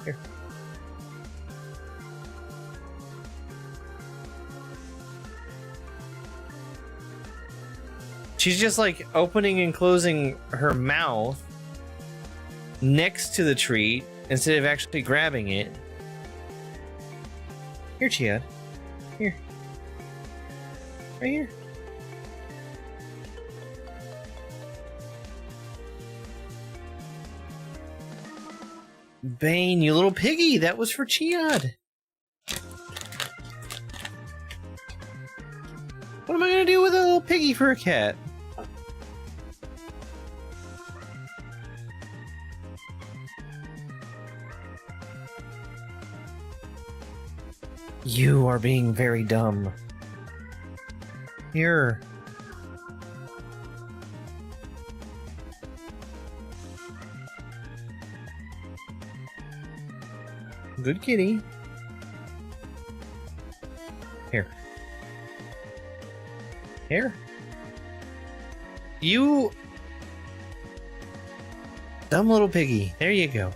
S2: Here. She's just like opening and closing her mouth next to the treat instead of actually grabbing it. Here, Chiad. Here. Right here. Bane, you little piggy, that was for Chiad. What am I gonna do with a little piggy for a cat? You are being very dumb. Here. Good kitty. Here. Here. You... dumb little piggy. There you go.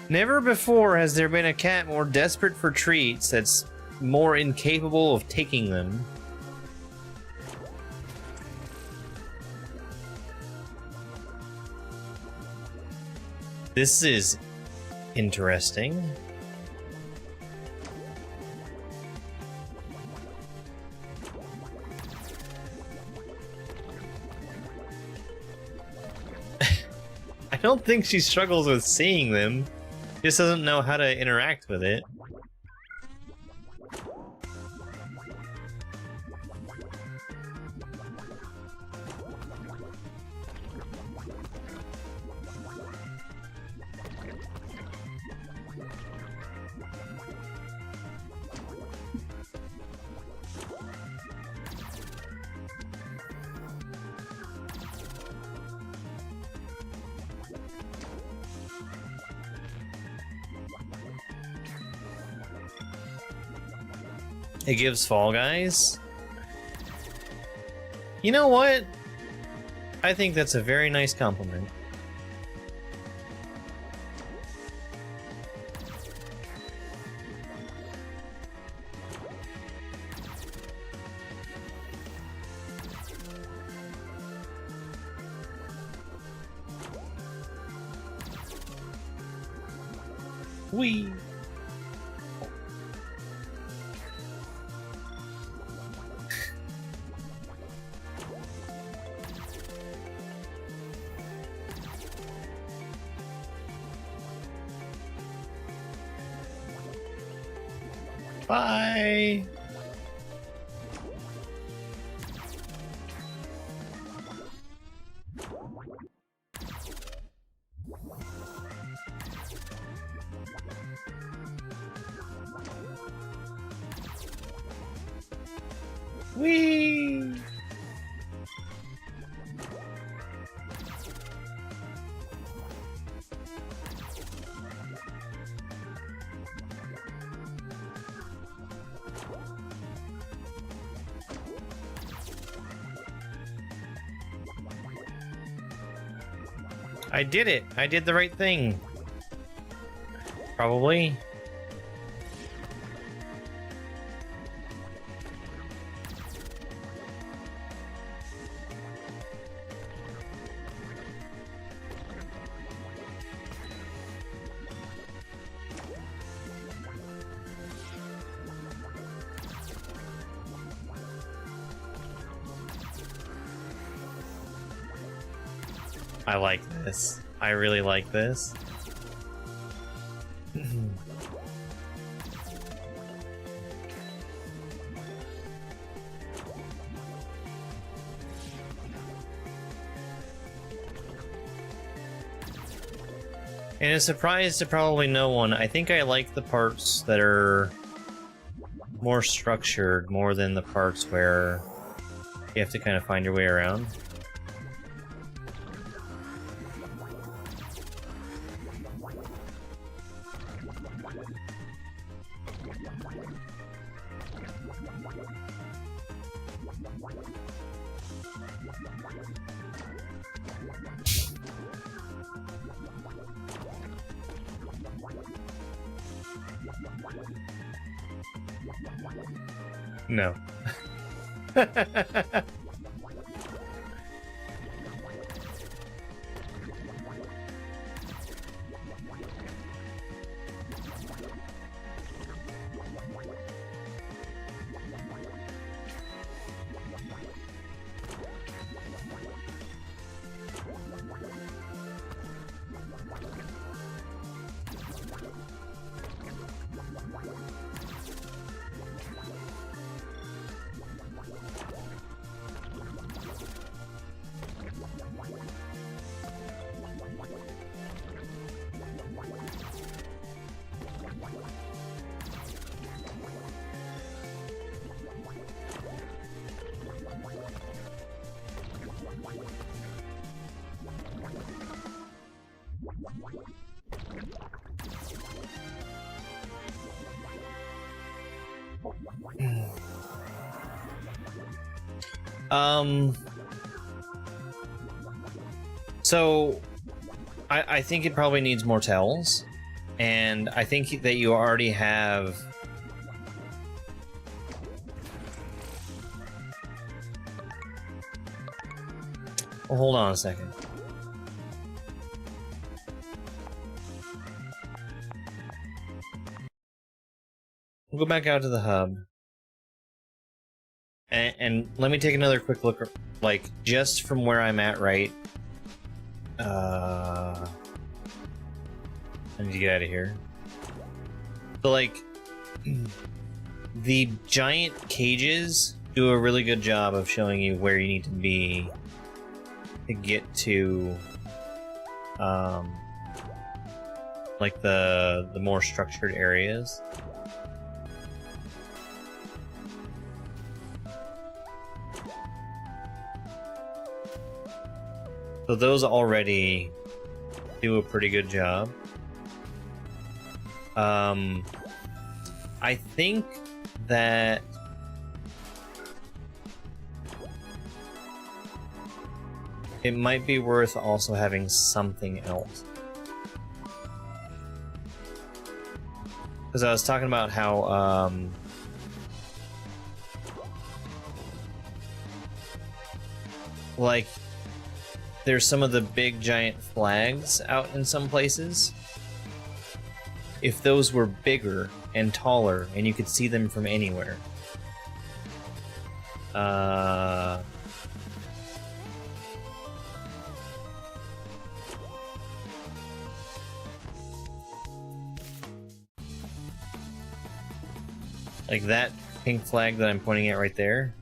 S2: Never before has there been a cat more desperate for treats that's more incapable of taking them. This is interesting. I don't think she struggles with seeing them. Just doesn't know how to interact with it. It gives Fall Guys. You know what? I think that's a very nice compliment. Whee! Bye! Whee! I did it! I did the right thing. Probably. I like this. I really like this. And a surprise to probably no one, I think I like the parts that are more structured more than the parts where you have to kind of find your way around. No. So I think it probably needs more tells, and I think that you already have well, hold on a second. We'll go back out to the hub. And let me take another quick look, like, just from where I'm at, right? I need to get out of here. So, like, the giant cages do a really good job of showing you where you need to be to get to, like, the more structured areas. So those already do a pretty good job. I think that it might be worth also having something else. Because I was talking about how like there's some of the big giant flags out in some places. If those were bigger and taller and you could see them from anywhere. Like that pink flag that I'm pointing at right there.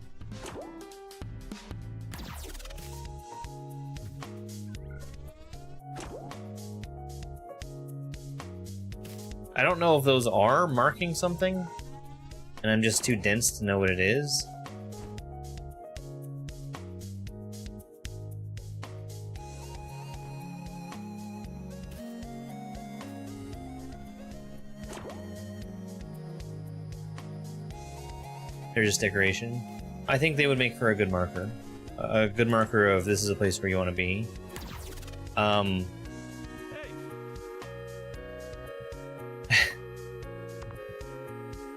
S2: I don't know if those are marking something, and I'm just too dense to know what it is. They're just decoration. I think they would make for a good marker. A good marker of this is a place where you want to be.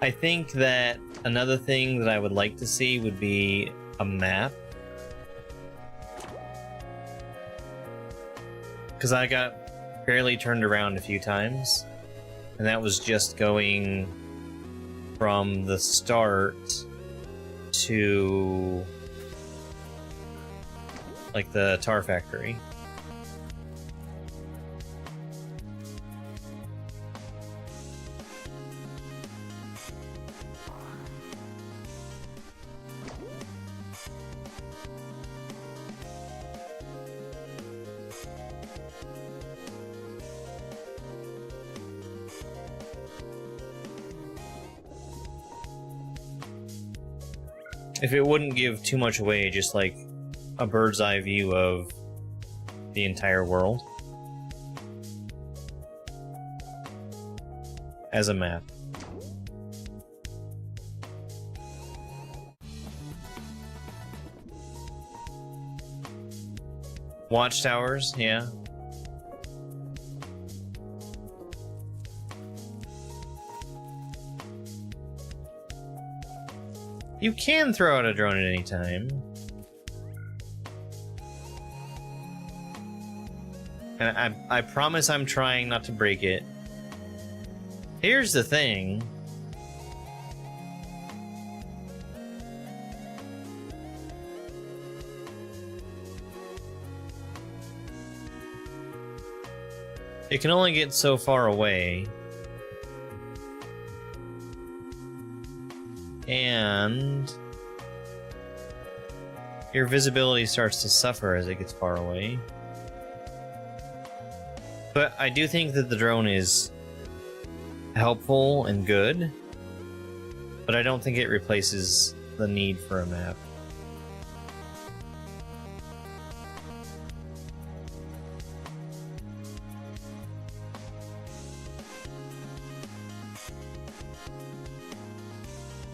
S2: I think that another thing that I would like to see would be a map. Because I got fairly turned around a few times. And that was just going from the start to like the tar factory. If it wouldn't give too much away, just like a bird's eye view of the entire world as a map. Watchtowers, yeah. You can throw out a drone at any time. And I promise I'm trying not to break it. Here's the thing. It can only get so far away. And your visibility starts to suffer as it gets far away. But I do think that the drone is helpful and good, but I don't think it replaces the need for a map.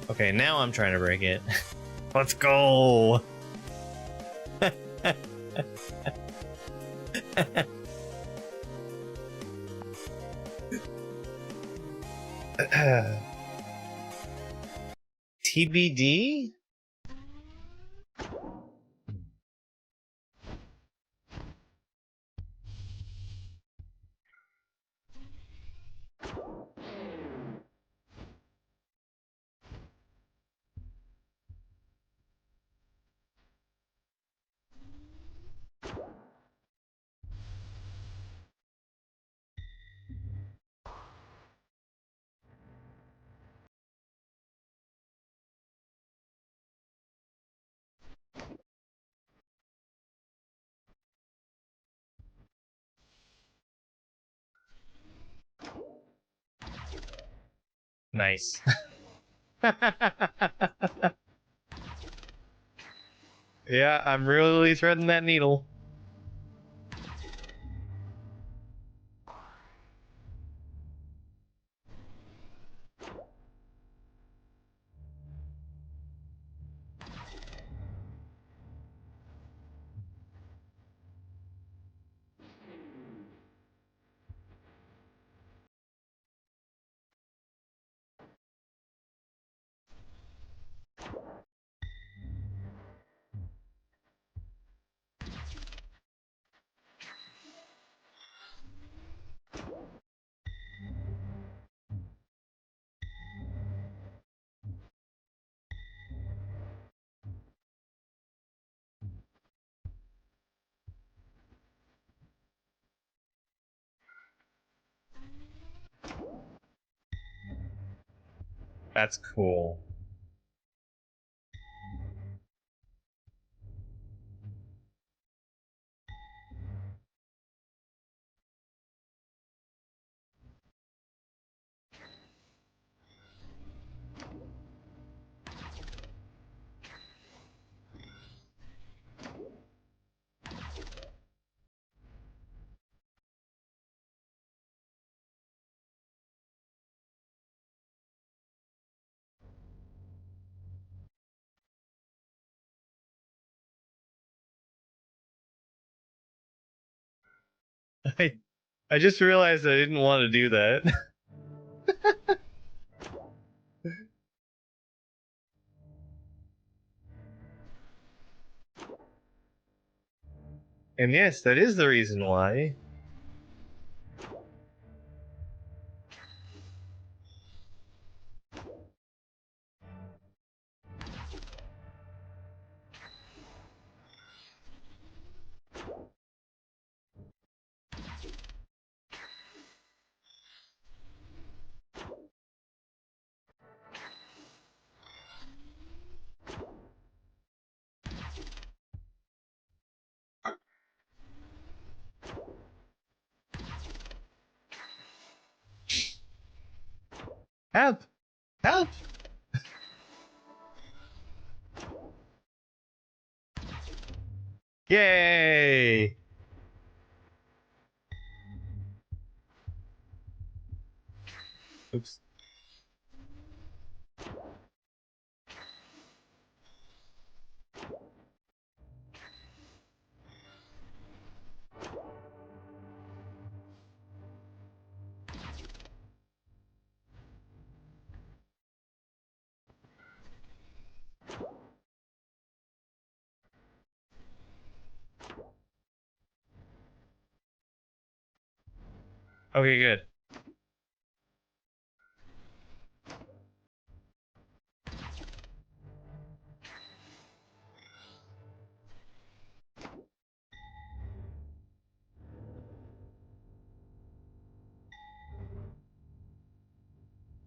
S2: Okay, now I'm trying to break it. Let's go! TBD? Nice. Yeah, I'm really threading that needle. That's cool. I just realized I didn't want to do that. And yes, that is the reason why. Help! Help! Yay! Oops. Okay, good.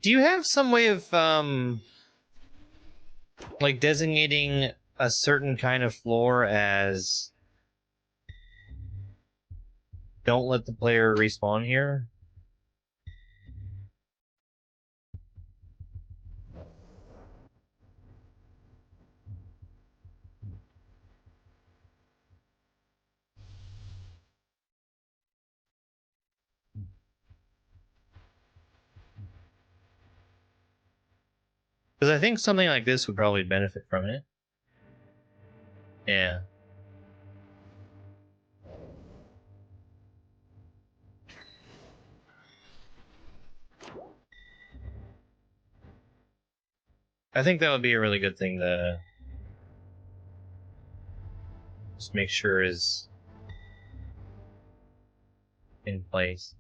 S2: Do you have some way of, like designating a certain kind of floor as don't let the player respawn here? Because I think something like this would probably benefit from it. Yeah. I think that would be a really good thing to just make sure is in place.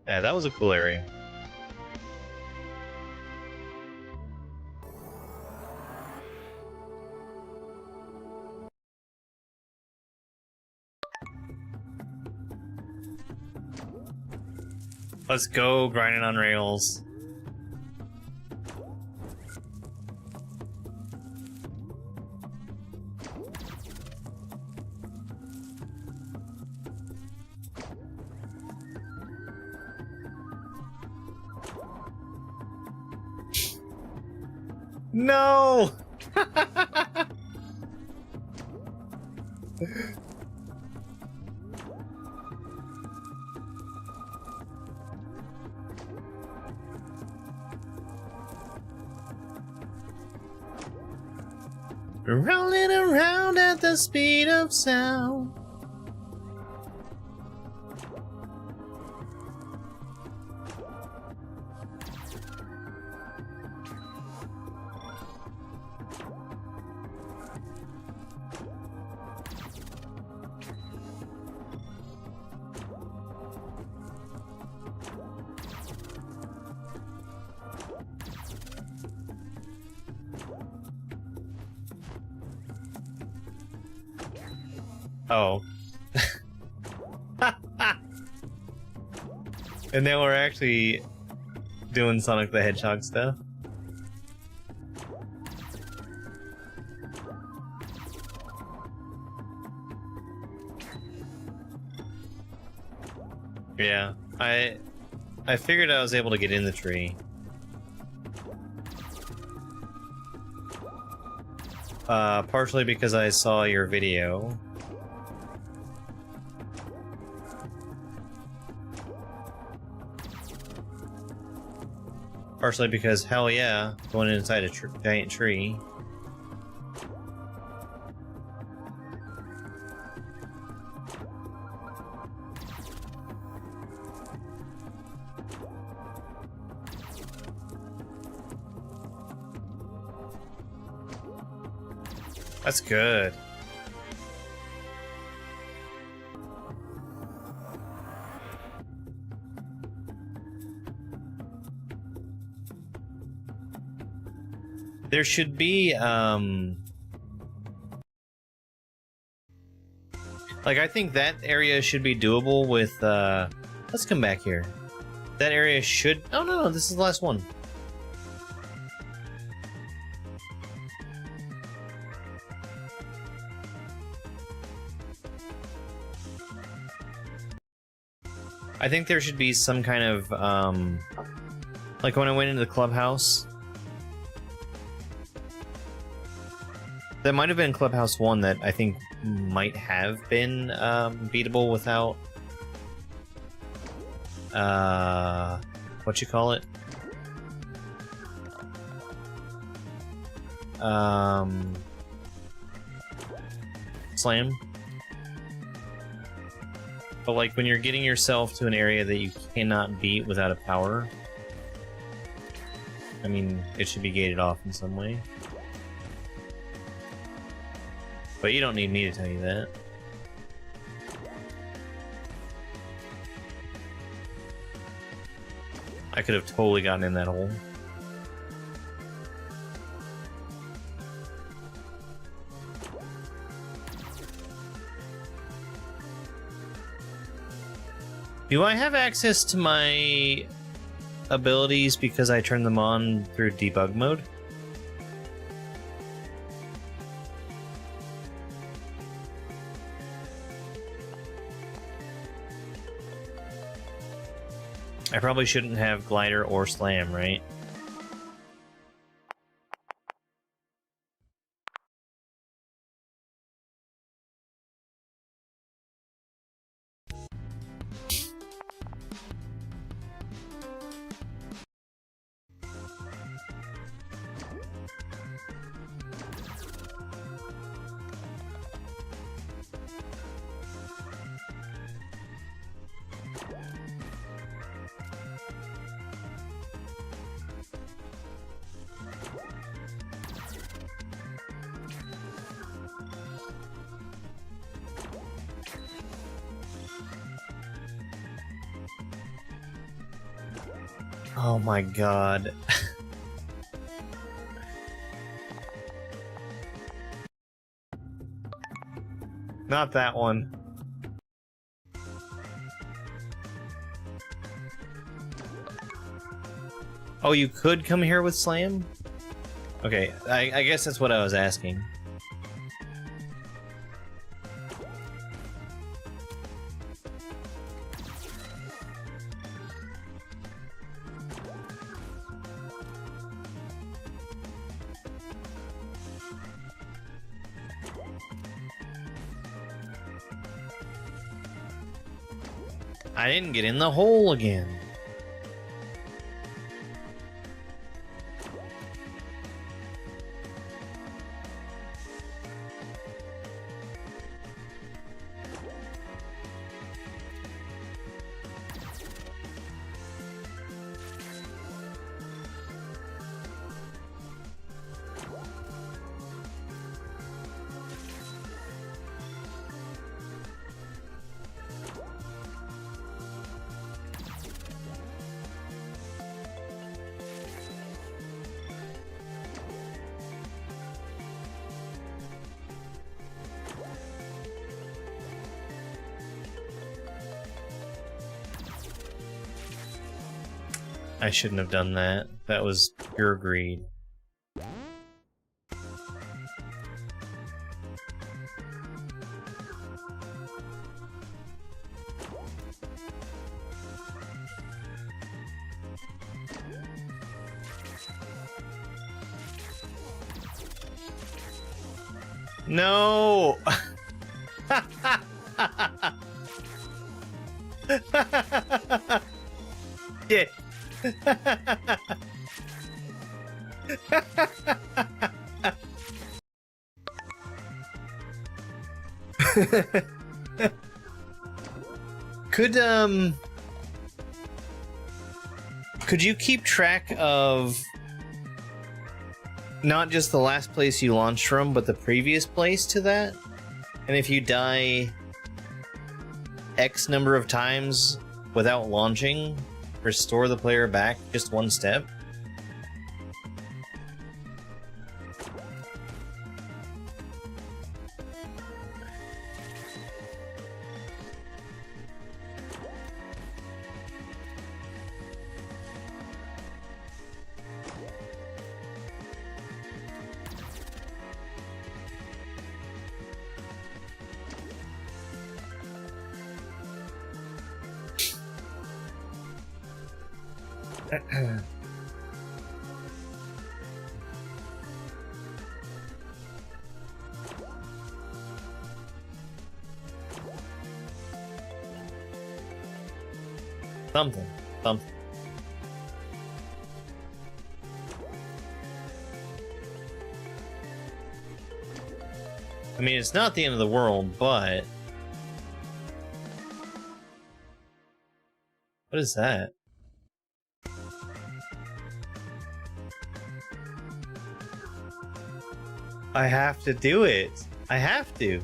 S2: Yeah, that was a cool area. Let's go grinding on rails. No! Rolling around at the speed of sound. Oh. And now we're actually doing Sonic the Hedgehog stuff. Yeah, I figured I was able to get in the tree. Partially because I saw your video. Partially because, hell yeah, going inside a giant tree. That's good. There should be, like, I think that area should be doable with, let's come back here. That area should, oh no, this is the last one. I think there should be some kind of, like when I went into the clubhouse. That might have been Clubhouse 1 that I think might have been beatable without, what you call it? Slam. But like when you're getting yourself to an area that you cannot beat without a power, I mean, it should be gated off in some way. But you don't need me to tell you that. I could have totally gotten in that hole. Do I have access to my abilities because I turned them on through debug mode? I probably shouldn't have glider or slam, right? Oh my god. Not that one. Oh, you could come here with slam? Okay, I guess that's what I was asking. I didn't get in the hole again. I shouldn't have done that. That was pure greed. No! Yeah. Could you keep track of not just the last place you launched from, but the previous place to that? And if you die X number of times without launching, restore the player back just one step? Something. I mean, it's not the end of the world, but... What is that? I have to do it. I have to.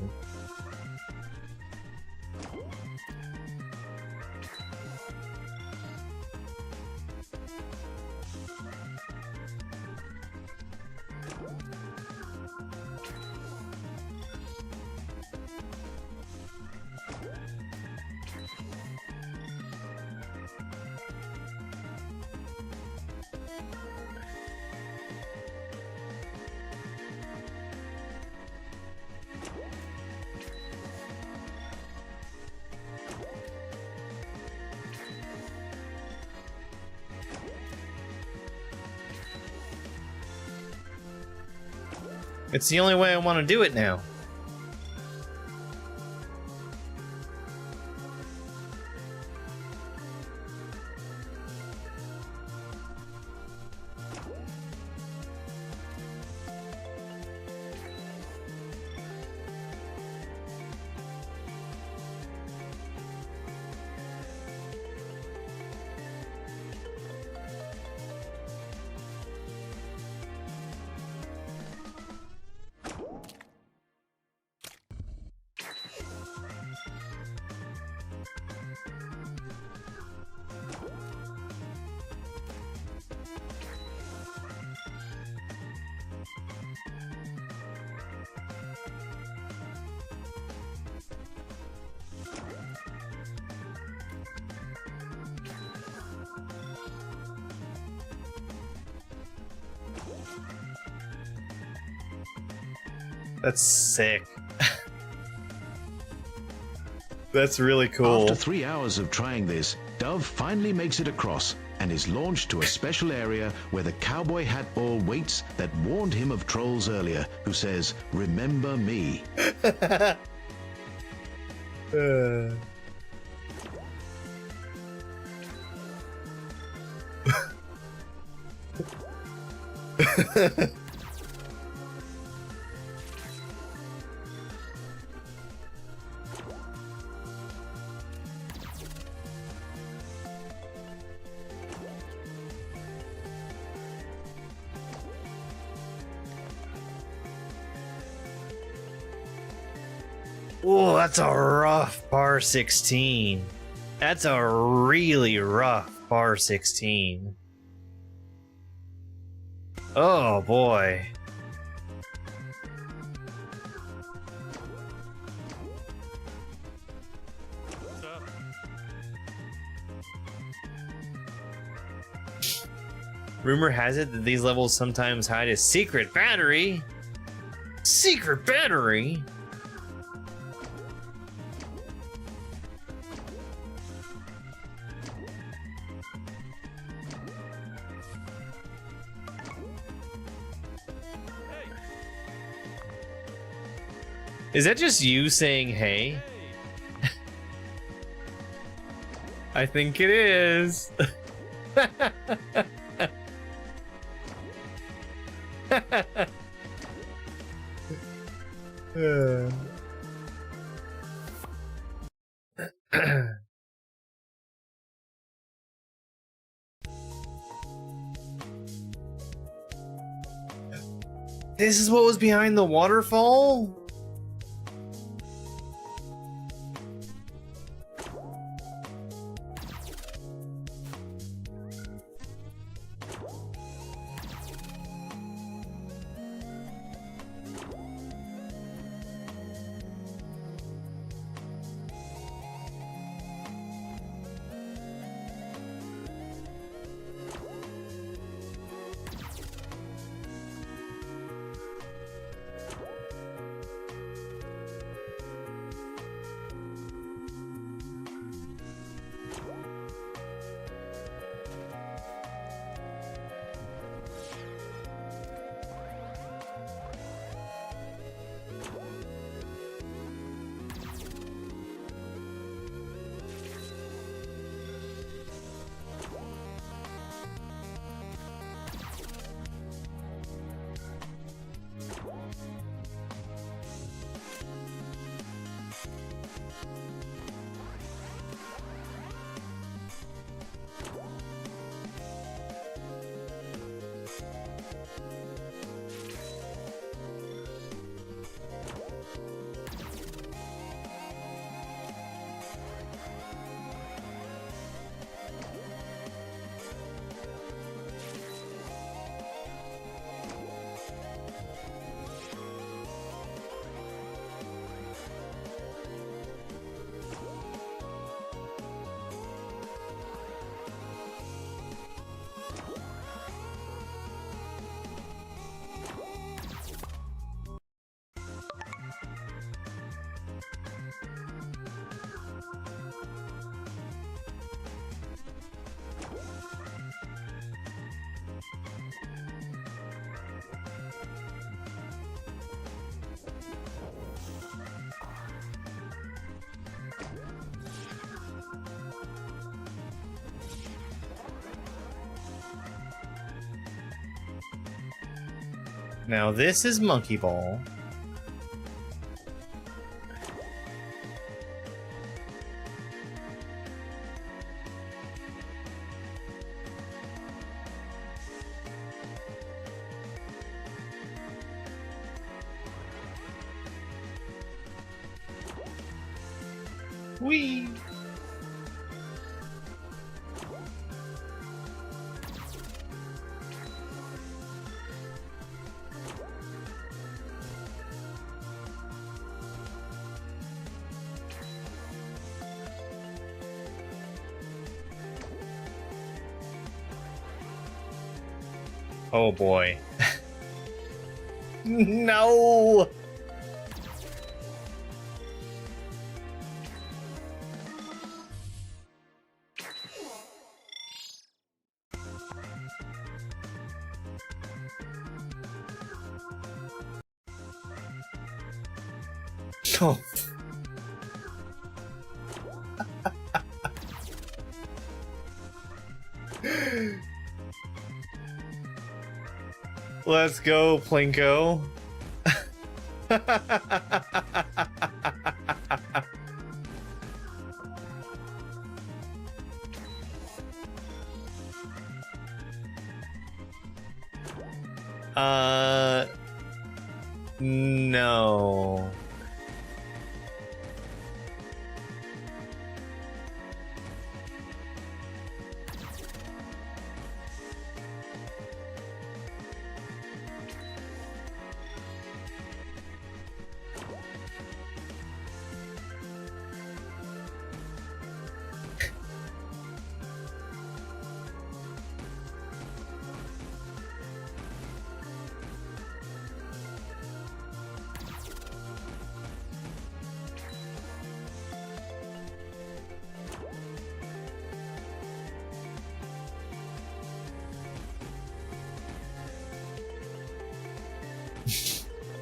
S2: It's the only way I want to do it now. That's sick. That's really cool.
S6: After 3 hours of trying this, Dove finally makes it across and is launched to a special area where the cowboy hat ball waits that warned him of trolls earlier, who says, "Remember me."
S2: Oh, that's a rough par 16. That's a really rough par 16. Oh boy.
S4: What's up?
S2: Rumor has it that these levels sometimes hide a secret battery. Secret battery? Is that just you saying hey? I think it is. This is what was behind the waterfall? Now this is Monkey Ball. Whee! Oh boy. No! Oh. Let's go, Plinko. No.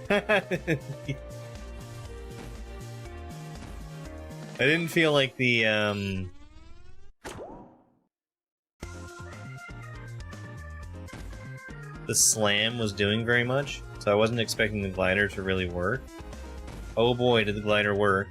S2: I didn't feel like the slam was doing very much, so I wasn't expecting the glider to really work. Oh boy, did the glider work.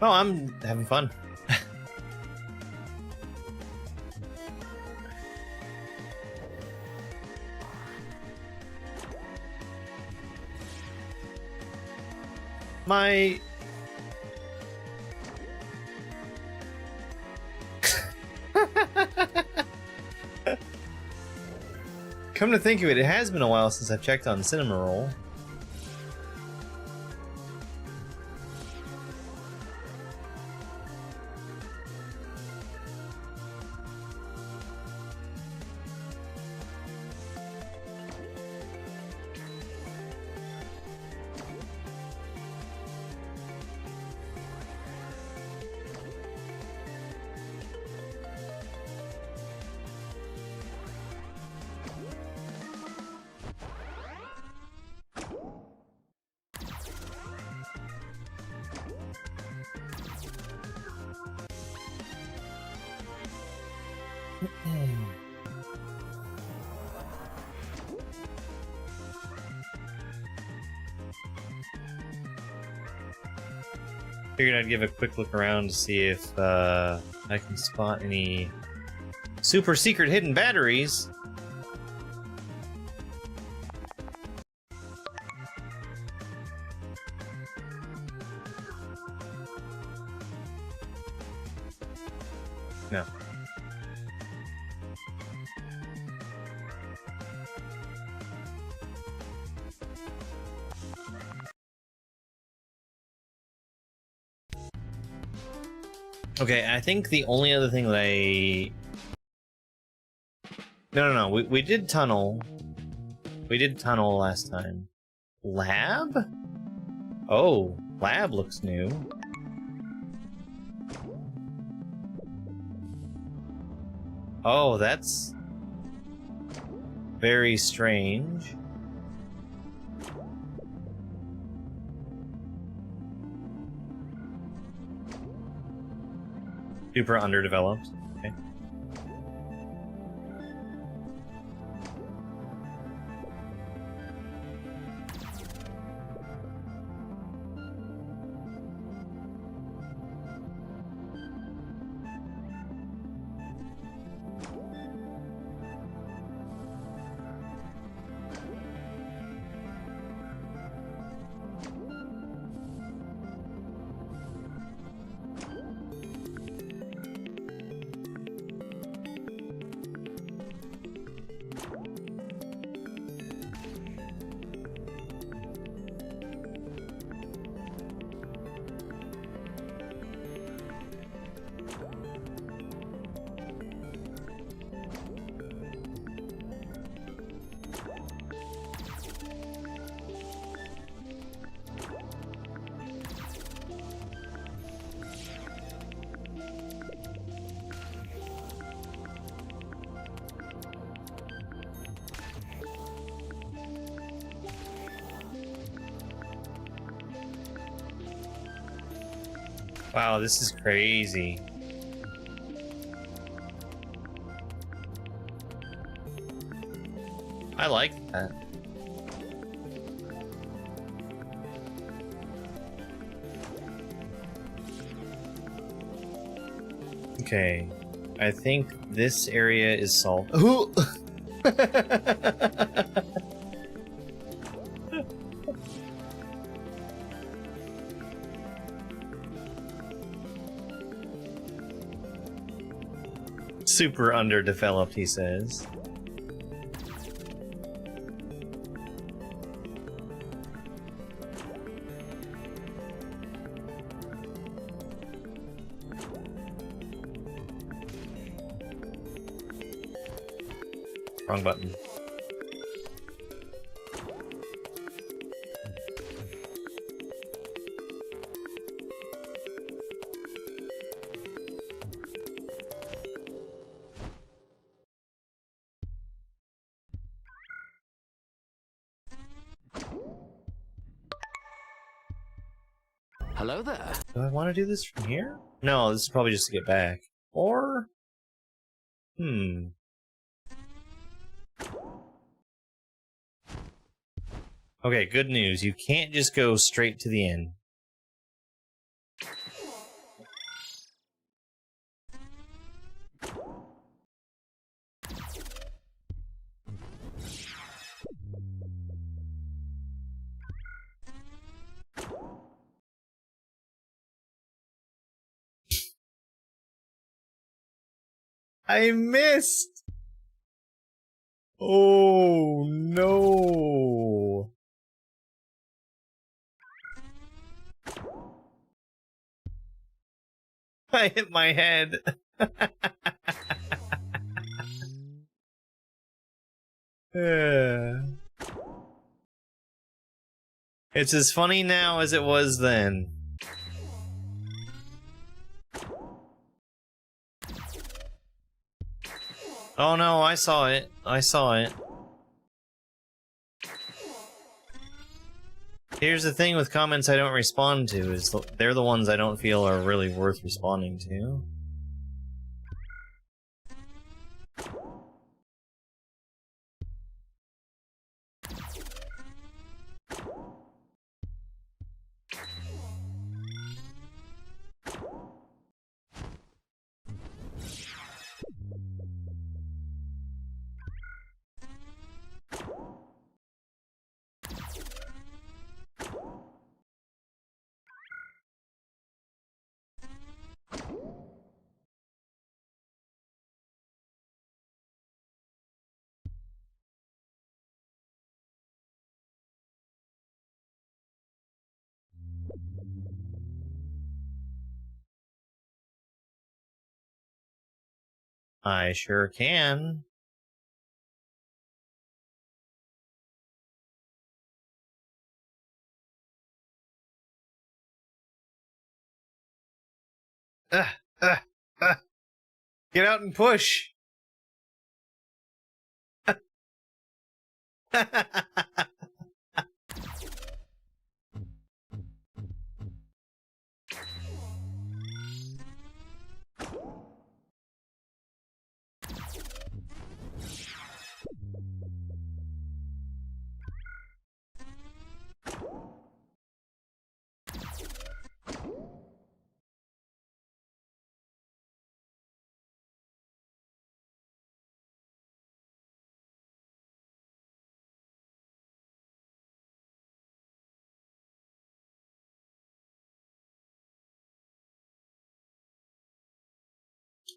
S2: Oh, I'm having fun. My... Come to think of it, it has been a while since I've checked on Cinema Roll. Figured I'd give a quick look around to see if I can spot any super secret hidden batteries. No. Okay, I think the only other thing that I... No, we did tunnel. We did tunnel last time. Lab? Oh, lab looks new. Oh, that's very strange. Super underdeveloped. Okay. Wow, this is crazy. I like that. Okay, I think this area is solved. Super underdeveloped, he says. Wrong button.
S3: Hello there.
S2: Do I want to do this from here? No, this is probably just to get back. Or... Okay, good news. You can't just go straight to the end. I missed! Oh, no. I hit my head. It's as funny now as it was then. Oh no, I saw it. I saw it. Here's the thing with comments I don't respond to, is they're the ones I don't feel are really worth responding to. I sure can. Ah, ah, ah. Get out and push.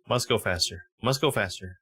S2: Must go faster. Must go faster.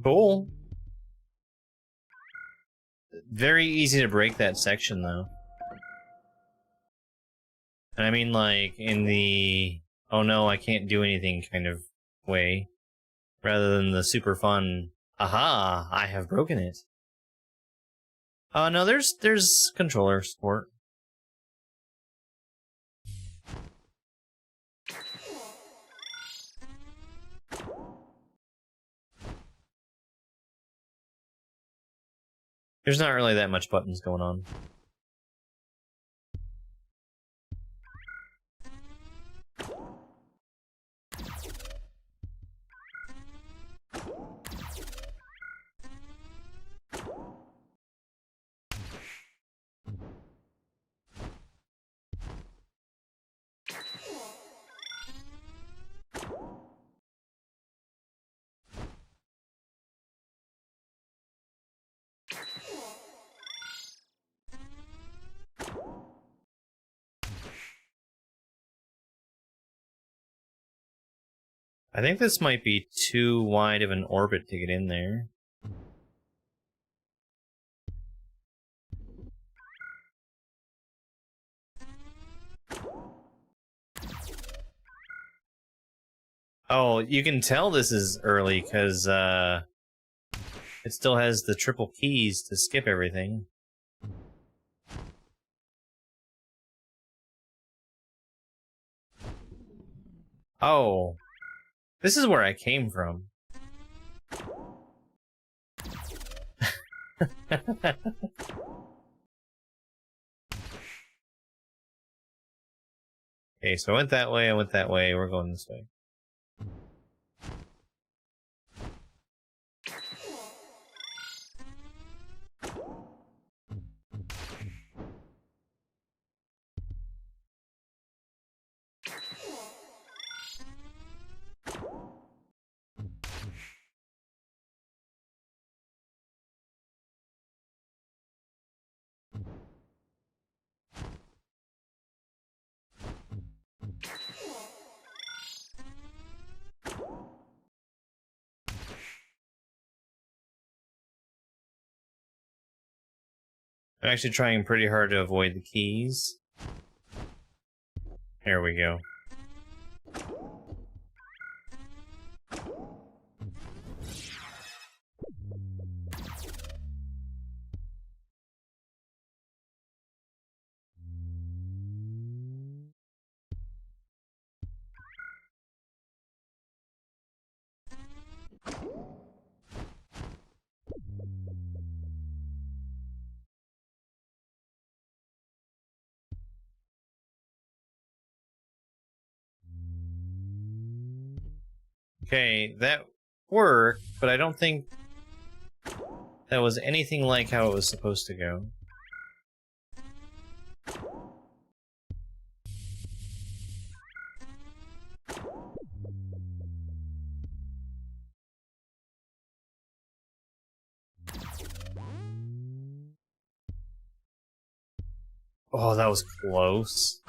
S2: Cool. Very easy to break that section, though. And I mean, like, in the, oh no, I can't do anything kind of way. Rather than the super fun, aha, I have broken it. No, there's controller support. There's not really that much buttons going on. I think this might be too wide of an orbit to get in there. Oh, you can tell this is early because it still has the triple keys to skip everything. Oh, this is where I came from. Okay, so I went that way, we're going this way. I'm actually trying pretty hard to avoid the keys. There we go. Okay, that worked, but I don't think that was anything like how it was supposed to go. Oh, that was close.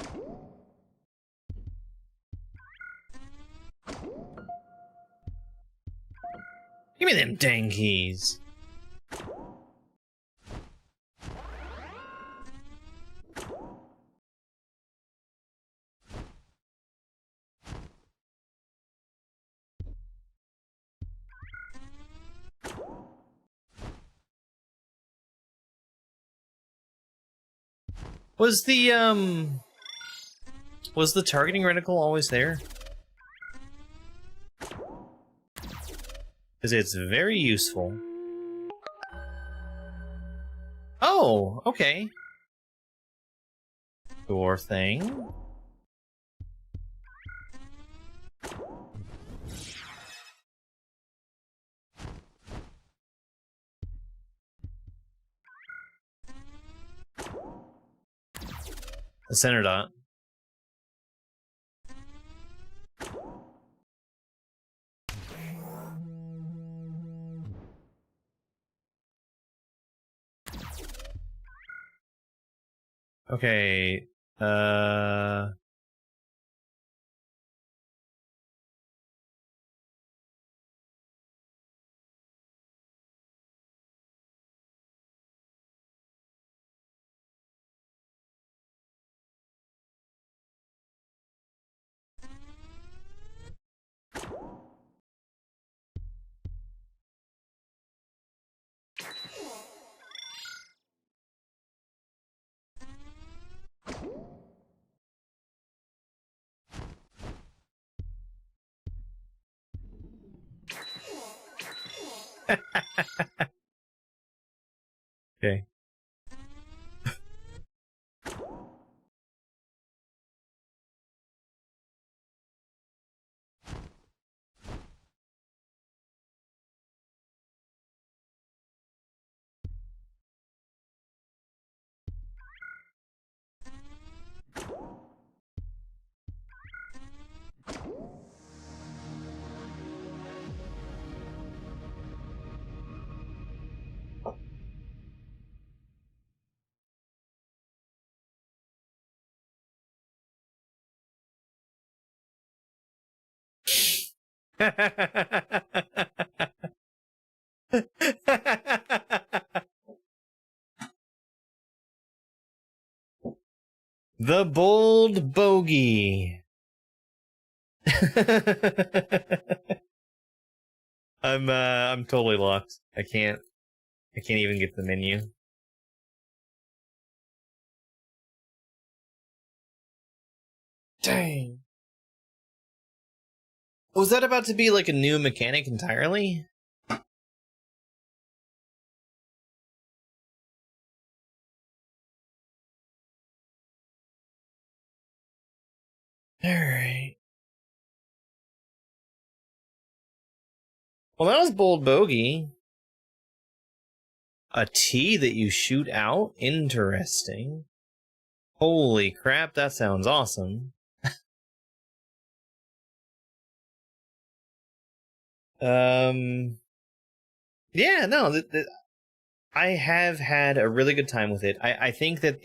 S2: Give me them dang keys. Was the targeting reticle always there? Because it's very useful. Oh, okay. Door thing. The center dot. Okay,
S1: Okay. The Bold Bogey. I'm totally locked. I can't even get the menu. Dang. Was that about to be like a new mechanic entirely? Alright. Well, that was Bold Bogey. A tee that you shoot out? Interesting. Holy crap, that sounds awesome. Yeah, no, I have had a really good time with it. I think that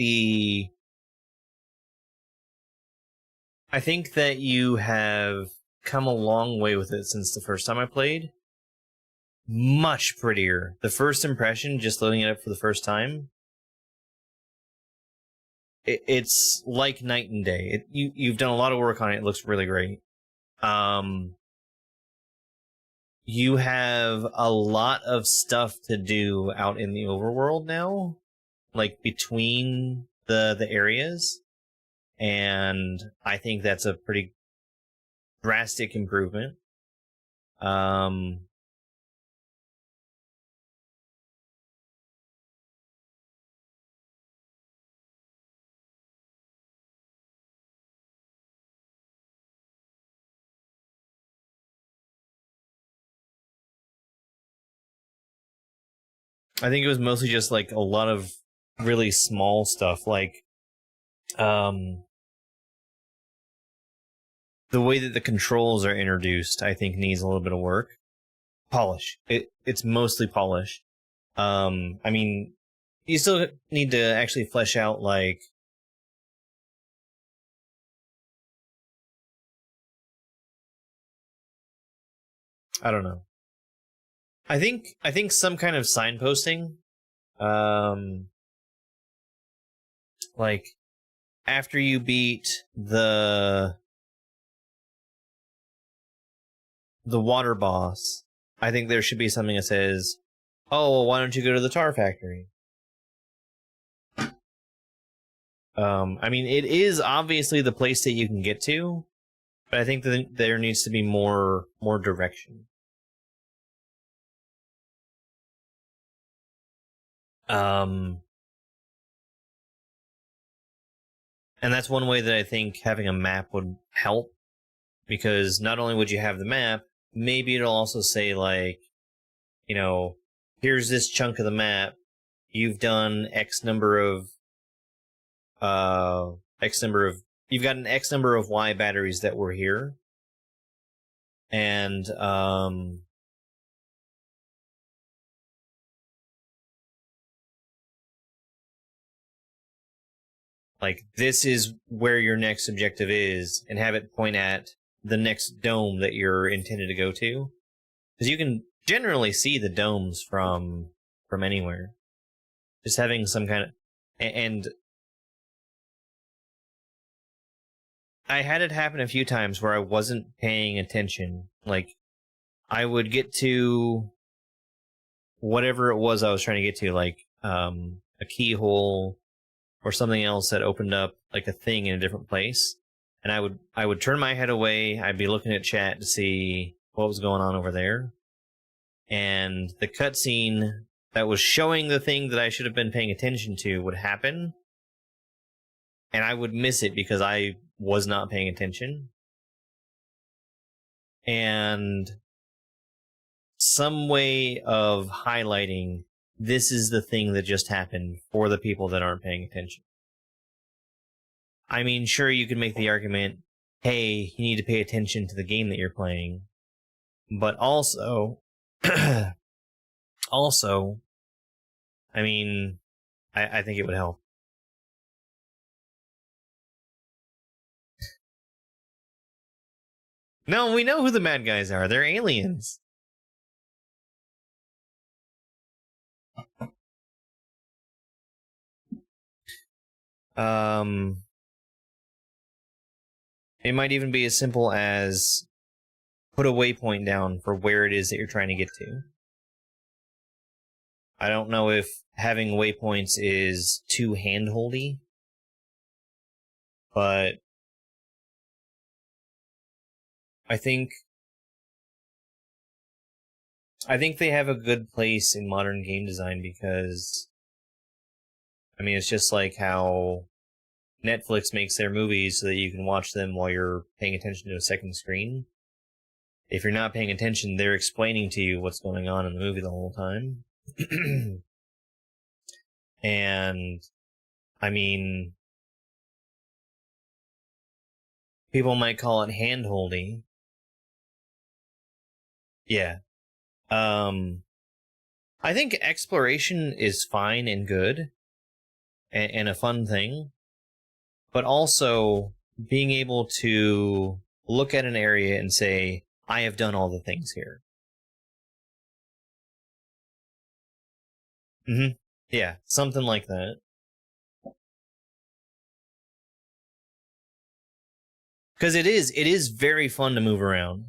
S1: I think that you have come a long way with it since the first time I played. Much prettier. The first impression, just loading it up for the first time, it's like night and day. You've done a lot of work on it. It looks really great. You have a lot of stuff to do out in the overworld now, like between the areas, and I think that's a pretty drastic improvement. I think it was mostly just like a lot of really small stuff, like the way that the controls are introduced, I think needs a little bit of work. Polish. It's mostly polish. I mean, you still need to actually flesh out like I don't know. I think some kind of signposting, like after you beat the water boss, I think there should be something that says, "Oh, well, why don't you go to the tar factory?" I mean, it is obviously the place that you can get to, but I think that there needs to be more direction. And that's one way that I think having a map would help, because not only would you have the map, maybe it'll also say like, you know, here's this chunk of the map. You've done you've got an X number of Y batteries that were here. And, like, this is where your next objective is, and have it point at the next dome that you're intended to go to. Because you can generally see the domes from anywhere. Just having some kind of... And I had it happen a few times where I wasn't paying attention. Like, I would get to whatever it was I was trying to get to, like a keyhole or something else that opened up like a thing in a different place, and I would turn my head away. I'd be looking at chat to see what was going on over there,
S2: and the cutscene that was showing the thing that I should have been paying attention to would happen, and I would miss it because I was not paying attention. And some way of highlighting this is the thing that just happened for the people that aren't paying attention. I mean, sure, you could make the argument, hey, you need to pay attention to the game that you're playing, but also, I mean, I think it would help. No, we know who the bad guys are. They're aliens. It might even be as simple as put a waypoint down for where it is that you're trying to get to. I don't know if having waypoints is too hand-holdy, but I think they have a good place in modern game design because, I mean, it's just like how Netflix makes their movies so that you can watch them while you're paying attention to a second screen. If you're not paying attention, they're explaining to you what's going on in the movie the whole time. And, I mean, people might call it hand-holdy. Yeah. I think exploration is fine and good, and a fun thing, but also being able to look at an area and say, I have done all the things here. Yeah, something like that. Because it is very fun to move around.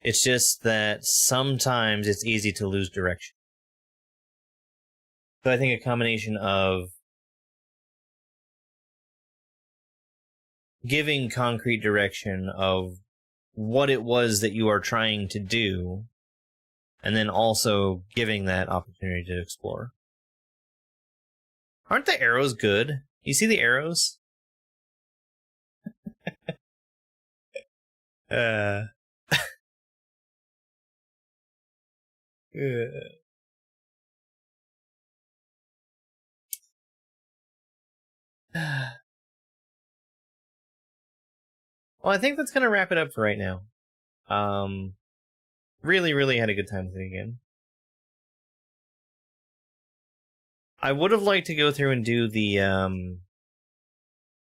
S2: It's just that sometimes it's easy to lose direction. So I think a combination of giving concrete direction of what it was that you are trying to do, and then also giving that opportunity to explore. Aren't the arrows good? You see the arrows? Well, I think that's gonna wrap it up for right now. Really had a good time with it again. I would have liked to go through and do the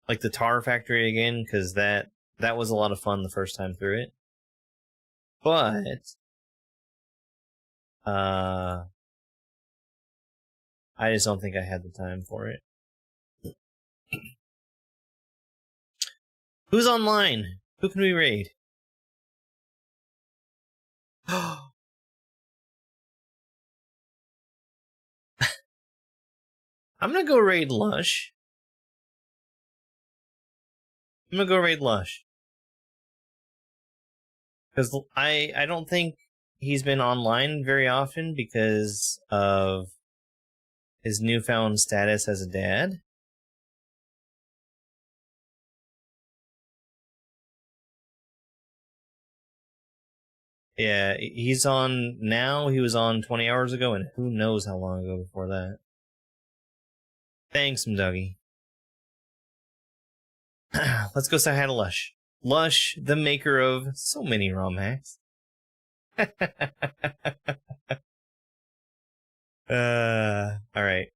S2: like the tar factory again, because that was a lot of fun the first time through it. But I just don't think I had the time for it. Who's online? Who can we raid? I'm gonna go raid Lush. Because I don't think he's been online very often because of his newfound status as a dad. Yeah, he's on now. He was on 20 hours ago, and who knows how long ago before that. Thanks, Mduggy. Let's go say hi to Lush. Lush, the maker of so many ROM hacks. Alright.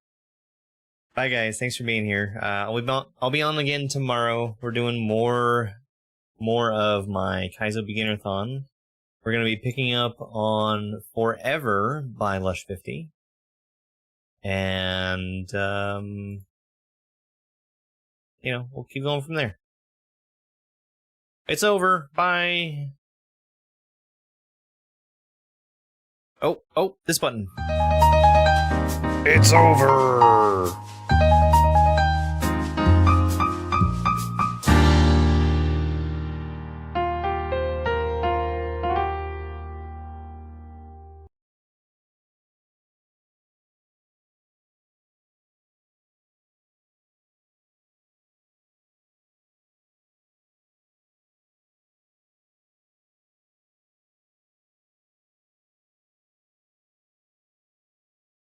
S2: Bye, guys. Thanks for being here. I'll be on again tomorrow. We're doing more of my Kaizo Beginner-thon. We're going to be picking up on Forever by Lush50. And, you know, we'll keep going from there. It's over. Bye. Oh, this button. It's over.